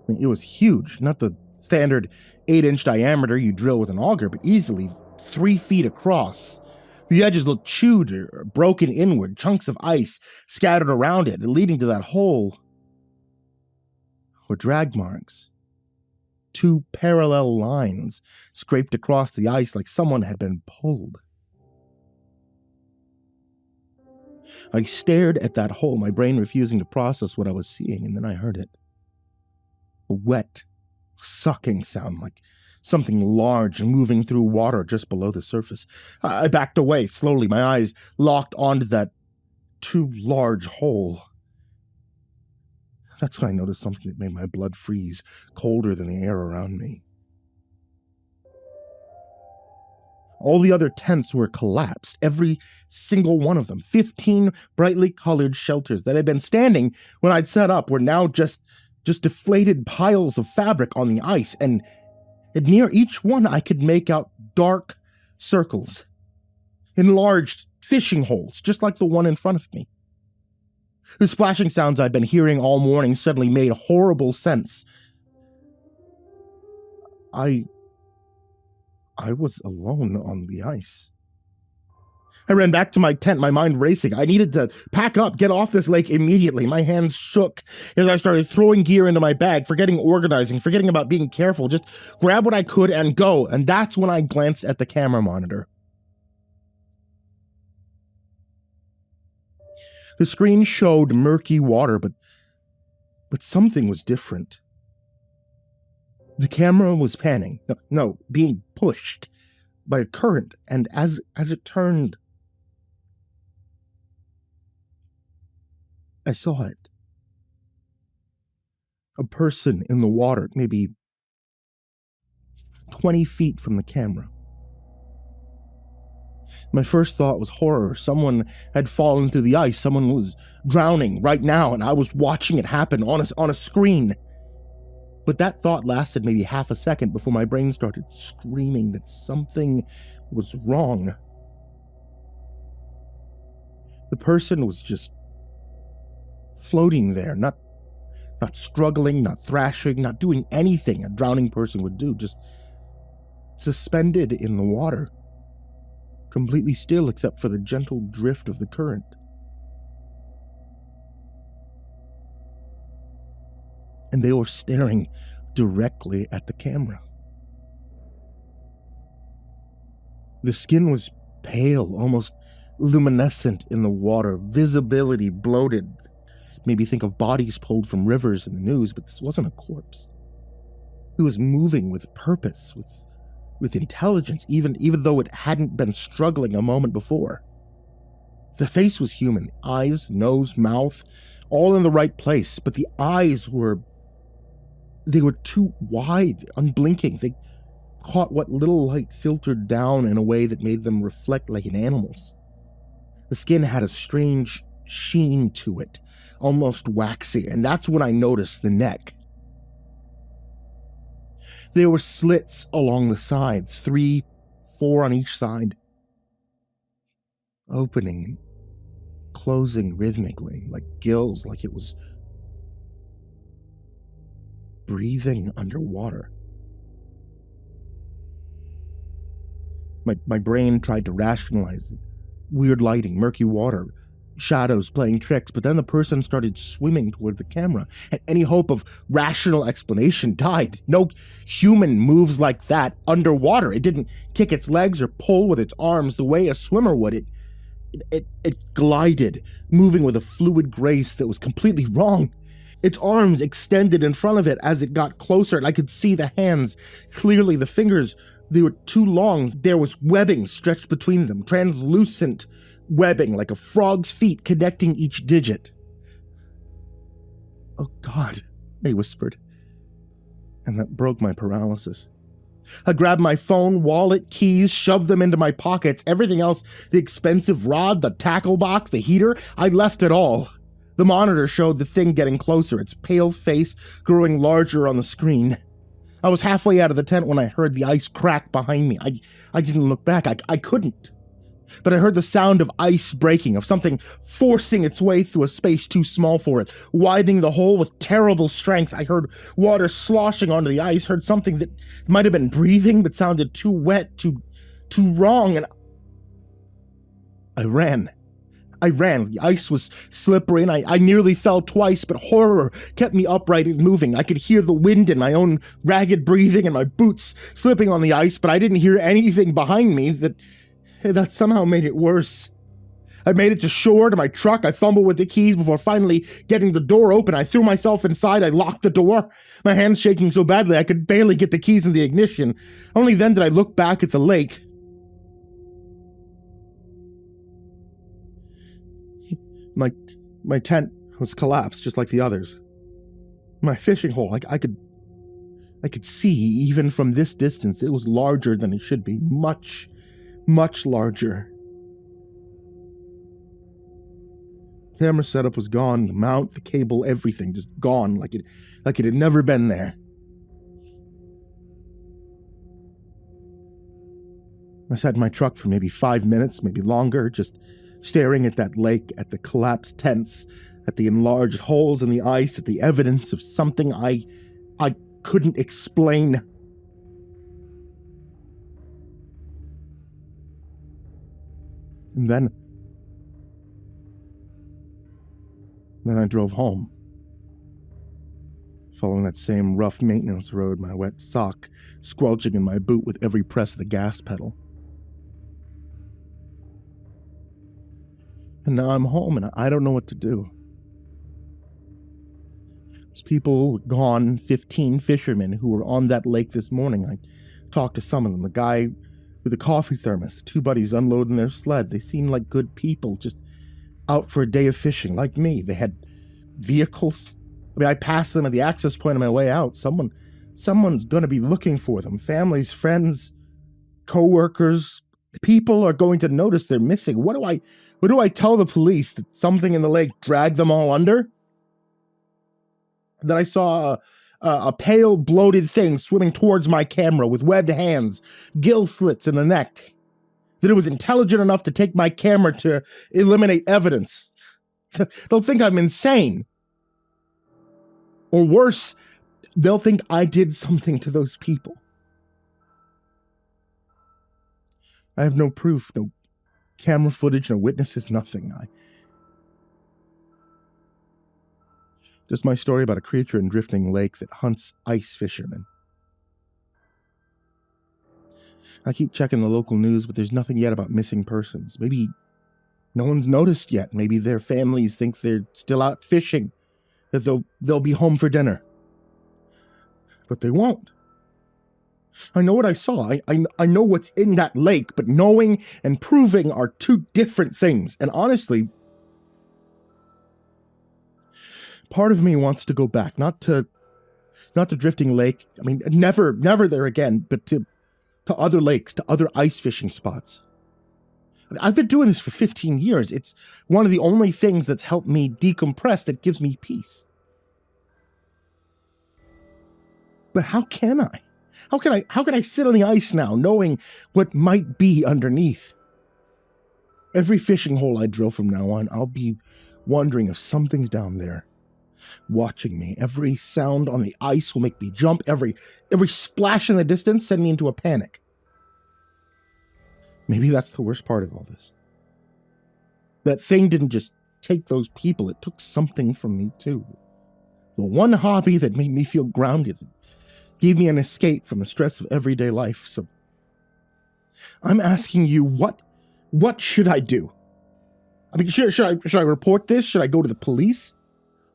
Speaker 1: I mean, it was huge, not the standard 8-inch diameter you drill with an auger, but easily 3 feet across. The edges looked chewed or broken inward, chunks of ice scattered around it, and leading to that hole were drag marks. 2 parallel lines scraped across the ice like someone had been pulled. I stared at that hole, my brain refusing to process what I was seeing, and then I heard it. A wet, sucking sound like something large moving through water just below the surface. I backed away slowly, my eyes locked onto that too large hole. That's when I noticed something that made my blood freeze, colder than the air around me. All the other tents were collapsed, every single one of them. 15 brightly colored shelters that had been standing when I'd set up were now just deflated piles of fabric on the ice, and near each one I could make out dark circles, enlarged fishing holes, just like the one in front of me. The splashing sounds I'd been hearing all morning suddenly made horrible sense. I was alone on the ice. I ran back to my tent, my mind racing. I needed to pack up, get off this lake immediately. My hands shook as I started throwing gear into my bag, forgetting organizing, forgetting about being careful. Just grab what I could and go. And that's when I glanced at the camera monitor. The screen showed murky water, but something was different. The camera was panning, being pushed by a current, and as it turned, I saw it. A person in the water, maybe 20 feet from the camera. My first thought was horror. Someone had fallen through the ice. Someone was drowning right now, and I was watching it happen on a screen. But that thought lasted maybe half a second before my brain started screaming that something was wrong. The person was just floating there, not struggling, not thrashing, not doing anything a drowning person would do, just suspended in the water, completely still except for the gentle drift of the current. And they were staring directly at the camera. The skin was pale, almost luminescent in the water, visibility bloated. Maybe think of bodies pulled from rivers in the news, but this wasn't a corpse. It was moving with purpose, with intelligence, even though it hadn't been struggling a moment before. The face was human, eyes, nose, mouth, all in the right place, but the eyes were too wide, unblinking. They caught what little light filtered down in a way that made them reflect like an animal's. The skin had a strange sheen to it, almost waxy, and that's when I noticed the neck. There were slits along the sides, 3, 4 on each side, opening and closing rhythmically, like gills, like it was breathing underwater. My brain tried to rationalize it. Weird lighting, murky water, shadows playing tricks, but then the person started swimming toward the camera, and any hope of rational explanation died. No human moves like that underwater. It didn't kick its legs or pull with its arms the way a swimmer would. It glided, moving with a fluid grace that was completely wrong. Its arms extended in front of it as it got closer, and I could see the hands clearly. The fingers, they were too long. There was webbing stretched between them, translucent webbing like a frog's feet connecting each digit. "Oh God," they whispered, and that broke my paralysis. I grabbed my phone, wallet, keys, shoved them into my pockets. Everything else, the expensive rod, the tackle box, the heater, I left it all. The monitor showed the thing getting closer, its pale face growing larger on the screen. I was halfway out of the tent when I heard the ice crack behind me. I didn't look back. I couldn't. But I heard the sound of ice breaking, of something forcing its way through a space too small for it, widening the hole with terrible strength. I heard water sloshing onto the ice, heard something that might have been breathing but sounded too wet, too wrong, and I ran. The ice was slippery, and I nearly fell twice, but horror kept me upright and moving. I could hear the wind and my own ragged breathing and my boots slipping on the ice, but I didn't hear anything behind me that somehow made it worse. I made it to shore, to my truck. I fumbled with the keys before finally getting the door open. I threw myself inside. I locked the door, my hands shaking so badly I could barely get the keys in the ignition. Only then did I look back at the lake. My tent was collapsed just like the others. My fishing hole, I could see even from this distance it was larger than it should be. Much, much larger. Camera setup was gone, the mount, the cable, everything just gone like it had never been there. I sat in my truck for maybe 5 minutes, maybe longer, just staring at that lake, at the collapsed tents, at the enlarged holes in the ice, at the evidence of something I couldn't explain. And then I drove home, following that same rough maintenance road, my wet sock squelching in my boot with every press of the gas pedal. And now I'm home and I don't know what to do. There's people gone, 15 fishermen who were on that lake this morning. I talked to some of them. The guy with a coffee thermos, the two buddies unloading their sled. They seemed like good people, just out for a day of fishing, like me. They had vehicles. I mean, I passed them at the access point on my way out. Someone's going to be looking for them. Families, friends, co-workers. People are going to notice they're missing. What do I tell the police? That something in the lake dragged them all under? That I saw a pale, bloated thing swimming towards my camera with webbed hands, gill slits in the neck. That it was intelligent enough to take my camera to eliminate evidence. They'll think I'm insane. Or worse, they'll think I did something to those people. I have no proof, no camera footage, no witnesses, nothing. Just my story about a creature in drifting lake that hunts ice fishermen. I keep checking the local news, but there's nothing yet about missing persons. Maybe no one's noticed yet. Maybe their families think they're still out fishing, that they'll be home for dinner. But they won't. I know what I saw. I know what's in that lake, but knowing and proving are two different things. And honestly, part of me wants to go back, not to Drifting Lake. I mean, never there again, but to other lakes, to other ice fishing spots. I've been doing this for 15 years. It's one of the only things that's helped me decompress, that gives me peace. But how can I? How can I sit on the ice now, knowing what might be underneath? Every fishing hole I drill from now on, I'll be wondering if something's down there, watching me. Every sound on the ice will make me jump. Every splash in the distance send me into a panic. Maybe that's the worst part of all this. That thing didn't just take those people, it took something from me too. The one hobby that made me feel grounded, gave me an escape from the stress of everyday life. So I'm asking you, what should I do? I mean, should I report this? Should I go to the police?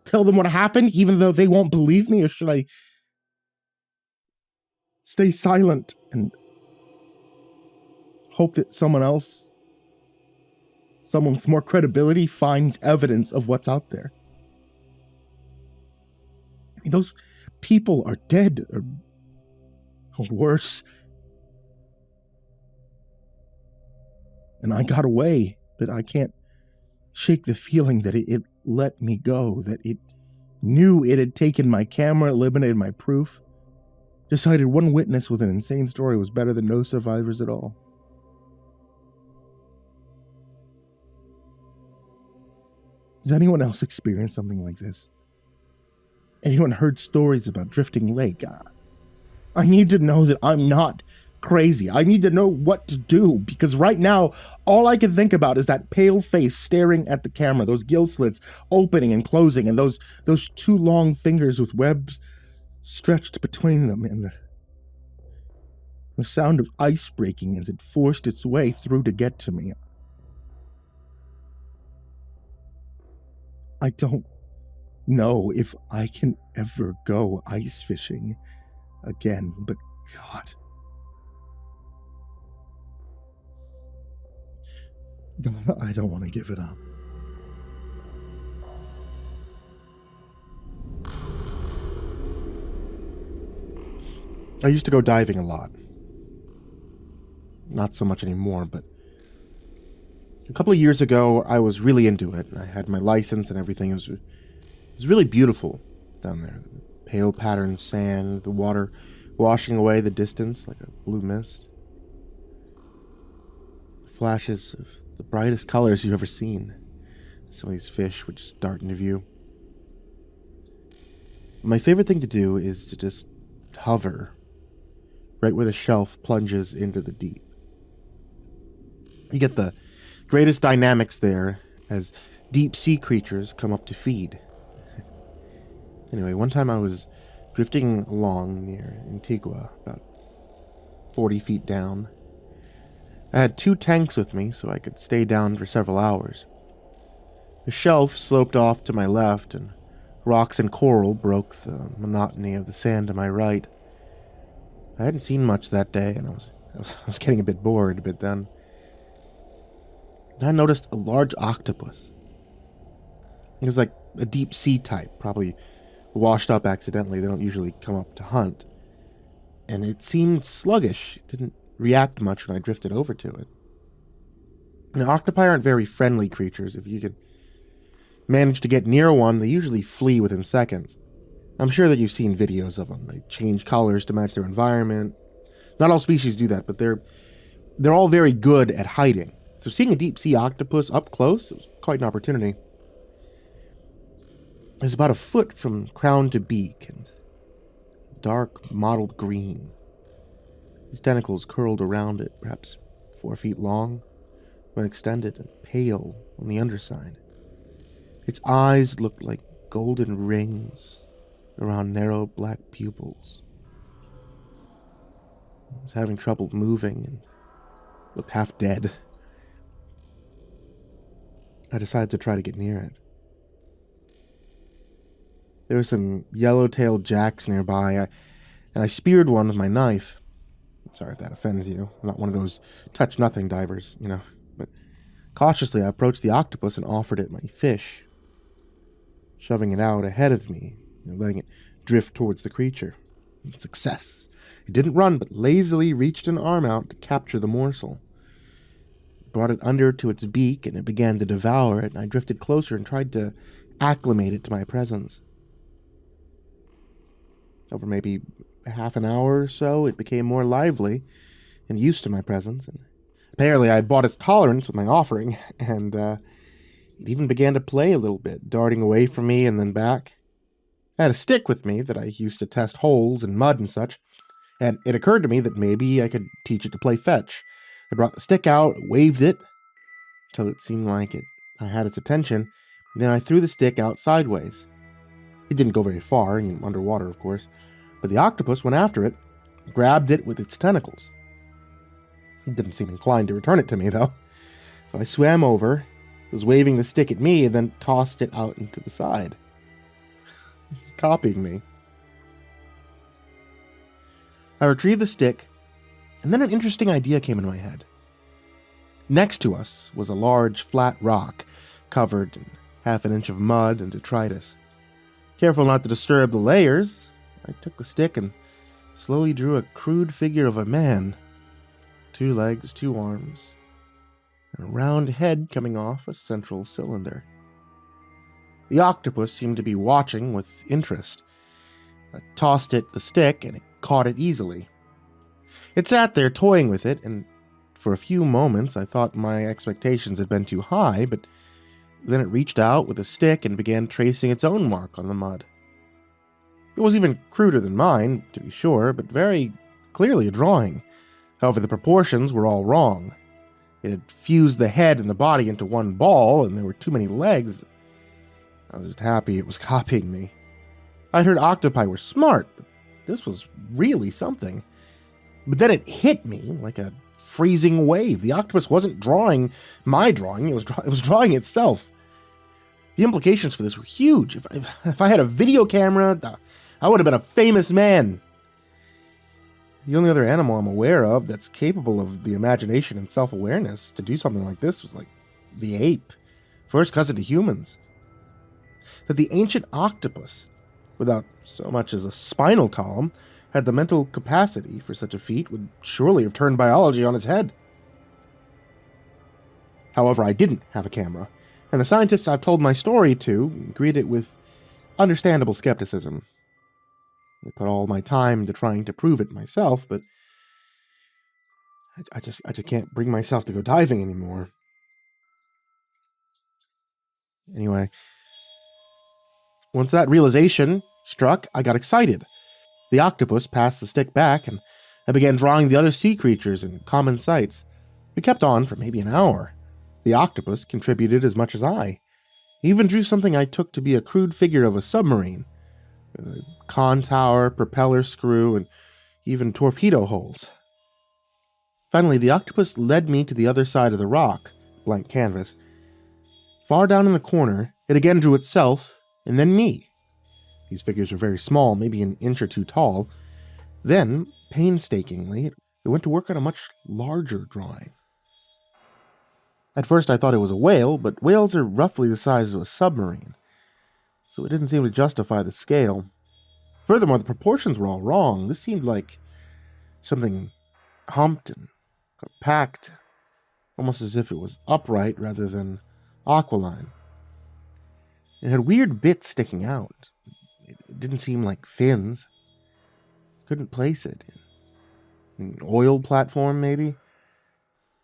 Speaker 1: Tell them what happened, even though they won't believe me? Or should I stay silent and hope that someone else, someone with more credibility, finds evidence of what's out there? I mean, those people are dead, or worse. And I got away, but I can't shake the feeling that it let me go, that it knew it had taken my camera, eliminated my proof, decided one witness with an insane story was better than no survivors at all. Has anyone else experienced something like this? Anyone heard stories about Drifting Lake? I need to know that I'm not crazy. I need to know what to do, because right now, all I can think about is that pale face staring at the camera, those gill slits opening and closing, and those two long fingers with webs stretched between them, and the sound of ice breaking as it forced its way through to get to me. I don't know if I can ever go ice fishing again, but God, I don't want to give it up. I used to go diving a lot. Not so much anymore, but a couple of years ago, I was really into it. I had my license and everything. It was really beautiful down there. Pale patterned sand, the water washing away the distance like a blue mist. Flashes of the brightest colors you've ever seen. Some of these fish would just dart into view. My favorite thing to do is to just hover right where the shelf plunges into the deep. You get the greatest dynamics there as deep sea creatures come up to feed. Anyway, one time I was drifting along near Antigua, about 40 feet down. I had 2 tanks with me, so I could stay down for several hours. The shelf sloped off to my left, and rocks and coral broke the monotony of the sand to my right. I hadn't seen much that day, and I was getting a bit bored, but then I noticed a large octopus. It was like a deep sea type, probably washed up accidentally. They don't usually come up to hunt. And it seemed sluggish. It didn't react much when I drifted over to it. Now, octopi aren't very friendly creatures. If you could manage to get near one, they usually flee within seconds. I'm sure that you've seen videos of them. They change colors to match their environment. Not all species do that, but they're all very good at hiding. So seeing a deep sea octopus up close, it was quite an opportunity. It was about a foot from crown to beak, and dark mottled green. His tentacles curled around it, perhaps 4 feet long, when extended, and pale on the underside. Its eyes looked like golden rings around narrow black pupils. It was having trouble moving and looked half dead. I decided to try to get near it. There were some yellow-tailed jacks nearby, and I speared one with my knife. Sorry if that offends you. I'm not one of those touch-nothing divers, you know. But cautiously, I approached the octopus and offered it my fish, shoving it out ahead of me, letting it drift towards the creature. Success! It didn't run, but lazily reached an arm out to capture the morsel. Brought it under to its beak, and it began to devour it, and I drifted closer and tried to acclimate it to my presence. Over maybe a half an hour or so, it became more lively and used to my presence, and apparently I had bought its tolerance with my offering, and it even began to play a little bit, darting away from me and then back. I had a stick with me that I used to test holes in mud and such, and it occurred to me that maybe I could teach it to play fetch. I brought the stick out, waved it, till it seemed like I had its attention, then I threw the stick out sideways. It didn't go very far, underwater of course, but the octopus went after it, grabbed it with its tentacles. It didn't seem inclined to return it to me, though. So I swam over, was waving the stick at me, and then tossed it out into the side. It's copying me. I retrieved the stick, and then an interesting idea came into my head. Next to us was a large, flat rock, covered in half an inch of mud and detritus. Careful not to disturb the layers, I took the stick and slowly drew a crude figure of a man. 2 legs, 2 arms, and a round head coming off a central cylinder. The octopus seemed to be watching with interest. I tossed it the stick, and it caught it easily. It sat there toying with it, and for a few moments I thought my expectations had been too high, but then it reached out with a stick and began tracing its own mark on the mud. It was even cruder than mine, to be sure, but very clearly a drawing. However, the proportions were all wrong. It had fused the head and the body into one ball, and there were too many legs. I was just happy it was copying me. I'd heard octopi were smart, but this was really something. But then it hit me like a freezing wave. The octopus wasn't drawing my drawing, it was drawing itself. The implications for this were huge. If I had a video camera, I would have been a famous man. The only other animal I'm aware of that's capable of the imagination and self-awareness to do something like this was like the ape, first cousin to humans. That the ancient octopus, without so much as a spinal column, had the mental capacity for such a feat would surely have turned biology on its head. However, I didn't have a camera, and the scientists I've told my story to greeted it with understandable skepticism. I put all my time into trying to prove it myself, but I just can't bring myself to go diving anymore. Anyway, once that realization struck, I got excited. The octopus passed the stick back, and I began drawing the other sea creatures and common sights. We kept on for maybe an hour. The octopus contributed as much as I. He even drew something I took to be a crude figure of a submarine, with a con tower, propeller screw, and even torpedo holes. Finally, the octopus led me to the other side of the rock, blank canvas. Far down in the corner, it again drew itself, and then me. These figures were very small, maybe an inch or two tall. Then, painstakingly, it went to work on a much larger drawing. At first I thought it was a whale, but whales are roughly the size of a submarine, so it didn't seem to justify the scale. Furthermore, the proportions were all wrong. This seemed like something humped and packed, almost as if it was upright rather than aquiline. It had weird bits sticking out. It didn't seem like fins. Couldn't place it. An oil platform, maybe?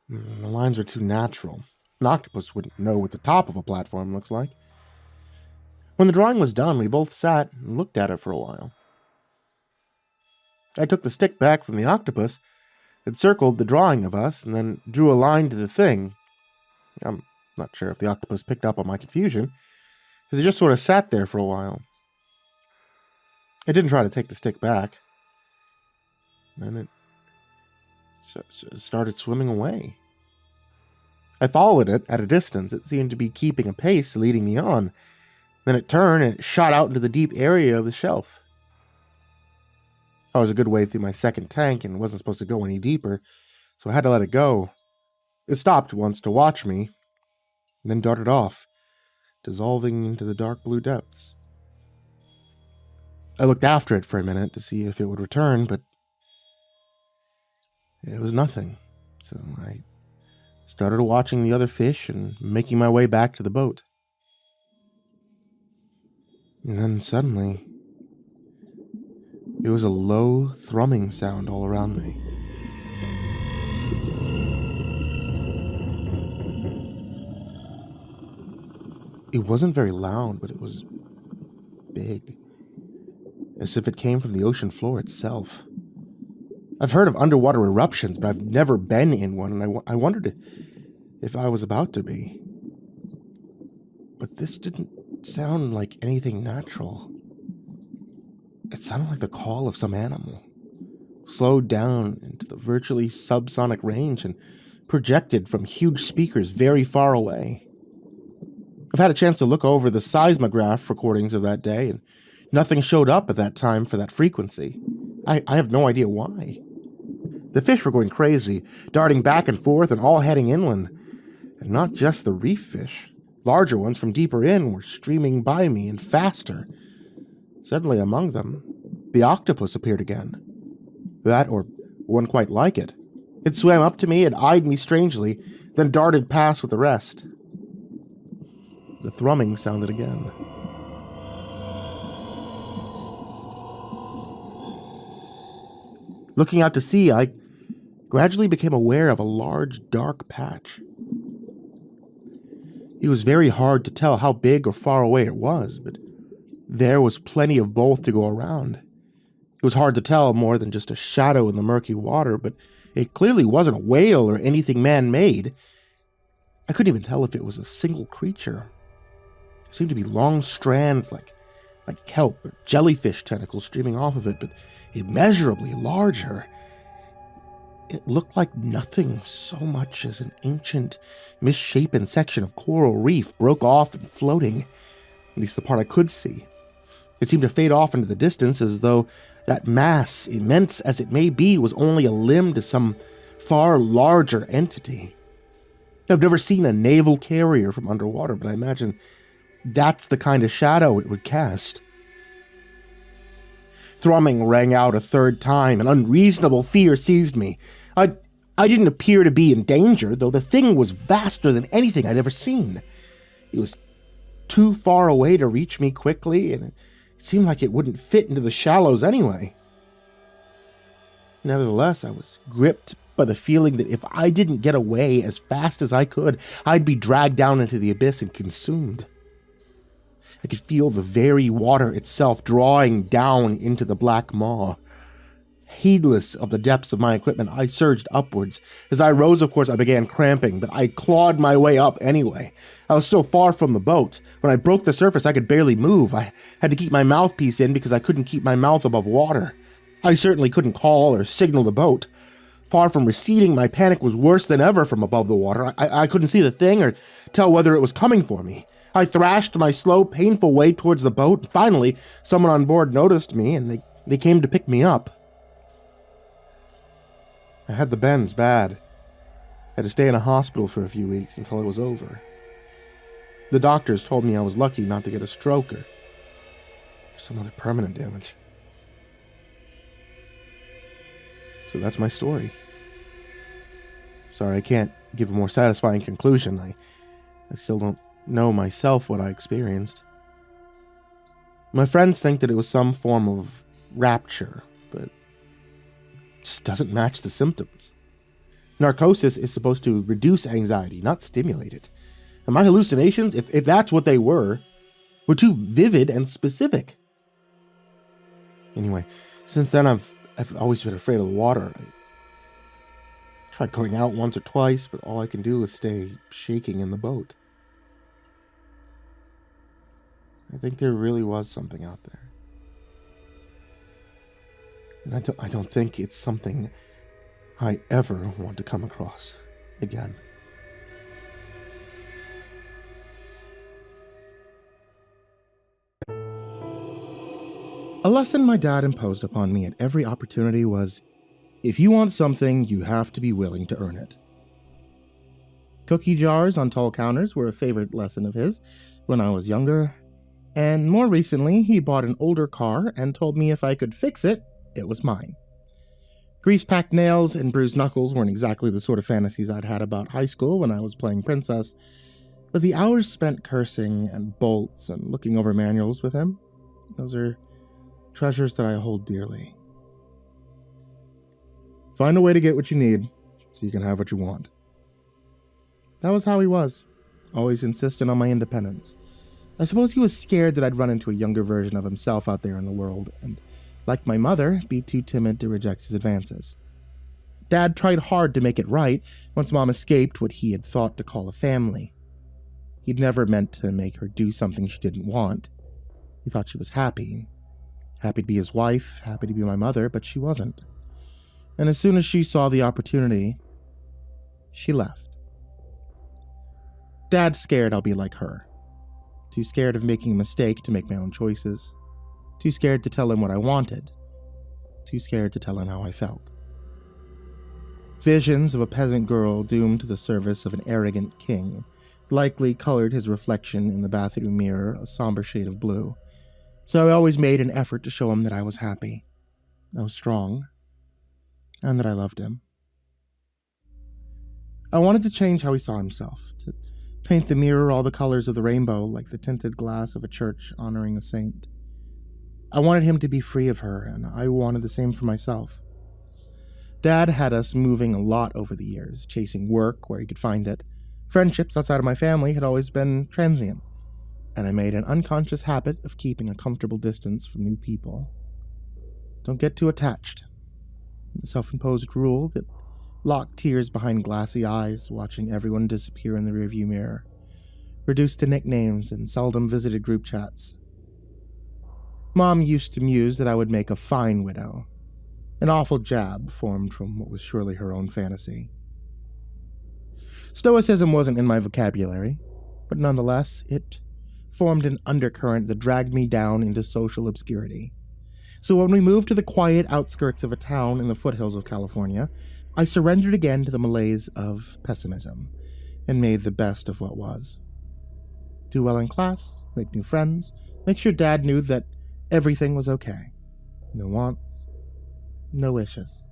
Speaker 1: The lines were too natural. An octopus wouldn't know what the top of a platform looks like. When the drawing was done, we both sat and looked at it for a while. I took the stick back from the octopus, it circled the drawing of us, and then drew a line to the thing. I'm not sure if the octopus picked up on my confusion, because it just sort of sat there for a while. I didn't try to take the stick back. Then it started swimming away. I followed it at a distance. It seemed to be keeping a pace, leading me on. Then it turned and it shot out into the deep area of the shelf. I was a good way through my second tank and wasn't supposed to go any deeper, so I had to let it go. It stopped once to watch me, and then darted off, dissolving into the dark blue depths. I looked after it for a minute to see if it would return, but it was nothing, so I started watching the other fish and making my way back to the boat. And then suddenly, there was a low thrumming sound all around me. It wasn't very loud, but it was big, as if it came from the ocean floor itself. I've heard of underwater eruptions, but I've never been in one, and I wondered if I was about to be. But this didn't sound like anything natural. It sounded like the call of some animal, slowed down into the virtually subsonic range and projected from huge speakers very far away. I've had a chance to look over the seismograph recordings of that day, and nothing showed up at that time for that frequency. I have no idea why. The fish were going crazy, darting back and forth and all heading inland. And not just the reef fish. Larger ones from deeper in were streaming by me and faster. Suddenly among them, the octopus appeared again. That, or one quite like it. It swam up to me and eyed me strangely, then darted past with the rest. The thrumming sounded again. Looking out to sea, I gradually became aware of a large, dark patch. It was very hard to tell how big or far away it was, but there was plenty of both to go around. It was hard to tell more than just a shadow in the murky water, but it clearly wasn't a whale or anything man-made. I couldn't even tell if it was a single creature. It seemed to be long strands like kelp or jellyfish tentacles streaming off of it, but immeasurably larger. It looked like nothing so much as an ancient, misshapen section of coral reef broke off and floating, at least the part I could see. It seemed to fade off into the distance as though that mass, immense as it may be, was only a limb to some far larger entity. I've never seen a naval carrier from underwater, but I imagine that's the kind of shadow it would cast. Thrumming rang out a third time, and unreasonable fear seized me. I didn't appear to be in danger, though the thing was vaster than anything I'd ever seen. It was too far away to reach me quickly, and it seemed like it wouldn't fit into the shallows anyway. Nevertheless, I was gripped by the feeling that if I didn't get away as fast as I could, I'd be dragged down into the abyss and consumed. I could feel the very water itself drawing down into the black maw. Heedless of the depths of my equipment, I surged upwards. As I rose, of course, I began cramping, but I clawed my way up anyway. I was still far from the boat. When I broke the surface, I could barely move. I had to keep my mouthpiece in because I couldn't keep my mouth above water. I certainly couldn't call or signal the boat. Far from receding, my panic was worse than ever from above the water. I couldn't see the thing or tell whether it was coming for me. I thrashed my slow, painful way towards the boat, and finally, someone on board noticed me, and they came to pick me up. I had the bends bad. I had to stay in a hospital for a few weeks until it was over. The doctors told me I was lucky not to get a stroke or some other permanent damage. So that's my story. Sorry, I can't give a more satisfying conclusion. I still don't know myself what I experienced. My friends think that it was some form of rapture, but it just doesn't match the symptoms. Narcosis is supposed to reduce anxiety, not stimulate it. And my hallucinations, if that's what they were too vivid and specific. Anyway, since then I've always been afraid of the water. I tried going out once or twice, but all I can do is stay shaking in the boat. I think there really was something out there. And I don't think it's something I ever want to come across again. A lesson my dad imposed upon me at every opportunity was, if you want something, you have to be willing to earn it. Cookie jars on tall counters were a favorite lesson of his when I was younger, and more recently, he bought an older car and told me if I could fix it, it was mine. Grease-packed nails and bruised knuckles weren't exactly the sort of fantasies I'd had about high school when I was playing princess, but the hours spent cursing and bolts and looking over manuals with him, those are treasures that I hold dearly. Find a way to get what you need, so you can have what you want. That was how he was, always insistent on my independence. I suppose he was scared that I'd run into a younger version of himself out there in the world, and, like my mother, be too timid to reject his advances. Dad tried hard to make it right once Mom escaped what he had thought to call a family. He'd never meant to make her do something she didn't want. He thought she was happy. Happy to be his wife, happy to be my mother, but she wasn't. And as soon as she saw the opportunity, she left. Dad's scared I'll be like her. Too scared of making a mistake to make my own choices. Too scared to tell him what I wanted. Too scared to tell him how I felt. Visions of a peasant girl doomed to the service of an arrogant king likely colored his reflection in the bathroom mirror a somber shade of blue. So I always made an effort to show him that I was happy, I was strong, and that I loved him. I wanted to change how he saw himself, to paint the mirror all the colors of the rainbow like the tinted glass of a church honoring a saint. I wanted him to be free of her, and I wanted the same for myself. Dad had us moving a lot over the years, chasing work where he could find it. Friendships outside of my family had always been transient, and I made an unconscious habit of keeping a comfortable distance from new people. Don't get too attached. The self-imposed rule that locked tears behind glassy eyes, watching everyone disappear in the rearview mirror. Reduced to nicknames and seldom visited group chats. Mom used to muse that I would make a fine widow. An awful jab formed from what was surely her own fantasy. Stoicism wasn't in my vocabulary, but nonetheless, it formed an undercurrent that dragged me down into social obscurity. So when we moved to the quiet outskirts of a town in the foothills of California, I surrendered again to the malaise of pessimism and made the best of what was. Do well in class, make new friends, make sure Dad knew that everything was okay. No wants, no wishes.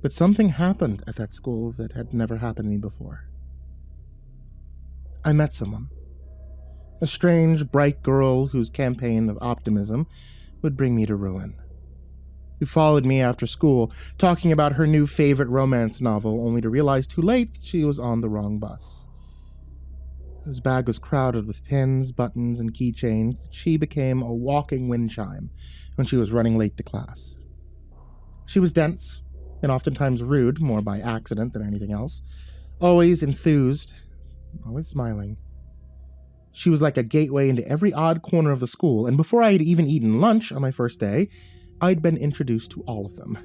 Speaker 1: But something happened at that school that had never happened to me before. I met someone. A strange, bright girl whose campaign of optimism would bring me to ruin. Who followed me after school, talking about her new favorite romance novel, only to realize too late that she was on the wrong bus. His bag was crowded with pins, buttons, and keychains that she became a walking wind chime when she was running late to class. She was dense, and oftentimes rude, more by accident than anything else. Always enthused, always smiling. She was like a gateway into every odd corner of the school, and before I had even eaten lunch on my first day, I'd been introduced to all of them.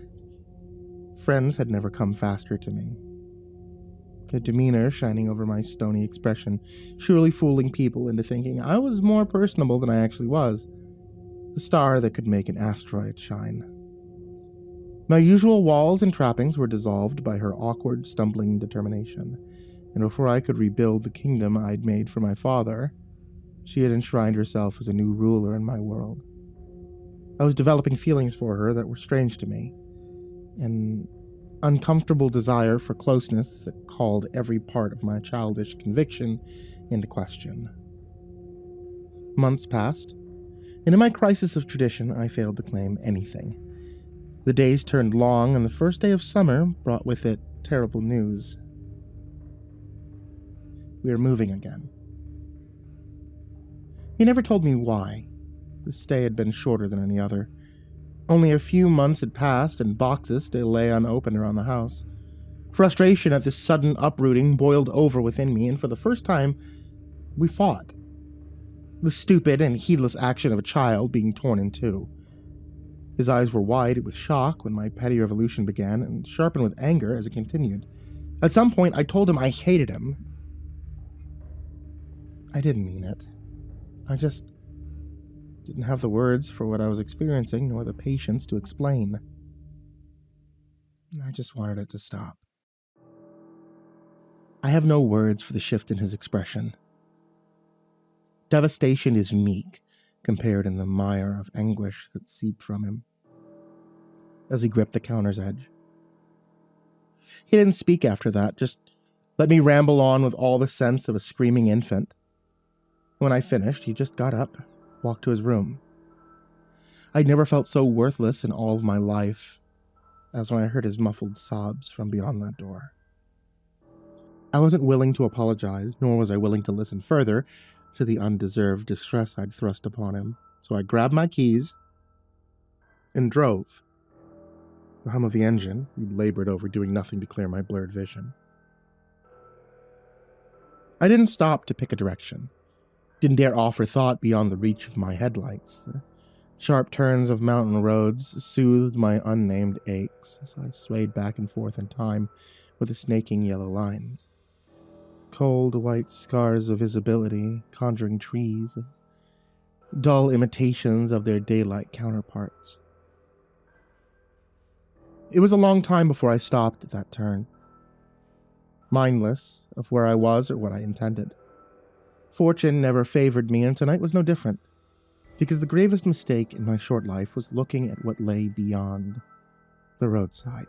Speaker 1: Friends had never come faster to me. Her demeanor shining over my stony expression, surely fooling people into thinking I was more personable than I actually was. A star that could make an asteroid shine. My usual walls and trappings were dissolved by her awkward, stumbling determination, and before I could rebuild the kingdom I'd made for my father, she had enshrined herself as a new ruler in my world. I was developing feelings for her that were strange to me, an uncomfortable desire for closeness that called every part of my childish conviction into question. Months passed, and in my crisis of tradition, I failed to claim anything. The days turned long, and the first day of summer brought with it terrible news. We were moving again. He never told me why. The stay had been shorter than any other. Only a few months had passed, and boxes still lay unopened around the house. Frustration at this sudden uprooting boiled over within me, and for the first time, we fought. The stupid and heedless action of a child being torn in two. His eyes were wide with shock when my petty revolution began, and sharpened with anger as it continued. At some point, I told him I hated him. I didn't mean it. I just didn't have the words for what I was experiencing, nor the patience to explain. I just wanted it to stop. I have no words for the shift in his expression. Devastation is meek, compared in the mire of anguish that seeped from him as he gripped the counter's edge. He didn't speak after that, just let me ramble on with all the sense of a screaming infant. When I finished, he just got up, walked to his room. I'd never felt so worthless in all of my life as when I heard his muffled sobs from beyond that door. I wasn't willing to apologize, nor was I willing to listen further to the undeserved distress I'd thrust upon him, so I grabbed my keys and drove. The hum of the engine we'd labored over doing nothing to clear my blurred vision. I didn't stop to pick a direction. Didn't dare offer thought beyond the reach of my headlights. The sharp turns of mountain roads soothed my unnamed aches as I swayed back and forth in time with the snaking yellow lines. Cold white scars of visibility conjuring trees, dull imitations of their daylight counterparts. It was a long time before I stopped at that turn, mindless of where I was or what I intended. Fortune never favored me, and tonight was no different, because the gravest mistake in my short life was looking at what lay beyond the roadside.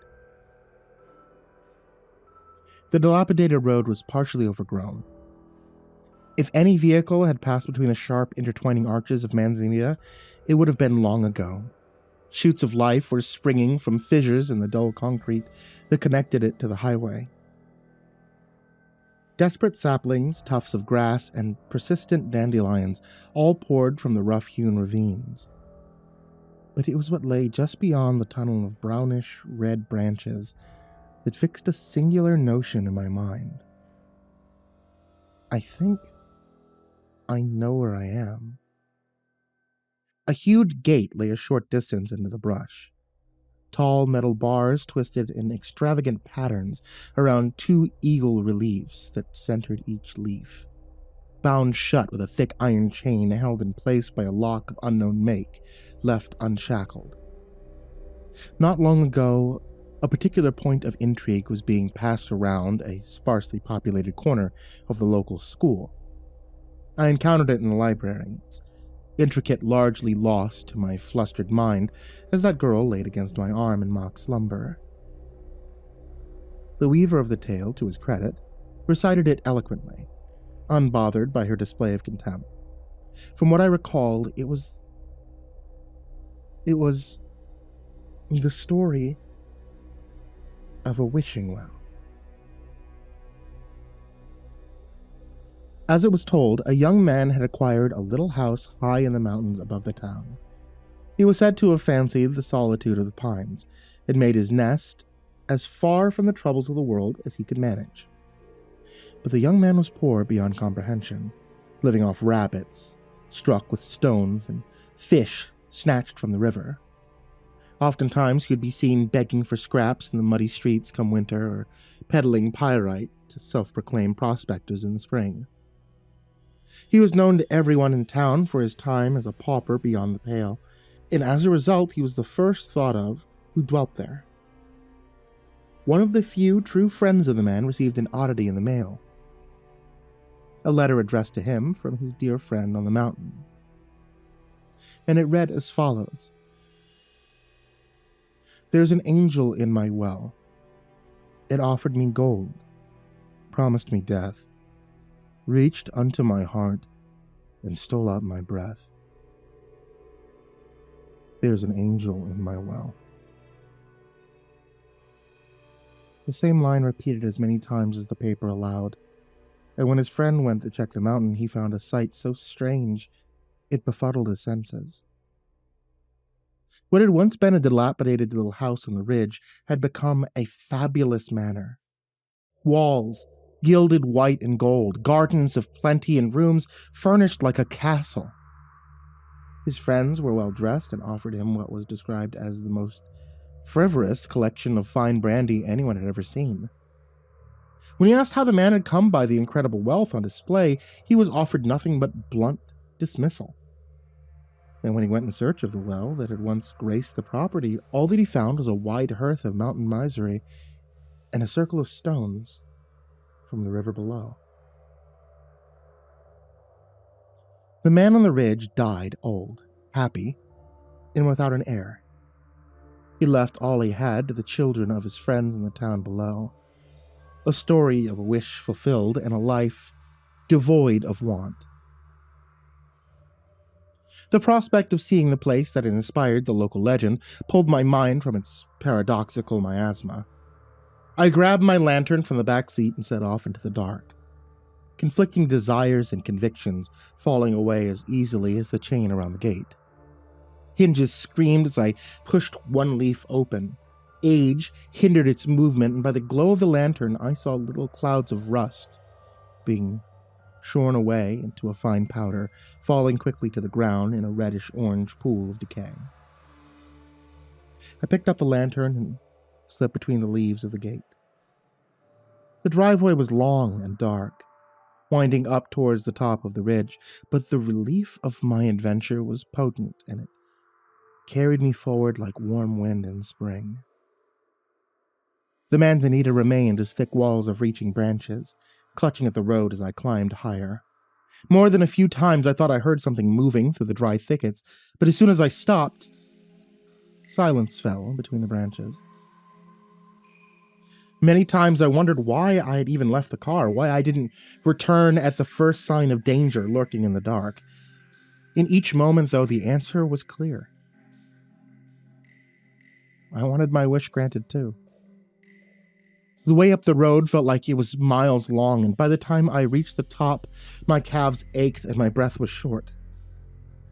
Speaker 1: The dilapidated road was partially overgrown. If any vehicle had passed between the sharp, intertwining arches of Manzanita, it would have been long ago. Shoots of life were springing from fissures in the dull concrete that connected it to the highway. Desperate saplings, tufts of grass, and persistent dandelions all poured from the rough-hewn ravines. But it was what lay just beyond the tunnel of brownish, red branches that fixed a singular notion in my mind. I think I know where I am. A huge gate lay a short distance into the brush. Tall metal bars twisted in extravagant patterns around two eagle reliefs that centered each leaf, bound shut with a thick iron chain held in place by a lock of unknown make, left unshackled. Not long ago, a particular point of intrigue was being passed around a sparsely populated corner of the local school. I encountered it in the library, its intricate largely lost to my flustered mind as that girl laid against my arm in mock slumber. The weaver of the tale, to his credit, recited it eloquently, unbothered by her display of contempt. From what I recalled, it was the story of a wishing well. As it was told, a young man had acquired a little house high in the mountains above the town. He was said to have fancied the solitude of the pines, and made his nest as far from the troubles of the world as he could manage. But the young man was poor beyond comprehension, living off rabbits, struck with stones, and fish snatched from the river. Oftentimes he would be seen begging for scraps in the muddy streets come winter, or peddling pyrite to self-proclaimed prospectors in the spring. He was known to everyone in town for his time as a pauper beyond the pale, and as a result he was the first thought of who dwelt there. One of the few true friends of the man received an oddity in the mail. A letter addressed to him from his dear friend on the mountain. And it read as follows. There's an angel in my well. It offered me gold, promised me death, reached unto my heart, and stole out my breath. There's an angel in my well. The same line repeated as many times as the paper allowed, and when his friend went to check the mountain, he found a sight so strange it befuddled his senses. What had once been a dilapidated little house on the ridge had become a fabulous manor. Walls, gilded white and gold, gardens of plenty, and rooms furnished like a castle. His friends were well dressed and offered him what was described as the most frivolous collection of fine brandy anyone had ever seen. When he asked how the man had come by the incredible wealth on display, he was offered nothing but blunt dismissal. And when he went in search of the well that had once graced the property, all that he found was a wide hearth of mountain misery and a circle of stones from the river below. The man on the ridge died old, happy, and without an heir. He left all he had to the children of his friends in the town below. A story of a wish fulfilled and a life devoid of want. The prospect of seeing the place that had inspired the local legend pulled my mind from its paradoxical miasma. I grabbed my lantern from the back seat and set off into the dark, conflicting desires and convictions falling away as easily as the chain around the gate. Hinges screamed as I pushed one leaf open. Age hindered its movement, and by the glow of the lantern I saw little clouds of rust being shorn away into a fine powder, falling quickly to the ground in a reddish-orange pool of decay. I picked up the lantern and slipped between the leaves of the gate. The driveway was long and dark, winding up towards the top of the ridge, but the relief of my adventure was potent, and it carried me forward like warm wind in spring. The manzanita remained as thick walls of reaching branches, clutching at the road as I climbed higher. More than a few times I thought I heard something moving through the dry thickets, but as soon as I stopped, silence fell between the branches. Many times I wondered why I had even left the car, why I didn't return at the first sign of danger lurking in the dark. In each moment, though, the answer was clear. I wanted my wish granted too. The way up the road felt like it was miles long, and by the time I reached the top, my calves ached and my breath was short.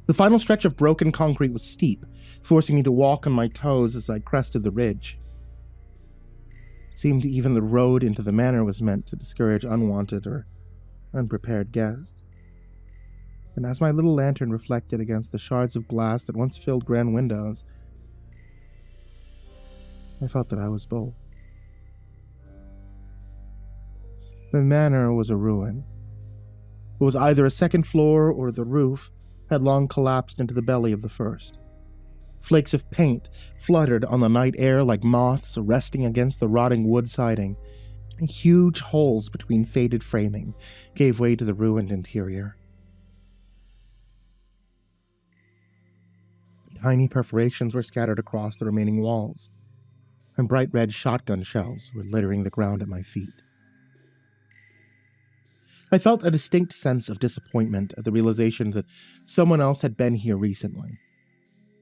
Speaker 1: The final stretch of broken concrete was steep, forcing me to walk on my toes as I crested the ridge. It seemed even the road into the manor was meant to discourage unwanted or unprepared guests. And as my little lantern reflected against the shards of glass that once filled grand windows, I felt that I was both. The manor was a ruin. It was either a second floor or the roof had long collapsed into the belly of the first. Flakes of paint fluttered on the night air like moths resting against the rotting wood siding, and huge holes between faded framing gave way to the ruined interior. Tiny perforations were scattered across the remaining walls, and bright red shotgun shells were littering the ground at my feet. I felt a distinct sense of disappointment at the realization that someone else had been here recently.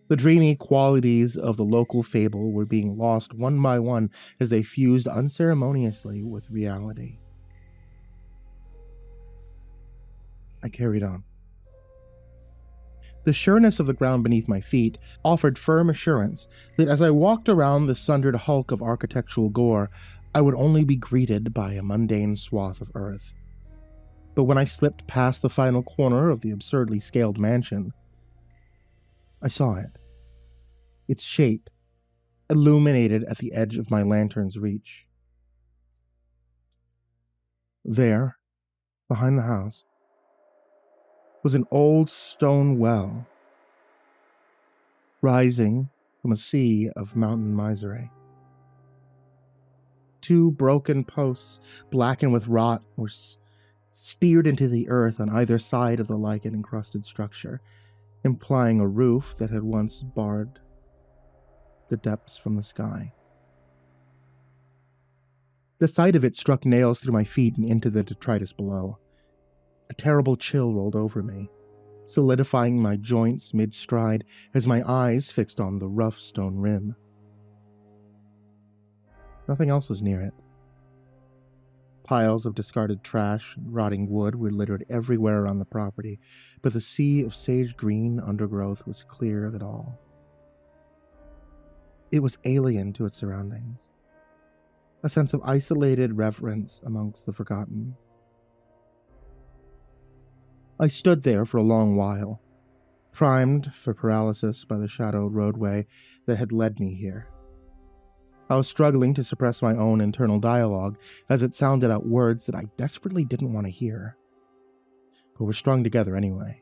Speaker 1: The dreamy qualities of the local fable were being lost one by one as they fused unceremoniously with reality. I carried on. The sureness of the ground beneath my feet offered firm assurance that as I walked around the sundered hulk of architectural gore, I would only be greeted by a mundane swath of earth. But when I slipped past the final corner of the absurdly scaled mansion, I saw it. Its shape, illuminated at the edge of my lantern's reach. There, behind the house, was an old stone well, rising from a sea of mountain misery. Two broken posts, blackened with rot, were speared into the earth on either side of the lichen-encrusted structure, implying a roof that had once barred the depths from the sky. The sight of it struck nails through my feet and into the detritus below. A terrible chill rolled over me, solidifying my joints mid-stride as my eyes fixed on the rough stone rim. Nothing else was near it. Piles of discarded trash and rotting wood were littered everywhere around the property, but the sea of sage-green undergrowth was clear of it all. It was alien to its surroundings, a sense of isolated reverence amongst the forgotten. I stood there for a long while, primed for paralysis by the shadowed roadway that had led me here. I was struggling to suppress my own internal dialogue as it sounded out words that I desperately didn't want to hear, but were strung together anyway.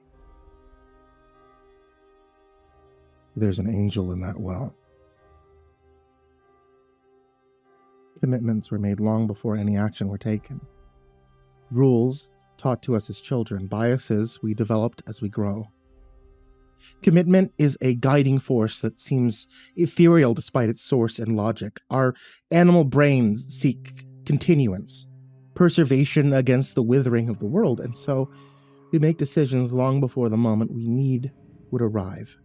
Speaker 1: There's an angel in that well. Commitments were made long before any action were taken. Rules taught to us as children, biases we developed as we grow. Commitment is a guiding force that seems ethereal despite its source and logic. Our animal brains seek continuance, preservation against the withering of the world, and so we make decisions long before the moment we need would arrive.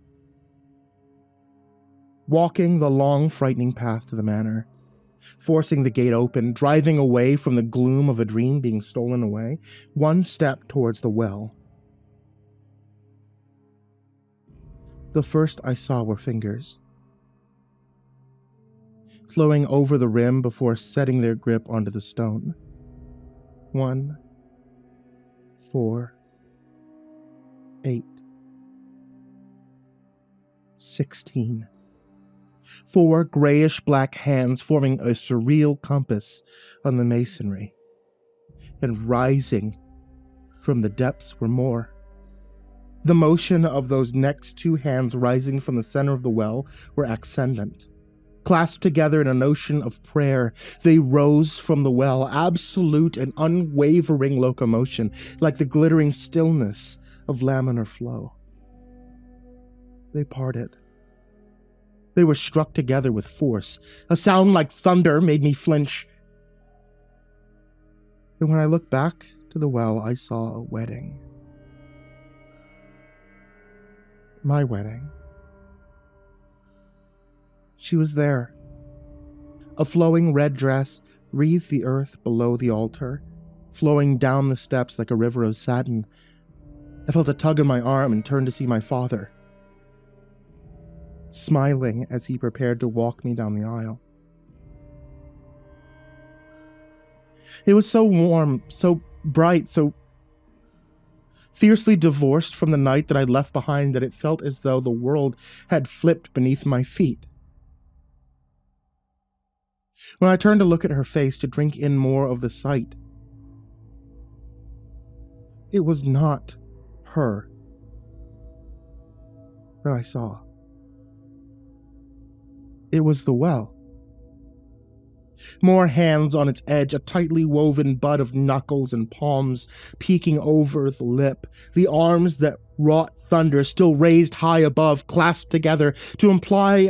Speaker 1: Walking the long, frightening path to the manor, forcing the gate open, driving away from the gloom of a dream being stolen away, one step towards the well. The first I saw were fingers, flowing over the rim before setting their grip onto the stone. 1, 4, 8, 16. 4 grayish-black hands forming a surreal compass on the masonry, and rising from the depths were more. The motion of those next 2 hands rising from the center of the well were ascendant. Clasped together in a notion of prayer, they rose from the well, absolute and unwavering locomotion, like the glittering stillness of laminar flow. They parted. They were struck together with force. A sound like thunder made me flinch. And when I looked back to the well, I saw a wedding. My wedding. She was there. A flowing red dress wreathed the earth below the altar, flowing down the steps like a river of satin. I felt a tug on my arm and turned to see my father, smiling as he prepared to walk me down the aisle. It was so warm, so bright, so fiercely divorced from the night that I'd left behind that it felt as though the world had flipped beneath my feet. When I turned to look at her face to drink in more of the sight, it was not her that I saw. It was the well. More hands on its edge, a tightly woven bud of knuckles and palms peeking over the lip, the arms that wrought thunder still raised high above, clasped together to imply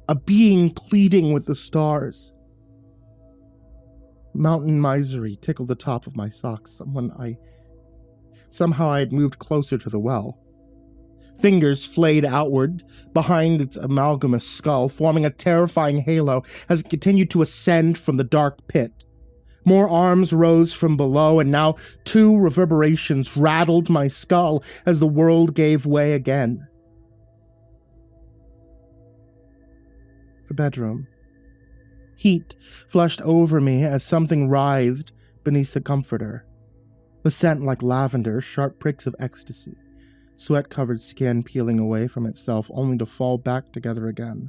Speaker 1: a being pleading with the stars. Mountain misery tickled the top of my socks. Somehow I had moved closer to the well. Fingers flayed outward behind its amalgamous skull, forming a terrifying halo as it continued to ascend from the dark pit. More arms rose from below, and now 2 reverberations rattled my skull as the world gave way again. The bedroom. Heat flushed over me as something writhed beneath the comforter. The scent like lavender, sharp pricks of ecstasy. Sweat-covered skin peeling away from itself only to fall back together again.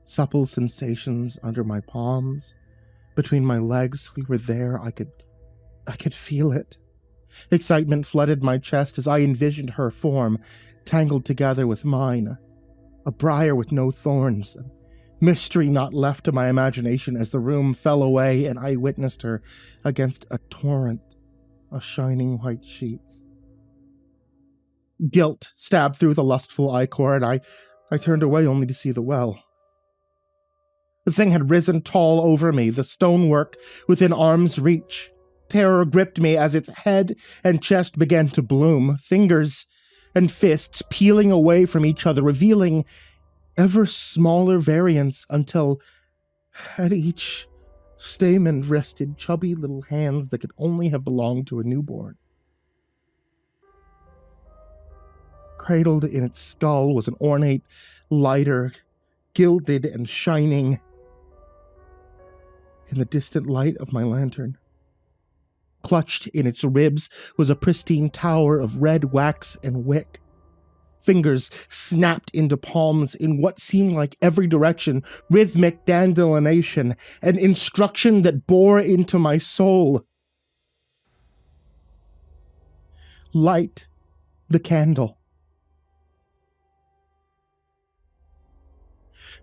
Speaker 1: Supple sensations under my palms. Between my legs, we were there. I could feel it. Excitement flooded my chest as I envisioned her form, tangled together with mine. A briar with no thorns. Mystery not left to my imagination as the room fell away and I witnessed her against a torrent of shining white sheets. Guilt stabbed through the lustful ichor, and I turned away only to see the well. The thing had risen tall over me, the stonework within arm's reach. Terror gripped me as its head and chest began to bloom, fingers and fists peeling away from each other, revealing ever smaller variants until at each stamen rested chubby little hands that could only have belonged to a newborn. Cradled in its skull was an ornate lighter, gilded and shining in the distant light of my lantern. Clutched in its ribs was a pristine tower of red wax and wick. Fingers snapped into palms in what seemed like every direction, rhythmic dandelination, an instruction that bore into my soul. Light the candle.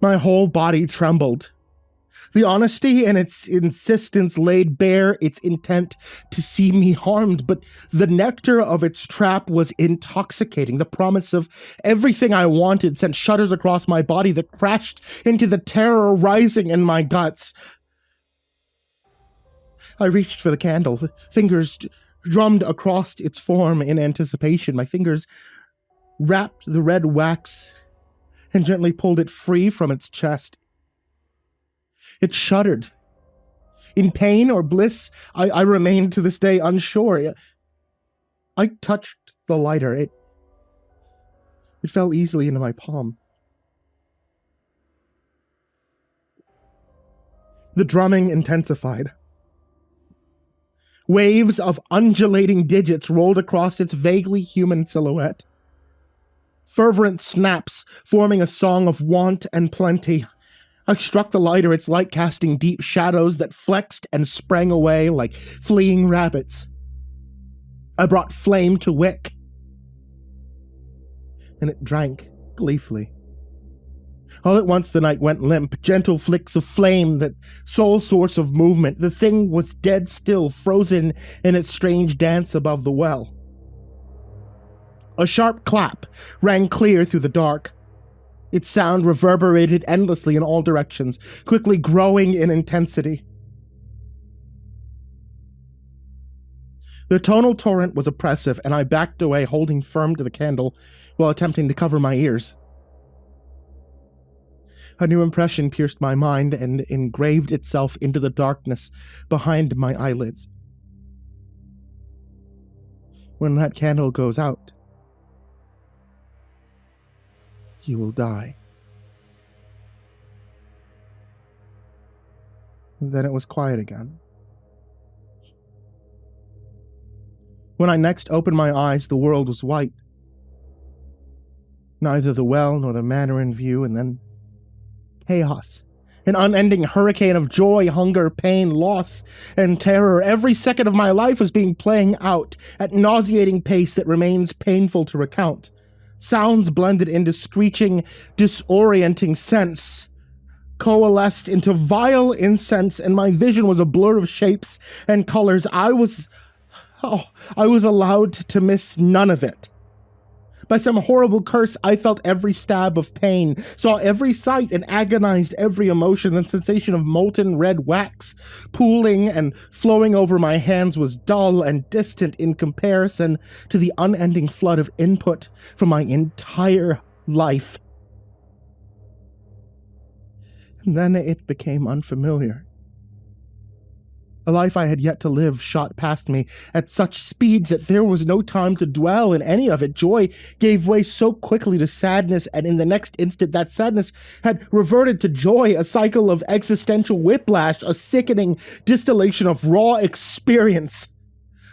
Speaker 1: My whole body trembled. The honesty and its insistence laid bare its intent to see me harmed, but the nectar of its trap was intoxicating. The promise of everything I wanted sent shudders across my body that crashed into the terror rising in my guts. I reached for the candle. The fingers drummed across its form in anticipation. My fingers wrapped the red wax and gently pulled it free from its chest. It shuddered. In pain or bliss, I remained to this day unsure. I touched the lighter. It fell easily into my palm. The drumming intensified. Waves of undulating digits rolled across its vaguely human silhouette. Fervent snaps, forming a song of want and plenty. I struck the lighter, its light casting deep shadows that flexed and sprang away like fleeing rabbits. I brought flame to wick, and it drank gleefully. All at once the night went limp, gentle flicks of flame, that sole source of movement. The thing was dead still, frozen in its strange dance above the well. A sharp clap rang clear through the dark. Its sound reverberated endlessly in all directions, quickly growing in intensity. The tonal torrent was oppressive, and I backed away, holding firm to the candle while attempting to cover my ears. A new impression pierced my mind and engraved itself into the darkness behind my eyelids. When that candle goes out, you will die. Then it was quiet again. When I next opened my eyes, the world was white. Neither the well nor the manor in view, and then chaos. An unending hurricane of joy, hunger, pain, loss, and terror. Every second of my life was being playing out at nauseating pace that remains painful to recount. Sounds blended into screeching, disorienting scents, coalesced into vile incense, and my vision was a blur of shapes and colors. I was allowed to miss none of it. By some horrible curse, I felt every stab of pain, saw every sight, and agonized every emotion. The sensation of molten red wax pooling and flowing over my hands was dull and distant in comparison to the unending flood of input from my entire life. And then it became unfamiliar. A life I had yet to live shot past me at such speed that there was no time to dwell in any of it. Joy gave way so quickly to sadness, and in the next instant that sadness had reverted to joy, a cycle of existential whiplash, a sickening distillation of raw experience.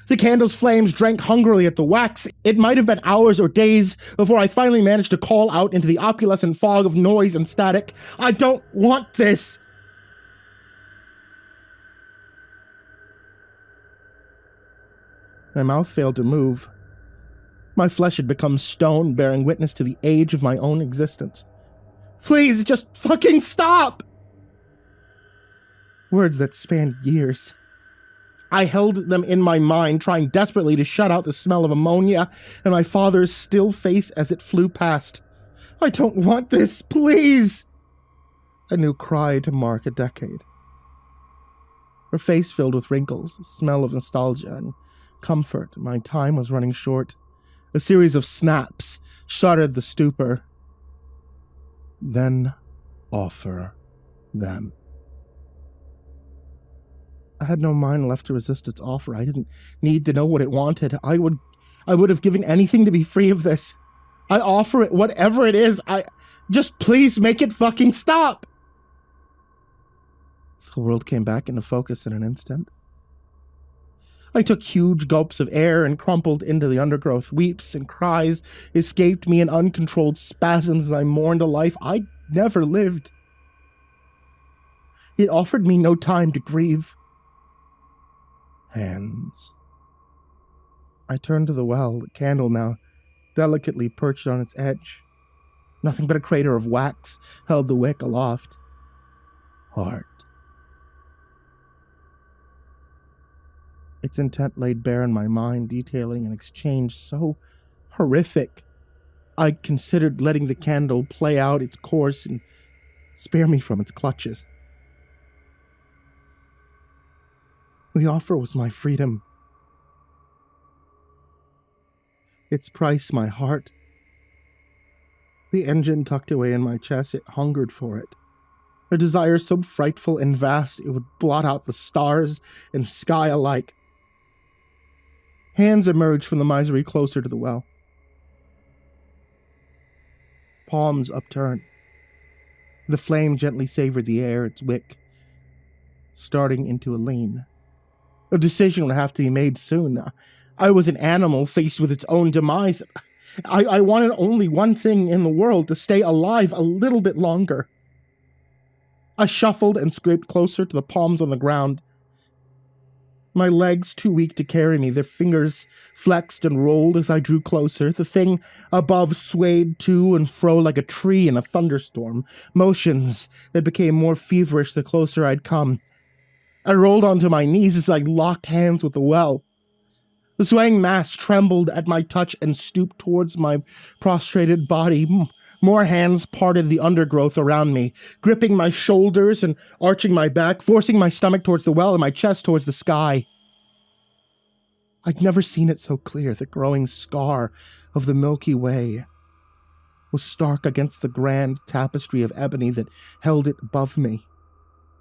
Speaker 1: The candle's flames drank hungrily at the wax. It might have been hours or days before I finally managed to call out into the opalescent fog of noise and static, "I don't want this!" My mouth failed to move. My flesh had become stone, bearing witness to the age of my own existence. "Please, just fucking stop!" Words that spanned years. I held them in my mind, trying desperately to shut out the smell of ammonia and my father's still face as it flew past. "I don't want this, please!" A new cry to mark a decade. Her face filled with wrinkles, a smell of nostalgia and comfort. My time was running short. A series of snaps shattered the stupor. Then offer them. I had no mind left to resist its offer. I didn't need to know what it wanted. I would have given anything to be free of this. I offer it, whatever it is. Just please make it fucking stop. The world came back into focus in an instant. I took huge gulps of air and crumpled into the undergrowth. Weeps and cries escaped me in uncontrolled spasms as I mourned a life I never lived. It offered me no time to grieve. Hands. I turned to the well, the candle now delicately perched on its edge. Nothing but a crater of wax held the wick aloft. Heart. Its intent laid bare in my mind, detailing an exchange so horrific, I considered letting the candle play out its course and spare me from its clutches. The offer was my freedom. Its price, my heart. The engine tucked away in my chest, it hungered for it. A desire so frightful and vast it would blot out the stars and sky alike. Hands emerged from the misery closer to the well. Palms upturned. The flame gently savored the air, its wick starting into a lean. A decision would have to be made soon. I was an animal faced with its own demise. I wanted only one thing in the world, to stay alive a little bit longer. I shuffled and scraped closer to the palms on the ground. My legs too weak to carry me, their fingers flexed and rolled as I drew closer. The thing above swayed to and fro like a tree in a thunderstorm, motions that became more feverish the closer I'd come. I rolled onto my knees as I locked hands with the well. The swaying mass trembled at my touch and stooped towards my prostrated body. More hands parted the undergrowth around me, gripping my shoulders and arching my back, forcing my stomach towards the well and my chest towards the sky. I'd never seen it so clear, the growing scar of the Milky Way, was stark against the grand tapestry of ebony that held it above me.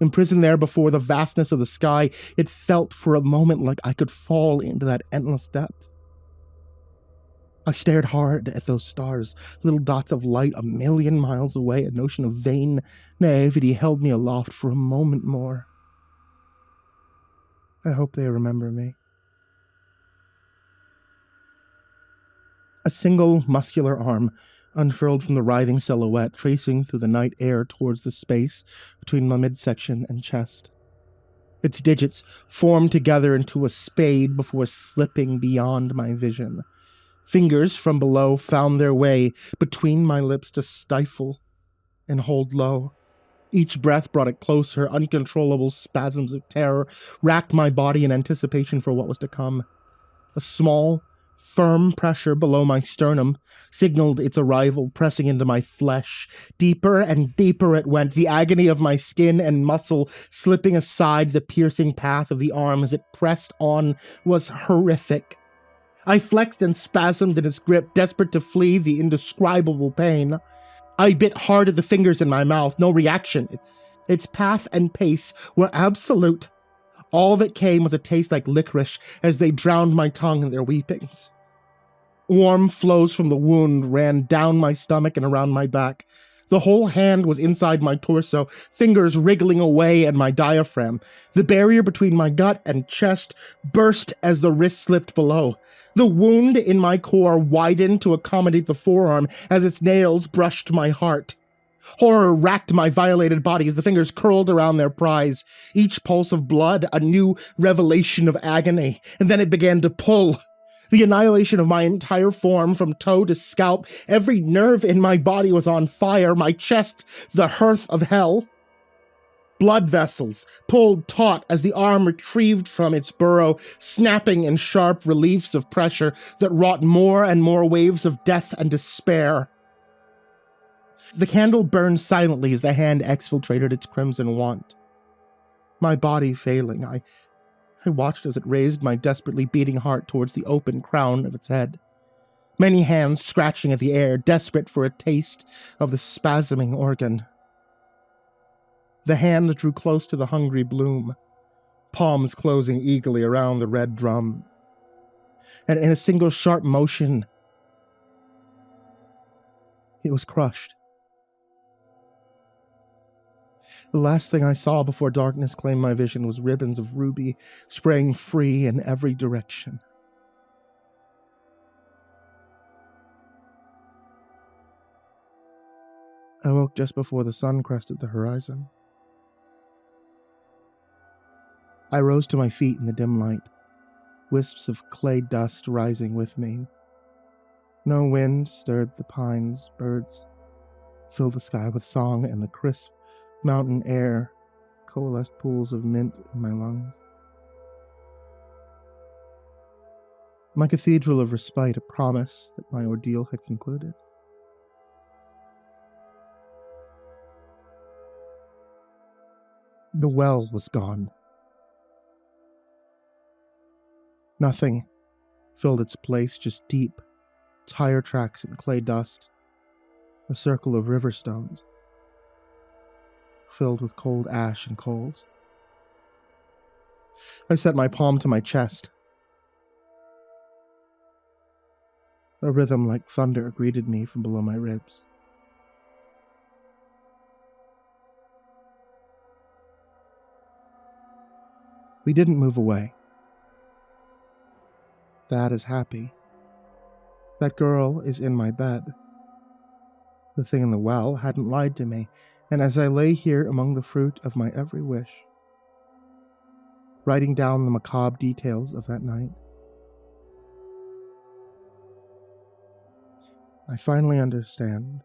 Speaker 1: Imprisoned there before the vastness of the sky, it felt for a moment like I could fall into that endless depth. I stared hard at those stars, little dots of light a million miles away. A notion of vain naivety held me aloft for a moment more. I hope they remember me. A single muscular arm unfurled from the writhing silhouette, tracing through the night air towards the space between my midsection and chest. Its digits formed together into a spade before slipping beyond my vision. Fingers from below found their way between my lips to stifle and hold low. Each breath brought it closer. Uncontrollable spasms of terror racked my body in anticipation for what was to come. A small, firm pressure below my sternum signaled its arrival, pressing into my flesh. Deeper and deeper it went, the agony of my skin and muscle slipping aside the piercing path of the arm as it pressed on was horrific. I flexed and spasmed in its grip, desperate to flee the indescribable pain. I bit hard at the fingers in my mouth, no reaction. Its path and pace were absolute. All that came was a taste like licorice as they drowned my tongue in their weepings. Warm flows from the wound ran down my stomach and around my back. The whole hand was inside my torso, fingers wriggling away at my diaphragm. The barrier between my gut and chest burst as the wrist slipped below. The wound in my core widened to accommodate the forearm as its nails brushed my heart. Horror racked my violated body as the fingers curled around their prize. Each pulse of blood, a new revelation of agony, and then it began to pull. The annihilation of my entire form from toe to scalp. Every nerve in my body was on fire, my chest the hearth of hell. Blood vessels pulled taut as the arm retrieved from its burrow, snapping in sharp reliefs of pressure that wrought more and more waves of death and despair. The candle burned silently as the hand exfiltrated its crimson want. My body failing, I watched as it raised my desperately beating heart towards the open crown of its head. Many hands scratching at the air, desperate for a taste of the spasming organ. The hand drew close to the hungry bloom, palms closing eagerly around the red drum. And in a single sharp motion, it was crushed. The last thing I saw before darkness claimed my vision was ribbons of ruby spraying free in every direction. I woke just before the sun crested the horizon. I rose to my feet in the dim light, wisps of clay dust rising with me. No wind stirred the pines, birds filled the sky with song, and the crisp mountain air coalesced pools of mint in my lungs. My cathedral of respite, a promise that my ordeal had concluded. The well was gone. Nothing filled its place, just deep tire tracks and clay dust, a circle of river stones, filled with cold ash and coals. I set my palm to my chest. A rhythm like thunder greeted me from below my ribs. We didn't move away. Dad is happy. That girl is in my bed. The thing in the well hadn't lied to me, and as I lay here among the fruit of my every wish, writing down the macabre details of that night, I finally understand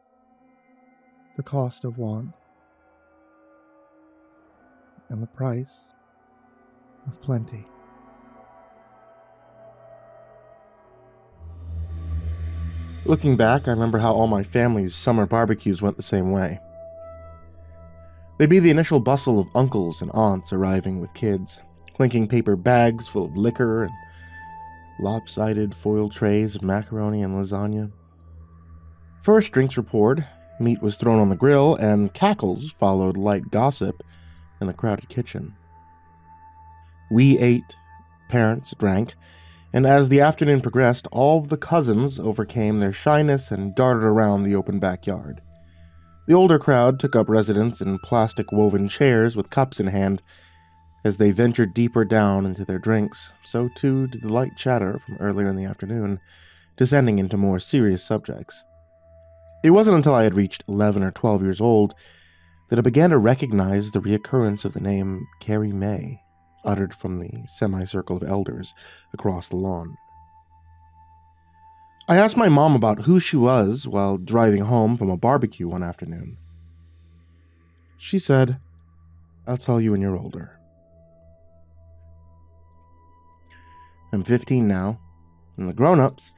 Speaker 1: the cost of want and the price of plenty. Looking back, I remember how all my family's summer barbecues went the same way. They'd be the initial bustle of uncles and aunts arriving with kids, clinking paper bags full of liquor and lopsided foil trays of macaroni and lasagna. First, drinks were poured, meat was thrown on the grill, and cackles followed light gossip in the crowded kitchen. We ate, parents drank, and as the afternoon progressed, all of the cousins overcame their shyness and darted around the open backyard. The older crowd took up residence in plastic-woven chairs with cups in hand. As they ventured deeper down into their drinks, so too did the light chatter from earlier in the afternoon, descending into more serious subjects. It wasn't until I had reached 11 or 12 years old that I began to recognize the reoccurrence of the name Carrie May, uttered from the semicircle of elders across the lawn. I asked my mom about who she was while driving home from a barbecue one afternoon. She said, "I'll tell you when you're older." I'm 15 now, and the grown-ups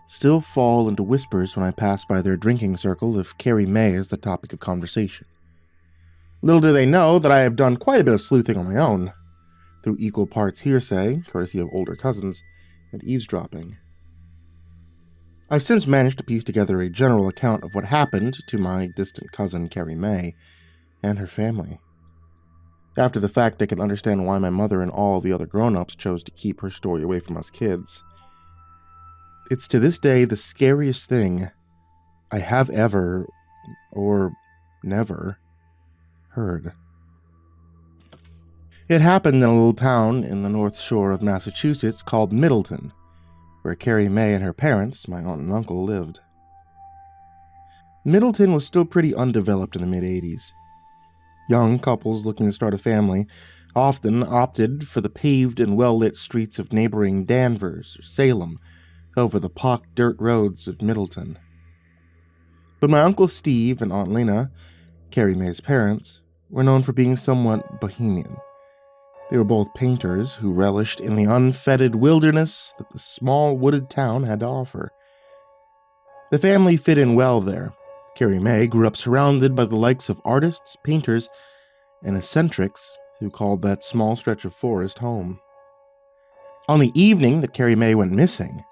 Speaker 1: still fall into whispers when I pass by their drinking circle if Carrie May is the topic of conversation. Little do they know that I have done quite a bit of sleuthing on my own, through equal parts hearsay, courtesy of older cousins, and eavesdropping. I've since managed to piece together a general account of what happened to my distant cousin Carrie May and her family. After the fact, I can understand why my mother and all the other grown-ups chose to keep her story away from us kids. It's to this day the scariest thing I have ever, or never, heard. It happened in a little town in the North Shore of Massachusetts called Middleton, where Carrie May and her parents, my aunt and uncle, lived. Middleton was still pretty undeveloped in the mid-'80s. Young couples looking to start a family often opted for the paved and well-lit streets of neighboring Danvers or Salem over the pocked dirt roads of Middleton. But my Uncle Steve and Aunt Lena, Carrie May's parents, were known for being somewhat bohemian. They were both painters who relished in the unfettered wilderness that the small wooded town had to offer. The family fit in well there. Carrie May grew up surrounded by the likes of artists, painters, and eccentrics who called that small stretch of forest home. On the evening that Carrie May went missing,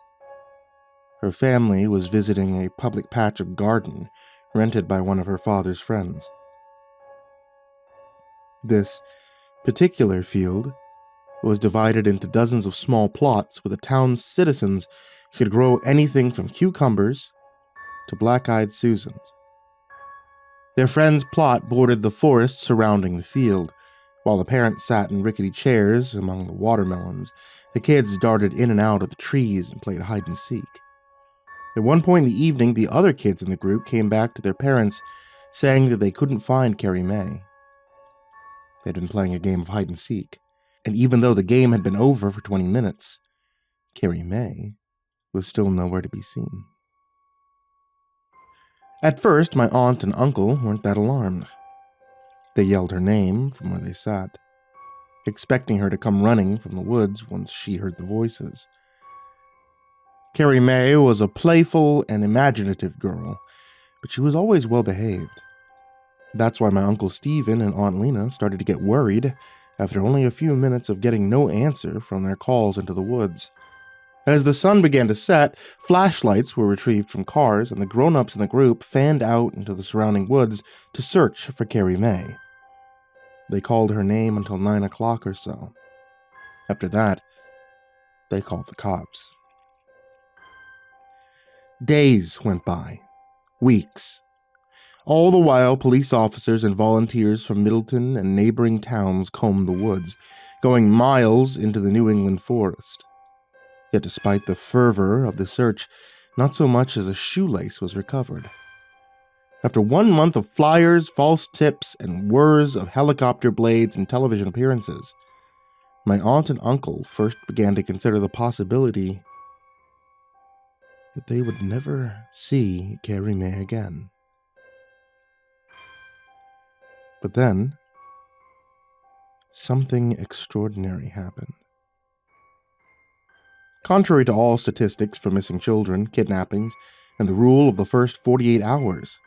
Speaker 1: her family was visiting a public patch of garden rented by one of her father's friends. This particular field was divided into dozens of small plots where the town's citizens could grow anything from cucumbers to black-eyed Susans. Their friend's plot bordered the forest surrounding the field. While the parents sat in rickety chairs among the watermelons, the kids darted in and out of the trees and played hide-and-seek. At one point in the evening, the other kids in the group came back to their parents saying that they couldn't find Carrie May. They'd been playing a game of hide-and-seek, and even though the game had been over for 20 minutes, Carrie May was still nowhere to be seen. At first, my aunt and uncle weren't that alarmed. They yelled her name from where they sat, expecting her to come running from the woods once she heard the voices. Carrie May was a playful and imaginative girl, but she was always well-behaved. That's why my Uncle Stephen and Aunt Lena started to get worried after only a few minutes of getting no answer from their calls into the woods. As the sun began to set, flashlights were retrieved from cars, and the grown-ups in the group fanned out into the surrounding woods to search for Carrie May. They called her name until 9 o'clock or so. After that, they called the cops. Days went by. Weeks. All the while, police officers and volunteers from Middleton and neighboring towns combed the woods, going miles into the New England forest. Yet despite the fervor of the search, not so much as a shoelace was recovered. After 1 month of flyers, false tips, and whirs of helicopter blades and television appearances, my aunt and uncle first began to consider the possibility that they would never see Carrie May again. But then, something extraordinary happened. Contrary to all statistics for missing children, kidnappings, and the rule of the first 48 hours,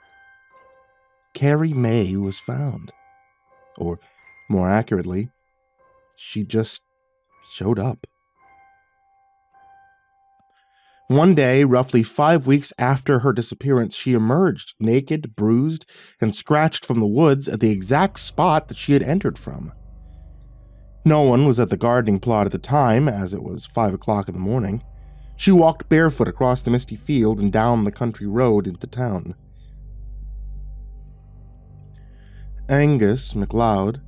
Speaker 1: Carrie May was found. Or, more accurately, she just showed up. One day, roughly 5 weeks after her disappearance, she emerged, naked, bruised, and scratched from the woods at the exact spot that she had entered from. No one was at the gardening plot at the time, as it was 5 o'clock in the morning. She walked barefoot across the misty field and down the country road into town. Angus McLeod,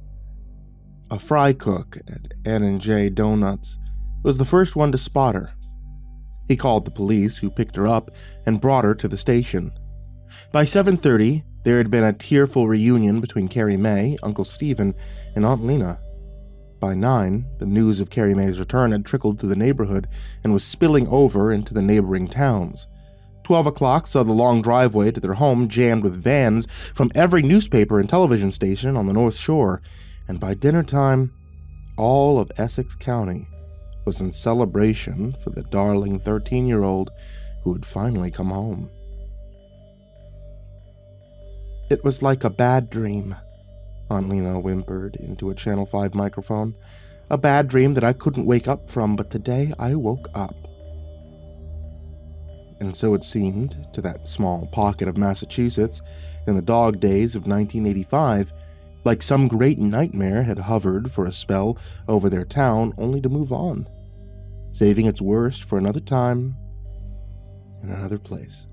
Speaker 1: a fry cook at N&J Donuts, was the first one to spot her. He called the police, who picked her up and brought her to the station. By 7:30, there had been a tearful reunion between Carrie Mae, Uncle Stephen, and Aunt Lena. By 9, the news of Carrie Mae's return had trickled through the neighborhood and was spilling over into the neighboring towns. 12 o'clock saw the long driveway to their home jammed with vans from every newspaper and television station on the North Shore, and by dinner time, all of Essex County was in celebration for the darling 13-year-old who had finally come home. "It was like a bad dream," Aunt Lena whimpered into a Channel 5 microphone. "A bad dream that I couldn't wake up from, but today I woke up." And so it seemed to that small pocket of Massachusetts in the dog days of 1985, like some great nightmare had hovered for a spell over their town only to move on, saving its worst for another time in another place.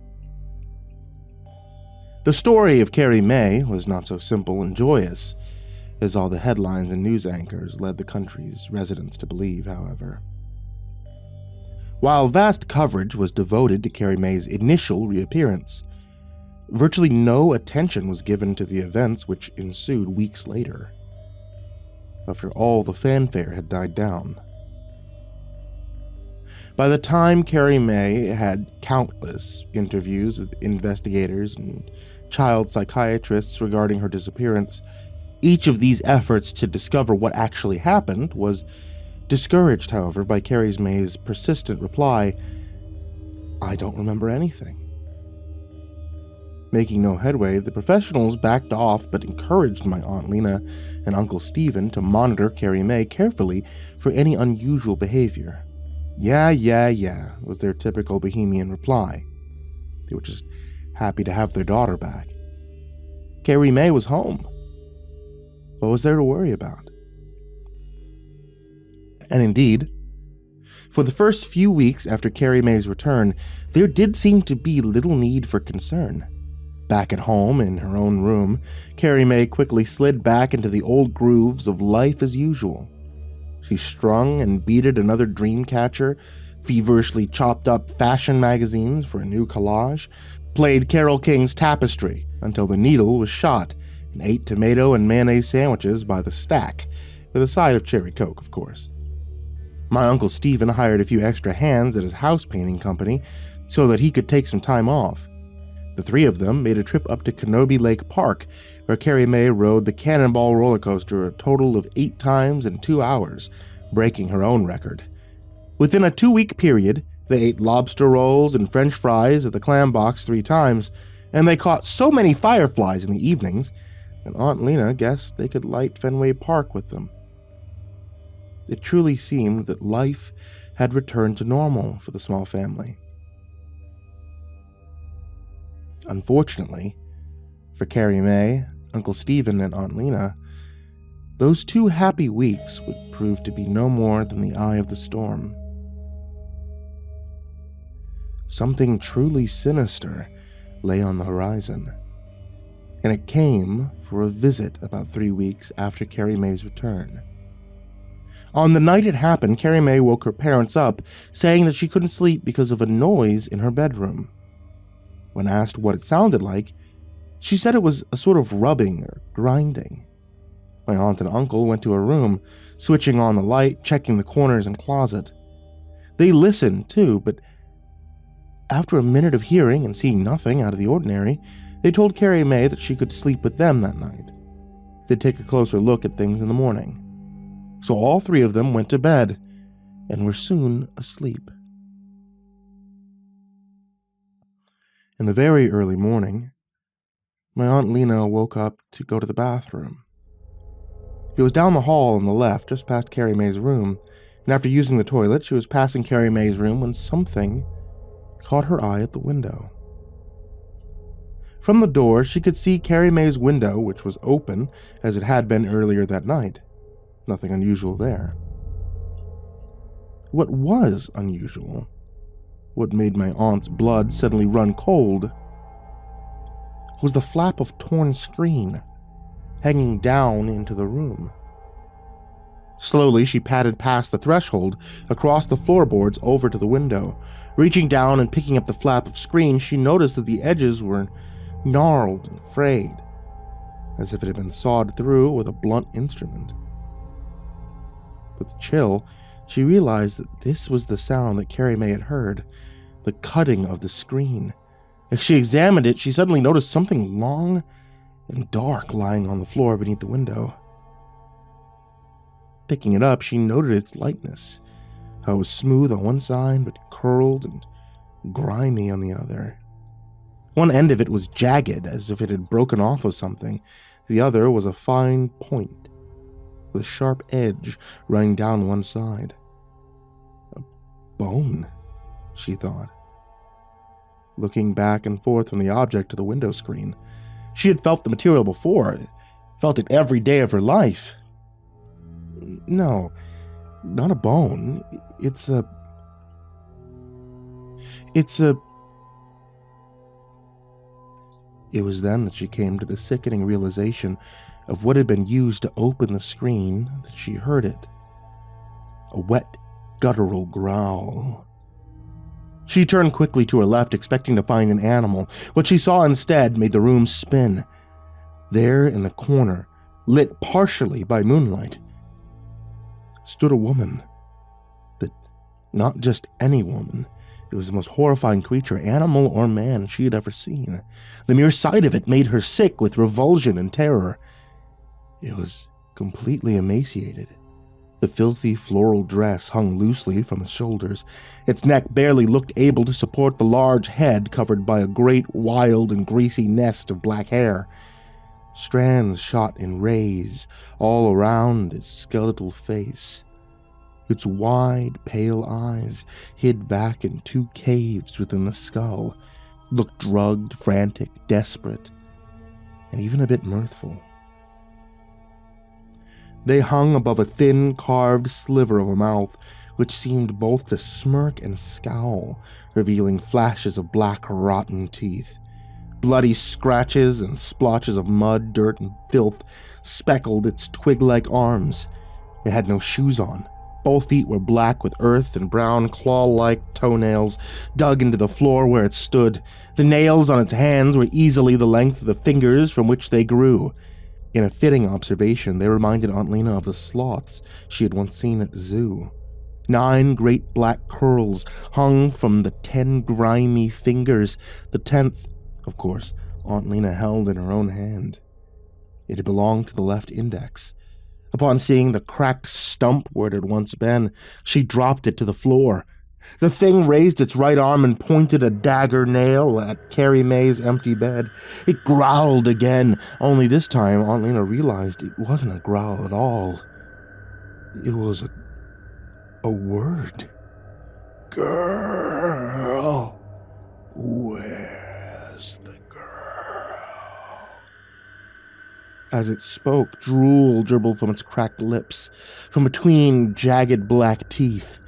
Speaker 1: The story of Carrie Mae was not so simple and joyous as all the headlines and news anchors led the country's residents to believe, however. While vast coverage was devoted to Carrie Mae's initial reappearance, virtually no attention was given to the events which ensued weeks later, after all the fanfare had died down. By the time Carrie Mae had countless interviews with investigators and child psychiatrists regarding her disappearance, each of these efforts to discover what actually happened was discouraged, however, by Carrie Mae's persistent reply, "I don't remember anything." Making no headway, the professionals backed off but encouraged my Aunt Lena and Uncle Stephen to monitor Carrie Mae carefully for any unusual behavior. Yeah, was their typical bohemian reply. They were just happy to have their daughter back. Carrie Mae was home. What was there to worry about? And indeed, for the first few weeks after Carrie Mae's return, there did seem to be little need for concern. Back at home, in her own room, Carrie Mae quickly slid back into the old grooves of life as usual. She strung and beaded another dream catcher, feverishly chopped up fashion magazines for a new collage, played Carole King's Tapestry until the needle was shot, and ate tomato and mayonnaise sandwiches by the stack, with a side of cherry coke, of course. My Uncle Stephen hired a few extra hands at his house painting company so that he could take some time off. The three of them made a trip up to Kenobi Lake Park, where Carrie Mae rode the Cannonball roller coaster a total of 8 times in 2 hours, breaking her own record. Within a 2-week period, they ate lobster rolls and French fries at the Clam Box 3 times, and they caught so many fireflies in the evenings that Aunt Lena guessed they could light Fenway Park with them. It truly seemed that life had returned to normal for the small family. Unfortunately, for Carrie Mae, Uncle Stephen, and Aunt Lena, those 2 happy weeks would prove to be no more than the eye of the storm. Something truly sinister lay on the horizon, and it came for a visit about 3 weeks after Carrie Mae's return. On the night it happened, Carrie Mae woke her parents up, saying that she couldn't sleep because of a noise in her bedroom. When asked what it sounded like, she said it was a sort of rubbing or grinding. My aunt and uncle went to her room, switching on the light, checking the corners and closet. They listened, too, but after a minute of hearing and seeing nothing out of the ordinary, they told Carrie Mae that she could sleep with them that night. They'd take a closer look at things in the morning. So all 3 of them went to bed and were soon asleep. In the very early morning, my Aunt Lena woke up to go to the bathroom. It was down the hall on the left, just past Carrie Mae's room, and after using the toilet, she was passing Carrie Mae's room when something caught her eye at the window. From the door, she could see Carrie Mae's window, which was open as it had been earlier that night. Nothing unusual there. What was unusual, what made my aunt's blood suddenly run cold, was the flap of torn screen hanging down into the room. Slowly, she padded past the threshold, across the floorboards over to the window. Reaching down and picking up the flap of screen, she noticed that the edges were gnarled and frayed, as if it had been sawed through with a blunt instrument. With a chill, she realized that this was the sound that Carrie Mae had heard, the cutting of the screen. As she examined it, she suddenly noticed something long and dark lying on the floor beneath the window. Picking it up, she noted its lightness, how it was smooth on one side but curled and grimy on the other. One end of it was jagged, as if it had broken off of something. The other was a fine point, with a sharp edge running down one side. A bone, she thought. Looking back and forth from the object to the window screen, she had felt the material before, felt it every day of her life. No, not a bone. It was then that she came to the sickening realization of what had been used to open the screen that she heard it. A wet, guttural growl. She turned quickly to her left, expecting to find an animal. What she saw instead made the room spin. There in the corner, lit partially by moonlight, stood a woman. But not just any woman. It was the most horrifying creature, animal or man, she had ever seen. The mere sight of it made her sick with revulsion and terror. It was completely emaciated. The filthy floral dress hung loosely from its shoulders. Its neck barely looked able to support the large head covered by a great, wild, and greasy nest of black hair. Strands shot in rays all around its skeletal face. Its wide, pale eyes, hid back in two caves within the skull, looked drugged, frantic, desperate, and even a bit mirthful. They hung above a thin, carved sliver of a mouth, which seemed both to smirk and scowl, revealing flashes of black, rotten teeth. Bloody scratches and splotches of mud, dirt, and filth speckled its twig-like arms. It had no shoes on. Both feet were black with earth and brown claw-like toenails dug into the floor where it stood. The nails on its hands were easily the length of the fingers from which they grew. In a fitting observation, they reminded Aunt Lena of the sloths she had once seen at the zoo. 9 great black curls hung from the 10 grimy fingers. The 10th, of course, Aunt Lena held in her own hand. It had belonged to the left index. Upon seeing the cracked stump where it had once been, she dropped it to the floor. The thing raised its right arm and pointed a dagger nail at Carrie Mae's empty bed. It growled again, only this time Aunt Lena realized it wasn't a growl at all. It was a word. Girl, where's the girl? As it spoke, drool dribbled from its cracked lips, from between jagged black teeth.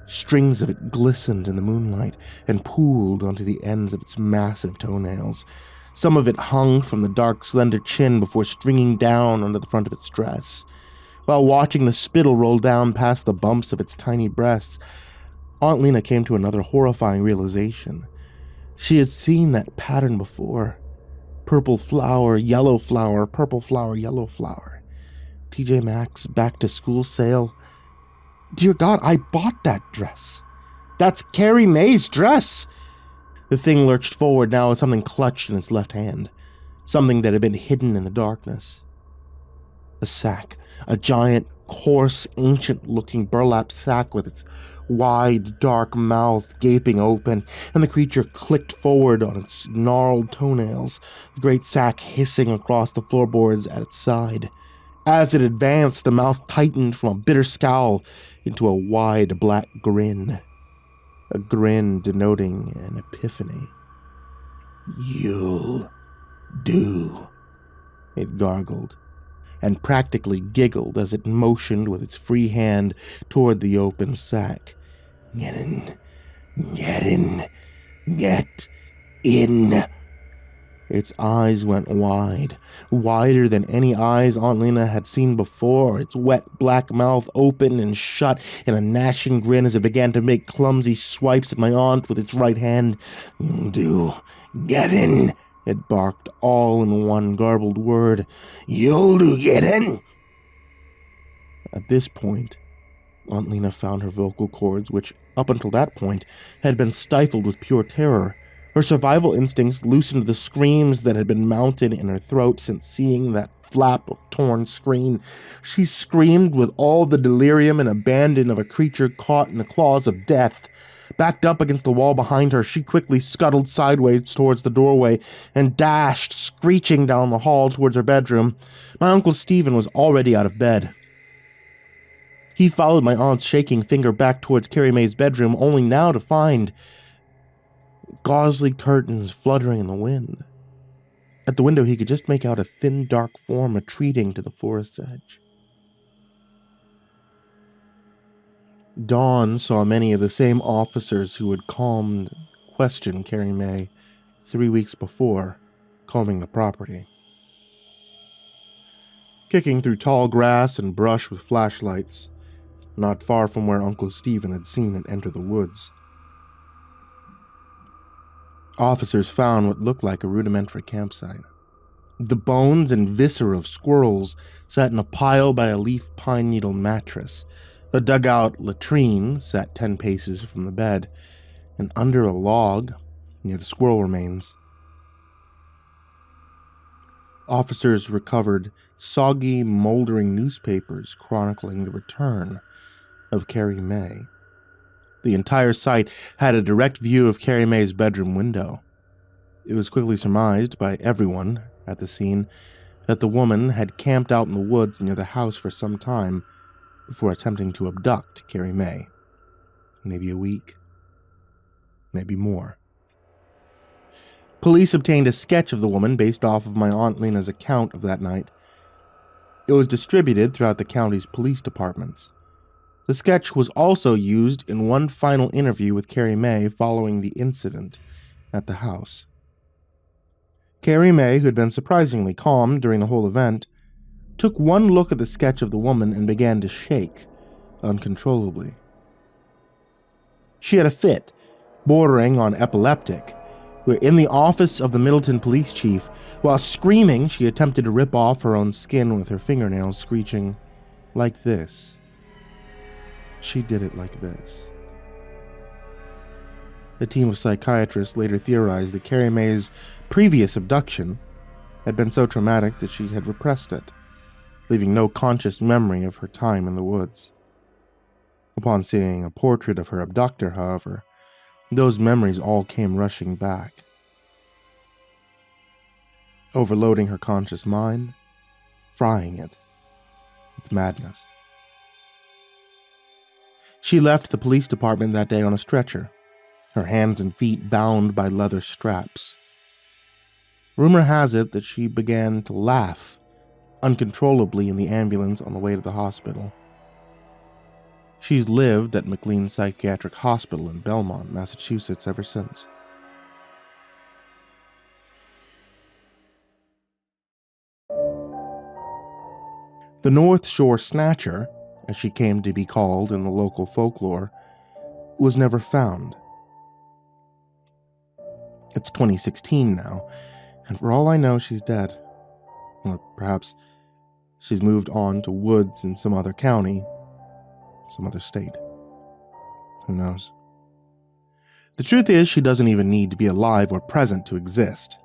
Speaker 1: Strings of it glistened in the moonlight and pooled onto the ends of its massive toenails. Some of it hung from the dark, slender chin before stringing down onto the front of its dress. While watching the spittle roll down past the bumps of its tiny breasts, Aunt Lena came to another horrifying realization. She had seen that pattern before. Purple flower, yellow flower, purple flower, yellow flower. TJ Maxx back-to-school sale. Dear God, I bought that dress. That's Carrie Mae's dress. The thing lurched forward now with something clutched in its left hand. Something that had been hidden in the darkness. A sack. A giant, coarse, ancient-looking burlap sack with its wide, dark mouth gaping open, and the creature clicked forward on its gnarled toenails, the great sack hissing across the floorboards at its side. As it advanced, the mouth tightened from a bitter scowl into a wide black grin. a grin denoting an epiphany. "You'll do," it gargled, and practically giggled as it motioned with its free hand toward the open sack. "Get in, get in, get in." Its eyes went wide, wider than any eyes Aunt Lena had seen before, its wet black mouth open and shut in a gnashing grin as it began to make clumsy swipes at my aunt with its right hand. "You'll do. Get in," it barked, all in one garbled word. "You'll do. Get in." At this point, Aunt Lena found her vocal cords, which, up until that point, had been stifled with pure terror. Her survival instincts loosened the screams that had been mounted in her throat since seeing that flap of torn screen. She screamed with all the delirium and abandon of a creature caught in the claws of death. Backed up against the wall behind her, she quickly scuttled sideways towards the doorway and dashed, screeching down the hall towards her bedroom. My Uncle Stephen was already out of bed. He followed my aunt's shaking finger back towards Carrie Mae's bedroom, only now to find gauzy curtains fluttering in the wind. At the window, he could just make out a thin, dark form retreating to the forest's edge. Dawn saw many of the same officers who had calmed and questioned Carrie Mae 3 weeks before, combing the property. Kicking through tall grass and brush with flashlights, not far from where Uncle Stephen had seen it enter the woods. Officers found what looked like a rudimentary campsite. The bones and viscera of squirrels sat in a pile by a leaf pine needle mattress. A dugout latrine sat 10 paces from the bed, and under a log near the squirrel remains. Officers recovered soggy, moldering newspapers chronicling the return of Carrie Mae. The entire site had a direct view of Carrie Mae's bedroom window. It was quickly surmised by everyone at the scene that the woman had camped out in the woods near the house for some time before attempting to abduct Carrie Mae. Maybe a week, maybe more. Police obtained a sketch of the woman based off of my Aunt Lena's account of that night. It was distributed throughout the county's police departments. The sketch was also used in one final interview with Carrie Mae following the incident at the house. Carrie Mae, who had been surprisingly calm during the whole event, took one look at the sketch of the woman and began to shake uncontrollably. She had a fit, bordering on epileptic, where in the office of the Middleton police chief, while screaming, she attempted to rip off her own skin with her fingernails, screeching, "Like this." She did it like this. The team of psychiatrists later theorized that Carrie Mae's previous abduction had been so traumatic that she had repressed it, leaving no conscious memory of her time in the woods. Upon seeing a portrait of her abductor, however, those memories all came rushing back, overloading her conscious mind, frying it with madness. She left the police department that day on a stretcher, her hands and feet bound by leather straps. Rumor has it that she began to laugh uncontrollably in the ambulance on the way to the hospital. She's lived at McLean Psychiatric Hospital in Belmont, Massachusetts ever since. The North Shore Snatcher, as she came to be called in the local folklore, was never found. It's 2016 now, and for all I know, she's dead. Or perhaps she's moved on to woods in some other county, some other state. Who knows? The truth is, she doesn't even need to be alive or present to exist.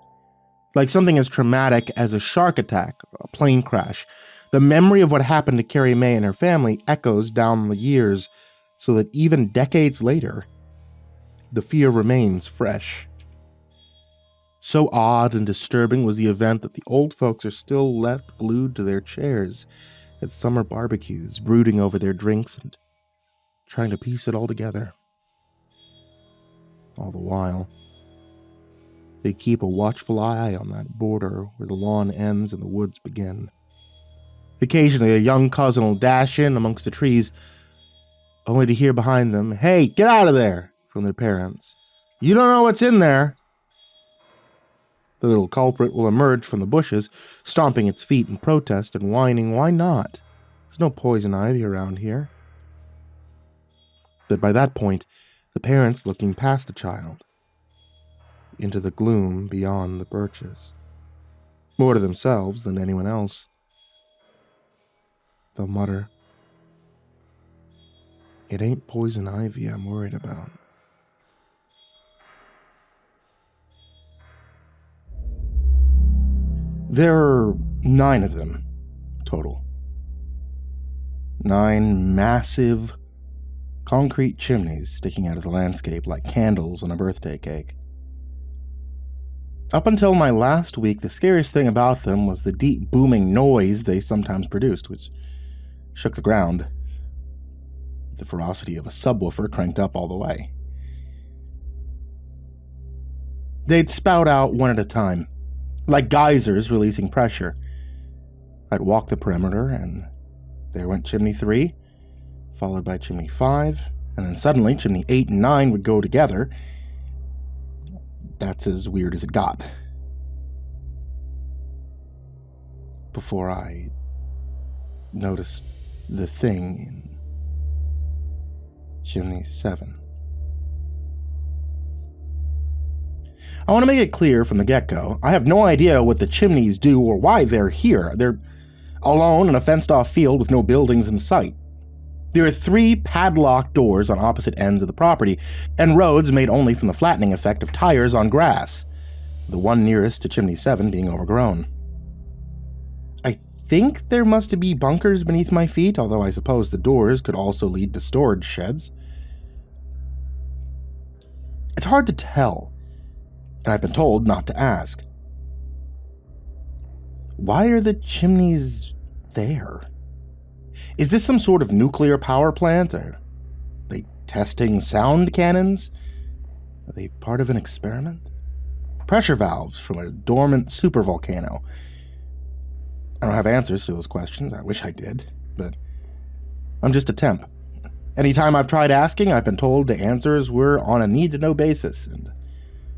Speaker 1: Like something as traumatic as a shark attack or a plane crash, the memory of what happened to Carrie Mae and her family echoes down the years, so that even decades later, the fear remains fresh. So odd and disturbing was the event that the old folks are still left glued to their chairs at summer barbecues, brooding over their drinks and trying to piece it all together. All the while, they keep a watchful eye on that border where the lawn ends and the woods begin. Occasionally, a young cousin will dash in amongst the trees, only to hear behind them, "Hey, get out of there!" from their parents. "You don't know what's in there!" The little culprit will emerge from the bushes, stomping its feet in protest and whining, "Why not? There's no poison ivy around here." But by that point, the parents looking past the child, into the gloom beyond the birches, more to themselves than anyone else. They'll mutter, "It ain't poison ivy I'm worried about." There are 9 of them total. 9 massive concrete chimneys sticking out of the landscape like candles on a birthday cake. Up until my last week, the scariest thing about them was the deep booming noise they sometimes produced, which shook the ground. The ferocity of a subwoofer cranked up all the way. They'd spout out one at a time, like geysers releasing pressure. I'd walk the perimeter, and there went chimney 3, followed by chimney 5, and then suddenly chimney 8 and 9 would go together. That's as weird as it got. Before I noticed the thing in chimney 7. I want to make it clear from the get-go, I have no idea what the chimneys do or why they're here. They're alone in a fenced-off field with no buildings in sight. There are 3 padlocked doors on opposite ends of the property, and roads made only from the flattening effect of tires on grass, the one nearest to chimney 7 being overgrown. I think there must be bunkers beneath my feet, although I suppose the doors could also lead to storage sheds. It's hard to tell, and I've been told not to ask. Why are the chimneys there? Is this some sort of nuclear power plant? Are they testing sound cannons? Are they part of an experiment? Pressure valves from a dormant supervolcano? I don't have answers to those questions. I wish I did, but I'm just a temp. Anytime I've tried asking, I've been told the answers were on a need-to-know basis, and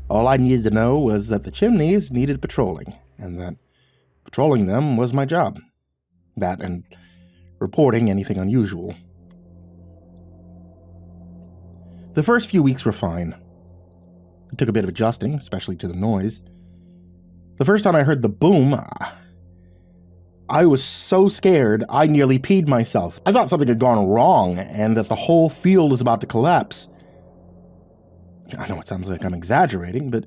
Speaker 1: all I needed to know was that the chimneys needed patrolling, and that patrolling them was my job. That and reporting anything unusual. The first few weeks were fine. It took a bit of adjusting, especially to the noise. The first time I heard the boom, I was so scared I nearly peed myself. I thought something had gone wrong and that the whole field was about to collapse. I know it sounds like I'm exaggerating, but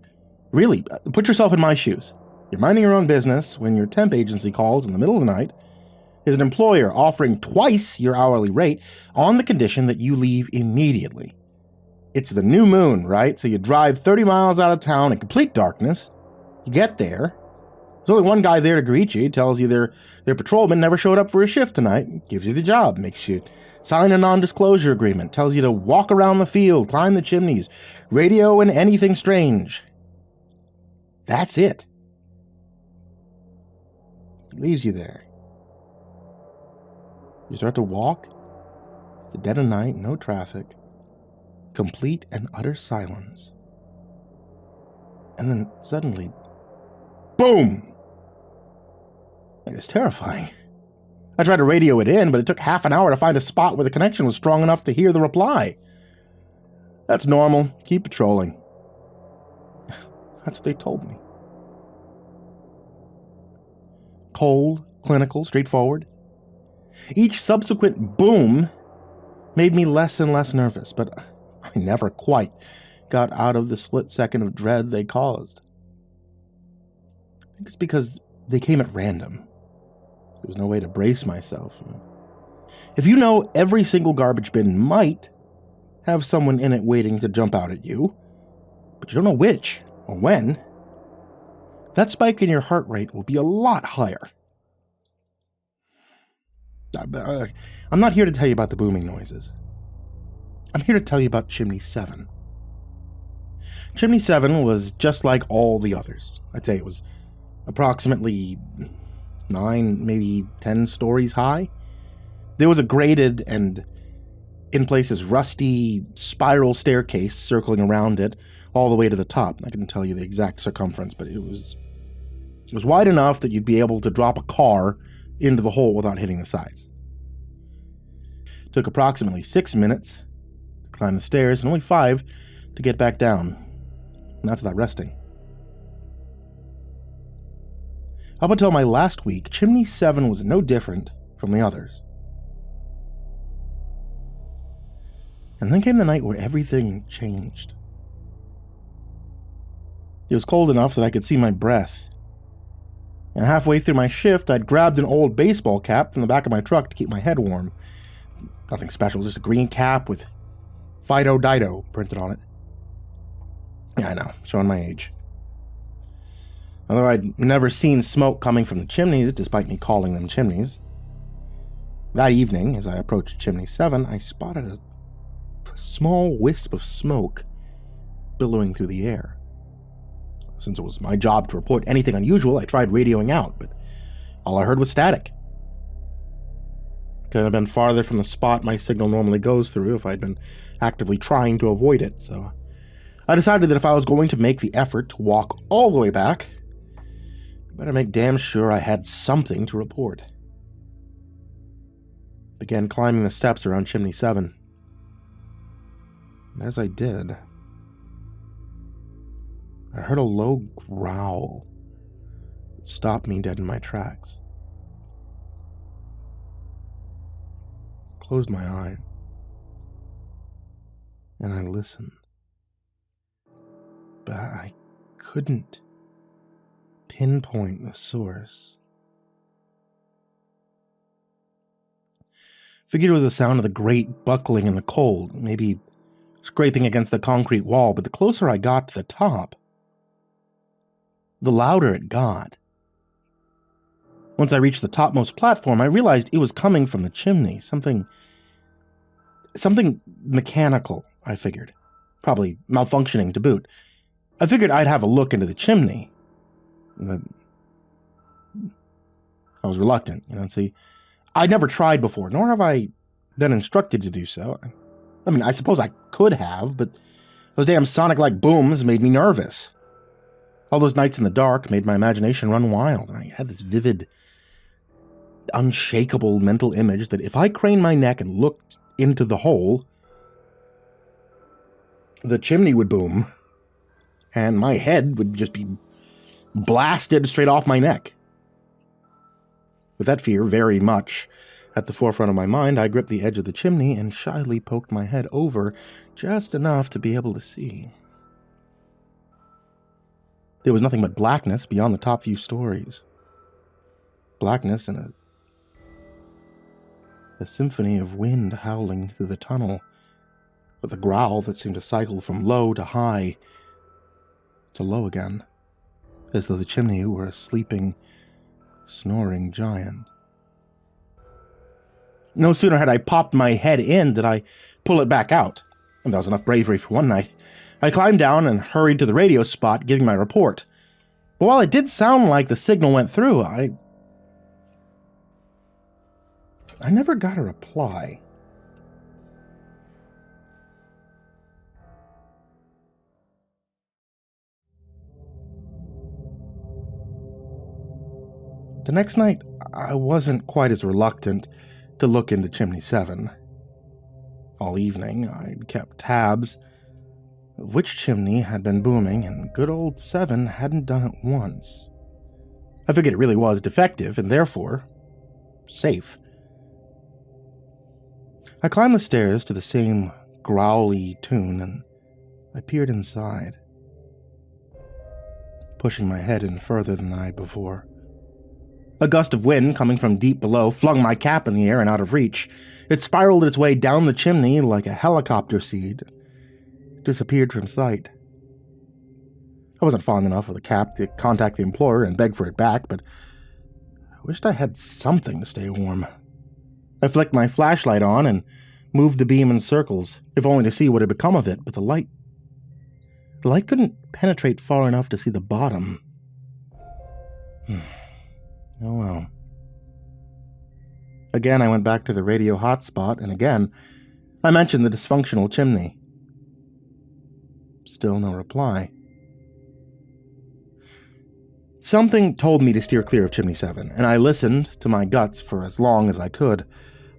Speaker 1: really, put yourself in my shoes. You're minding your own business when your temp agency calls in the middle of the night. There's an employer offering twice your hourly rate on the condition that you leave immediately. It's the new moon, right? So you drive 30 miles out of town in complete darkness. You get there. There's only one guy there to greet you. He tells you their patrolman never showed up for his shift tonight. Gives you the job. Makes you sign a non-disclosure agreement. Tells you to walk around the field, climb the chimneys, radio and anything strange. That's it. He leaves you there. You start to walk. It's the dead of night, no traffic. Complete and utter silence. And then suddenly, boom! It's terrifying. I tried to radio it in, but it took half an hour to find a spot where the connection was strong enough to hear the reply. That's normal. Keep patrolling. That's what they told me. Cold, clinical, straightforward. Each subsequent boom made me less and less nervous, but I never quite got out of the split second of dread they caused. I think it's because they came at random. There was no way to brace myself. If you know every single garbage bin might have someone in it waiting to jump out at you, but you don't know which or when, that spike in your heart rate will be a lot higher. I'm not here to tell you about the booming noises. I'm here to tell you about Chimney 7. Chimney 7 was just like all the others. I'd say it was approximately 9, maybe 10 stories high. There was a graded and, in places, rusty spiral staircase circling around it all the way to the top. I couldn't tell you the exact circumference, but it was wide enough that you'd be able to drop a car into the hole without hitting the sides. It took approximately 6 minutes to climb the stairs and only 5 to get back down. And that's without resting. Up until my last week, Chimney 7 was no different from the others. And then came the night where everything changed. It was cold enough that I could see my breath. And halfway through my shift, I'd grabbed an old baseball cap from the back of my truck to keep my head warm. Nothing special, just a green cap with Fido Dido printed on it. Yeah, I know, showing my age. Although I'd never seen smoke coming from the chimneys, despite me calling them chimneys. That evening, as I approached Chimney 7, I spotted a small wisp of smoke billowing through the air. Since it was my job to report anything unusual, I tried radioing out, but all I heard was static. Couldn't have been farther from the spot my signal normally goes through if I'd been actively trying to avoid it, so I decided that if I was going to make the effort to walk all the way back, I better make damn sure I had something to report. Began climbing the steps around Chimney 7. And as I did, I heard a low growl that stopped me dead in my tracks. I closed my eyes, and I listened. But I couldn't pinpoint the source. Figured it was the sound of the grate buckling in the cold, maybe scraping against the concrete wall, but the closer I got to the top, the louder it got. Once I reached the topmost platform, I realized it was coming from the chimney, something mechanical, I figured. Probably malfunctioning to boot. I figured I'd have a look into the chimney. But I was reluctant, see. I'd never tried before, nor have I been instructed to do so. I mean, I suppose I could have, but those damn sonic-like booms made me nervous. All those nights in the dark made my imagination run wild, and I had this vivid, unshakable mental image that if I craned my neck and looked into the hole, the chimney would boom, and my head would just be blasted straight off my neck. With that fear very much at the forefront of my mind, I gripped the edge of the chimney and shyly poked my head over just enough to be able to see. There was nothing but blackness beyond the top few stories. Blackness and a symphony of wind howling through the tunnel, with a growl that seemed to cycle from low to high to low again, as though the chimney were a sleeping, snoring giant. No sooner had I popped my head in did I pull it back out, and that was enough bravery for one night. I climbed down and hurried to the radio spot, giving my report. But while it did sound like the signal went through, I never got a reply. The next night, I wasn't quite as reluctant to look into Chimney 7. All evening, I'd kept tabs of which chimney had been booming, and good old 7 hadn't done it once. I figured it really was defective, and therefore safe. I climbed the stairs to the same growly tune, and I peered inside, pushing my head in further than the night before. A gust of wind coming from deep below flung my cap in the air and out of reach. It spiraled its way down the chimney like a helicopter seed. It disappeared from sight. I wasn't fond enough of the cap to contact the employer and beg for it back, but I wished I had something to stay warm. I flicked my flashlight on and moved the beam in circles, if only to see what had become of it, but the light The light couldn't penetrate far enough to see the bottom. Oh well. Again, I went back to the radio hotspot, and again, I mentioned the dysfunctional chimney. Still no reply. Something told me to steer clear of Chimney 7, and I listened to my guts for as long as I could.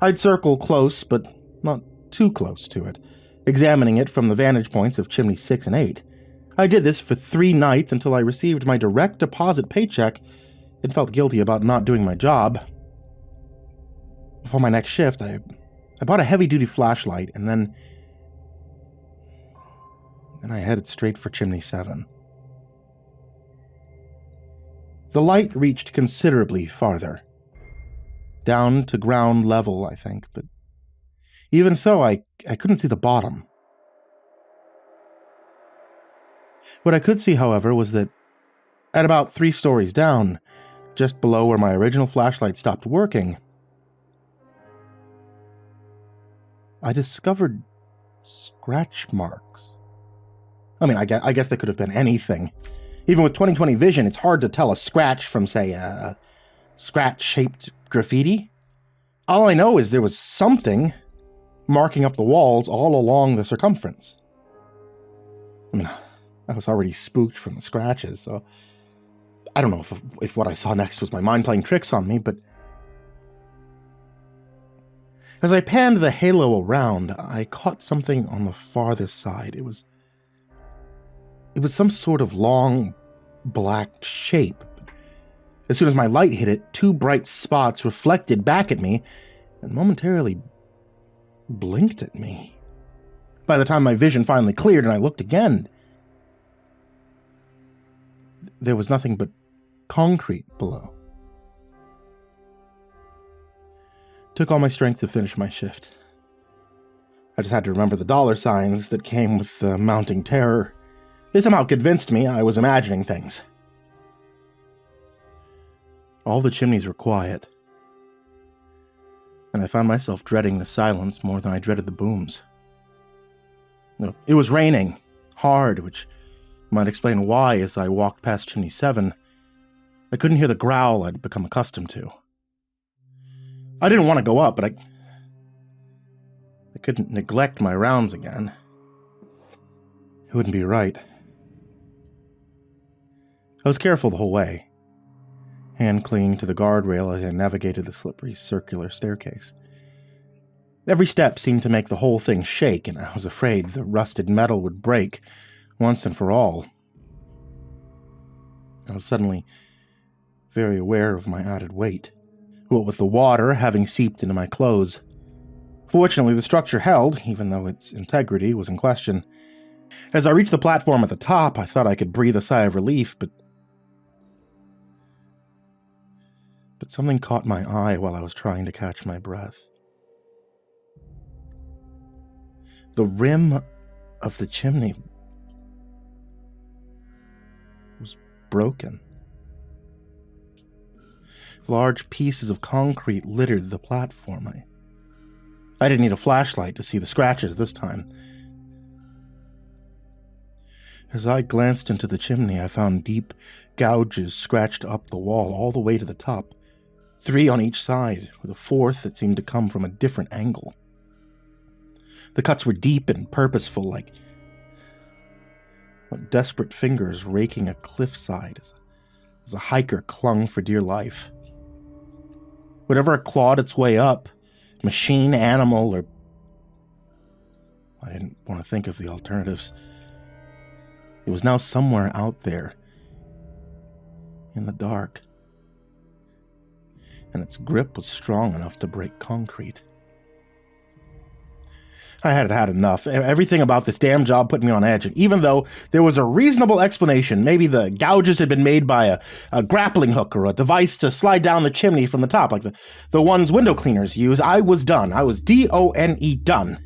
Speaker 1: I'd circle close, but not too close to it, examining it from the vantage points of Chimney 6 and 8. I did this for 3 nights until I received my direct deposit paycheck and felt guilty about not doing my job. Before my next shift, I bought a heavy-duty flashlight, and then I headed straight for Chimney 7. The light reached considerably farther. Down to ground level, I think, but even so, I couldn't see the bottom. What I could see, however, was that at about 3 stories down, just below where my original flashlight stopped working, I discovered scratch marks. I mean, I guess they could have been anything. Even with 20/20 vision, it's hard to tell a scratch from, say, a scratch-shaped graffiti. All I know is there was something marking up the walls all along the circumference. I mean, I was already spooked from the scratches, so I don't know if what I saw next was my mind playing tricks on me, but as I panned the halo around, I caught something on the farthest side. It was some sort of long, black shape. As soon as my light hit it, 2 bright spots reflected back at me and momentarily blinked at me. By the time my vision finally cleared and I looked again, there was nothing but concrete below. Took all my strength to finish my shift. I just had to remember the dollar signs that came with the mounting terror. They somehow convinced me I was imagining things. All the chimneys were quiet, and I found myself dreading the silence more than I dreaded the booms. It was raining, hard, which might explain why, as I walked past Chimney 7, I couldn't hear the growl I'd become accustomed to. I didn't want to go up, but I couldn't neglect my rounds again. It wouldn't be right. I was careful the whole way, hand clinging to the guardrail as I navigated the slippery circular staircase. Every step seemed to make the whole thing shake, and I was afraid the rusted metal would break once and for all. I was suddenly very aware of my added weight, what with the water having seeped into my clothes. Fortunately, the structure held, even though its integrity was in question. As I reached the platform at the top, I thought I could breathe a sigh of relief, but something caught my eye while I was trying to catch my breath. The rim of the chimney was broken. Large pieces of concrete littered the platform. I didn't need a flashlight to see the scratches this time. As I glanced into the chimney, I found deep gouges scratched up the wall all the way to the top, 3 on each side, with a 4th that seemed to come from a different angle. The cuts were deep and purposeful, like desperate fingers raking a cliffside as a hiker clung for dear life. Whatever clawed its way up, machine, animal, or... I didn't want to think of the alternatives. It was now somewhere out there, in the dark, and its grip was strong enough to break concrete. I had had enough. Everything about this damn job put me on edge, and even though there was a reasonable explanation, maybe the gouges had been made by a grappling hook or a device to slide down the chimney from the top, like the ones window cleaners use, I was done. I was D-O-N-E done.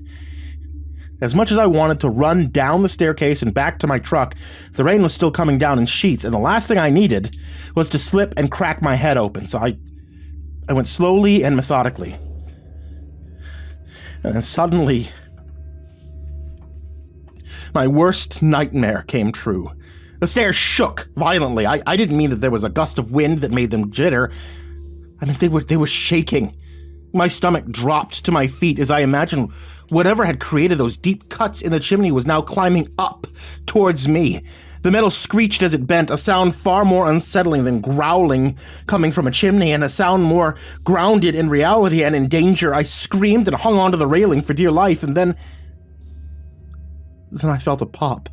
Speaker 1: As much as I wanted to run down the staircase and back to my truck, the rain was still coming down in sheets, and the last thing I needed was to slip and crack my head open, so I went slowly and methodically. And then suddenly, My worst nightmare came true. The stairs shook violently. I didn't mean that there was a gust of wind that made them jitter. I mean, they were shaking. My stomach dropped to my feet as I imagined whatever had created those deep cuts in the chimney was now climbing up towards me. The metal screeched as it bent, a sound far more unsettling than growling coming from a chimney, and a sound more grounded in reality and in danger. I screamed and hung onto the railing for dear life, and then I felt a pop.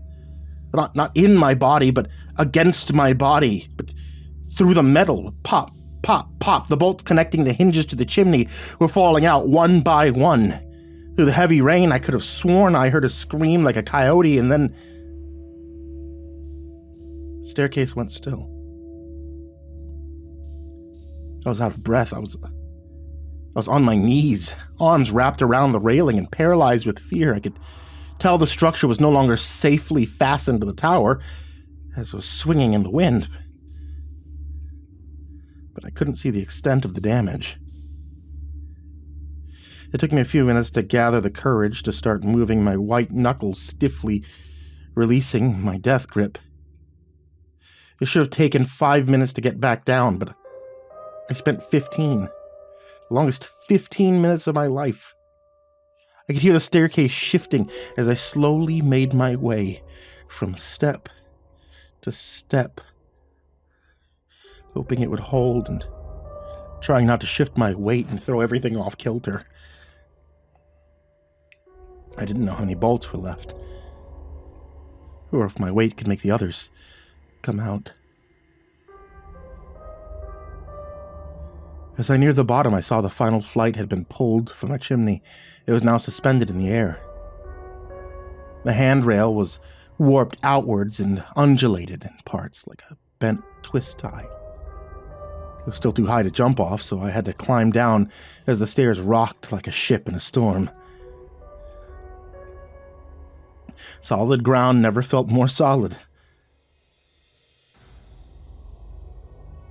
Speaker 1: Not in my body, but against my body, but through the metal. Pop, pop, pop. The bolts connecting the hinges to the chimney were falling out one by one. Through the heavy rain, I could have sworn I heard a scream like a coyote, and then the staircase went still. I was out of breath. I was on my knees, arms wrapped around the railing and paralyzed with fear. I could tell the structure was no longer safely fastened to the tower as it was swinging in the wind. But I couldn't see the extent of the damage. It took me a few minutes to gather the courage to start moving my white knuckles stiffly, releasing my death grip. It should have taken 5 minutes to get back down, but I spent 15. The longest 15 minutes of my life. I could hear the staircase shifting as I slowly made my way from step to step, hoping it would hold and trying not to shift my weight and throw everything off kilter. I didn't know how many bolts were left, or if my weight could make the others come out. As I neared the bottom, I saw the final flight had been pulled from the chimney. It was now suspended in the air. The handrail was warped outwards and undulated in parts like a bent twist tie. It was still too high to jump off, so I had to climb down as the stairs rocked like a ship in a storm. Solid ground never felt more solid.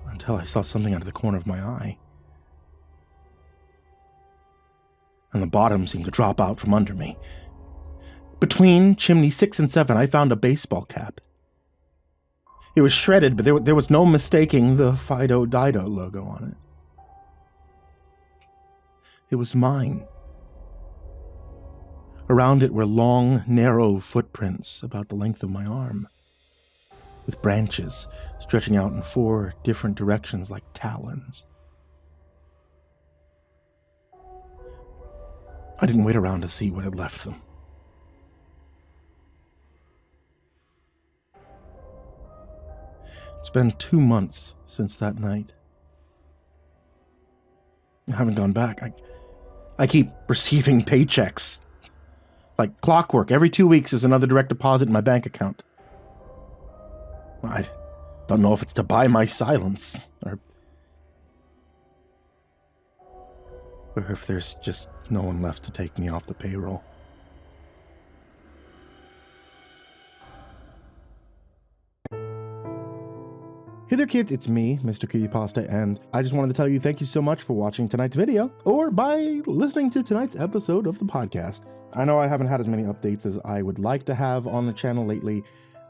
Speaker 1: Until I saw something out of the corner of my eye. And the bottom seemed to drop out from under me. Between chimney 6 and 7, I found a baseball cap. It was shredded, but there was no mistaking the Fido Dido logo on it. It was mine. Around it were long, narrow footprints about the length of my arm, with branches stretching out in 4 different directions like talons. I didn't wait around to see what had left them. It's been 2 months since that night. I haven't gone back. I keep receiving paychecks. Like clockwork, every 2 weeks there's another direct deposit in my bank account. I don't know if it's to buy my silence, or if there's just no one left to take me off the payroll. Hey there kids, it's me, MrCreepyPasta, and I just wanted to tell you thank you so much for watching tonight's video, or by listening to tonight's episode of the podcast. I know I haven't had as many updates as I would like to have on the channel lately,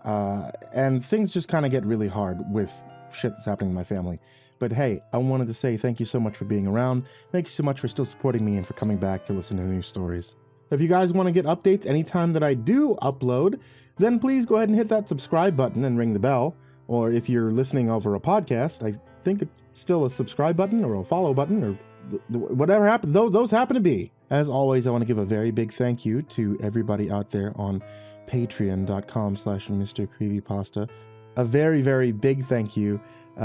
Speaker 1: and things just kind of get really hard with shit that's happening in my family. But hey, I wanted to say thank you so much for being around. Thank you so much for still supporting me and for coming back to listen to new stories. If you guys want to get updates anytime that I do upload, then please go ahead and hit that subscribe button and ring the bell. Or if you're listening over a podcast, I think it's still a subscribe button or a follow button or whatever happens. Those happen to be. As always, I want to give a very big thank you to everybody out there on patreon.com/MrCreepyPasta. A very, very big thank you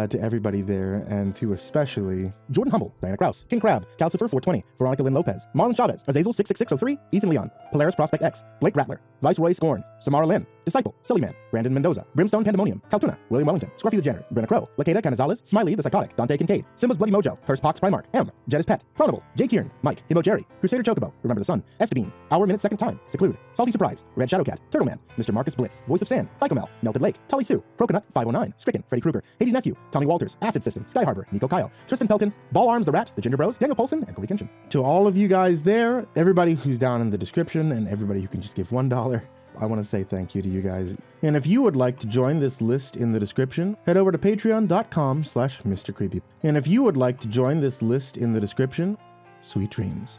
Speaker 1: to everybody there, and to especially Jordan Humble, Diana Kraus, King Crab, Calcifer420, Veronica Lynn Lopez, Marlon Chavez, Azazel66603, Ethan Leon, Polaris Prospect X, Blake Rattler, Viceroy Scorn, Samara Lynn, Disciple, Sillyman, Brandon Mendoza, BrimstonePandemonium, Caltuna, William Wellington, Scruffy the Janitor, Brenna Crow, Lakeda Canizales, Smiley the Psychotic, Dante Kinkade, Simba's Bloody Mojo, CursepoxPrimarch, M, Jettis Pet, Clonable, Jay Kieran, Mike, himbojerry, CrusaderChocobo, Remember the Sun, Estebean, Hour Minute Second Time, Seclude, Salty Surprise, Red Shadowcat, Turtleman, Mr. Marcus Blitz, Voice of Sand, Ficomel, Melted Lake, Tully Sue, Croconut 509, Stricken, Freddy Krueger, HIDive nephew, Tommy Walters, AcidSystem, Sky Harbor, Nico Kyle, Tristan Pelton, BallarmsTheRat, The Ginger Bros, Daniel Poulsen, and CoryxKenshin. To all of you guys there, everybody who's down in the description, and everybody who can just give $1, I want to say thank you to you guys. And if you would like to join this list in the description, head over to patreon.com/MrCreepy. And if you would like to join this list in the description, sweet dreams.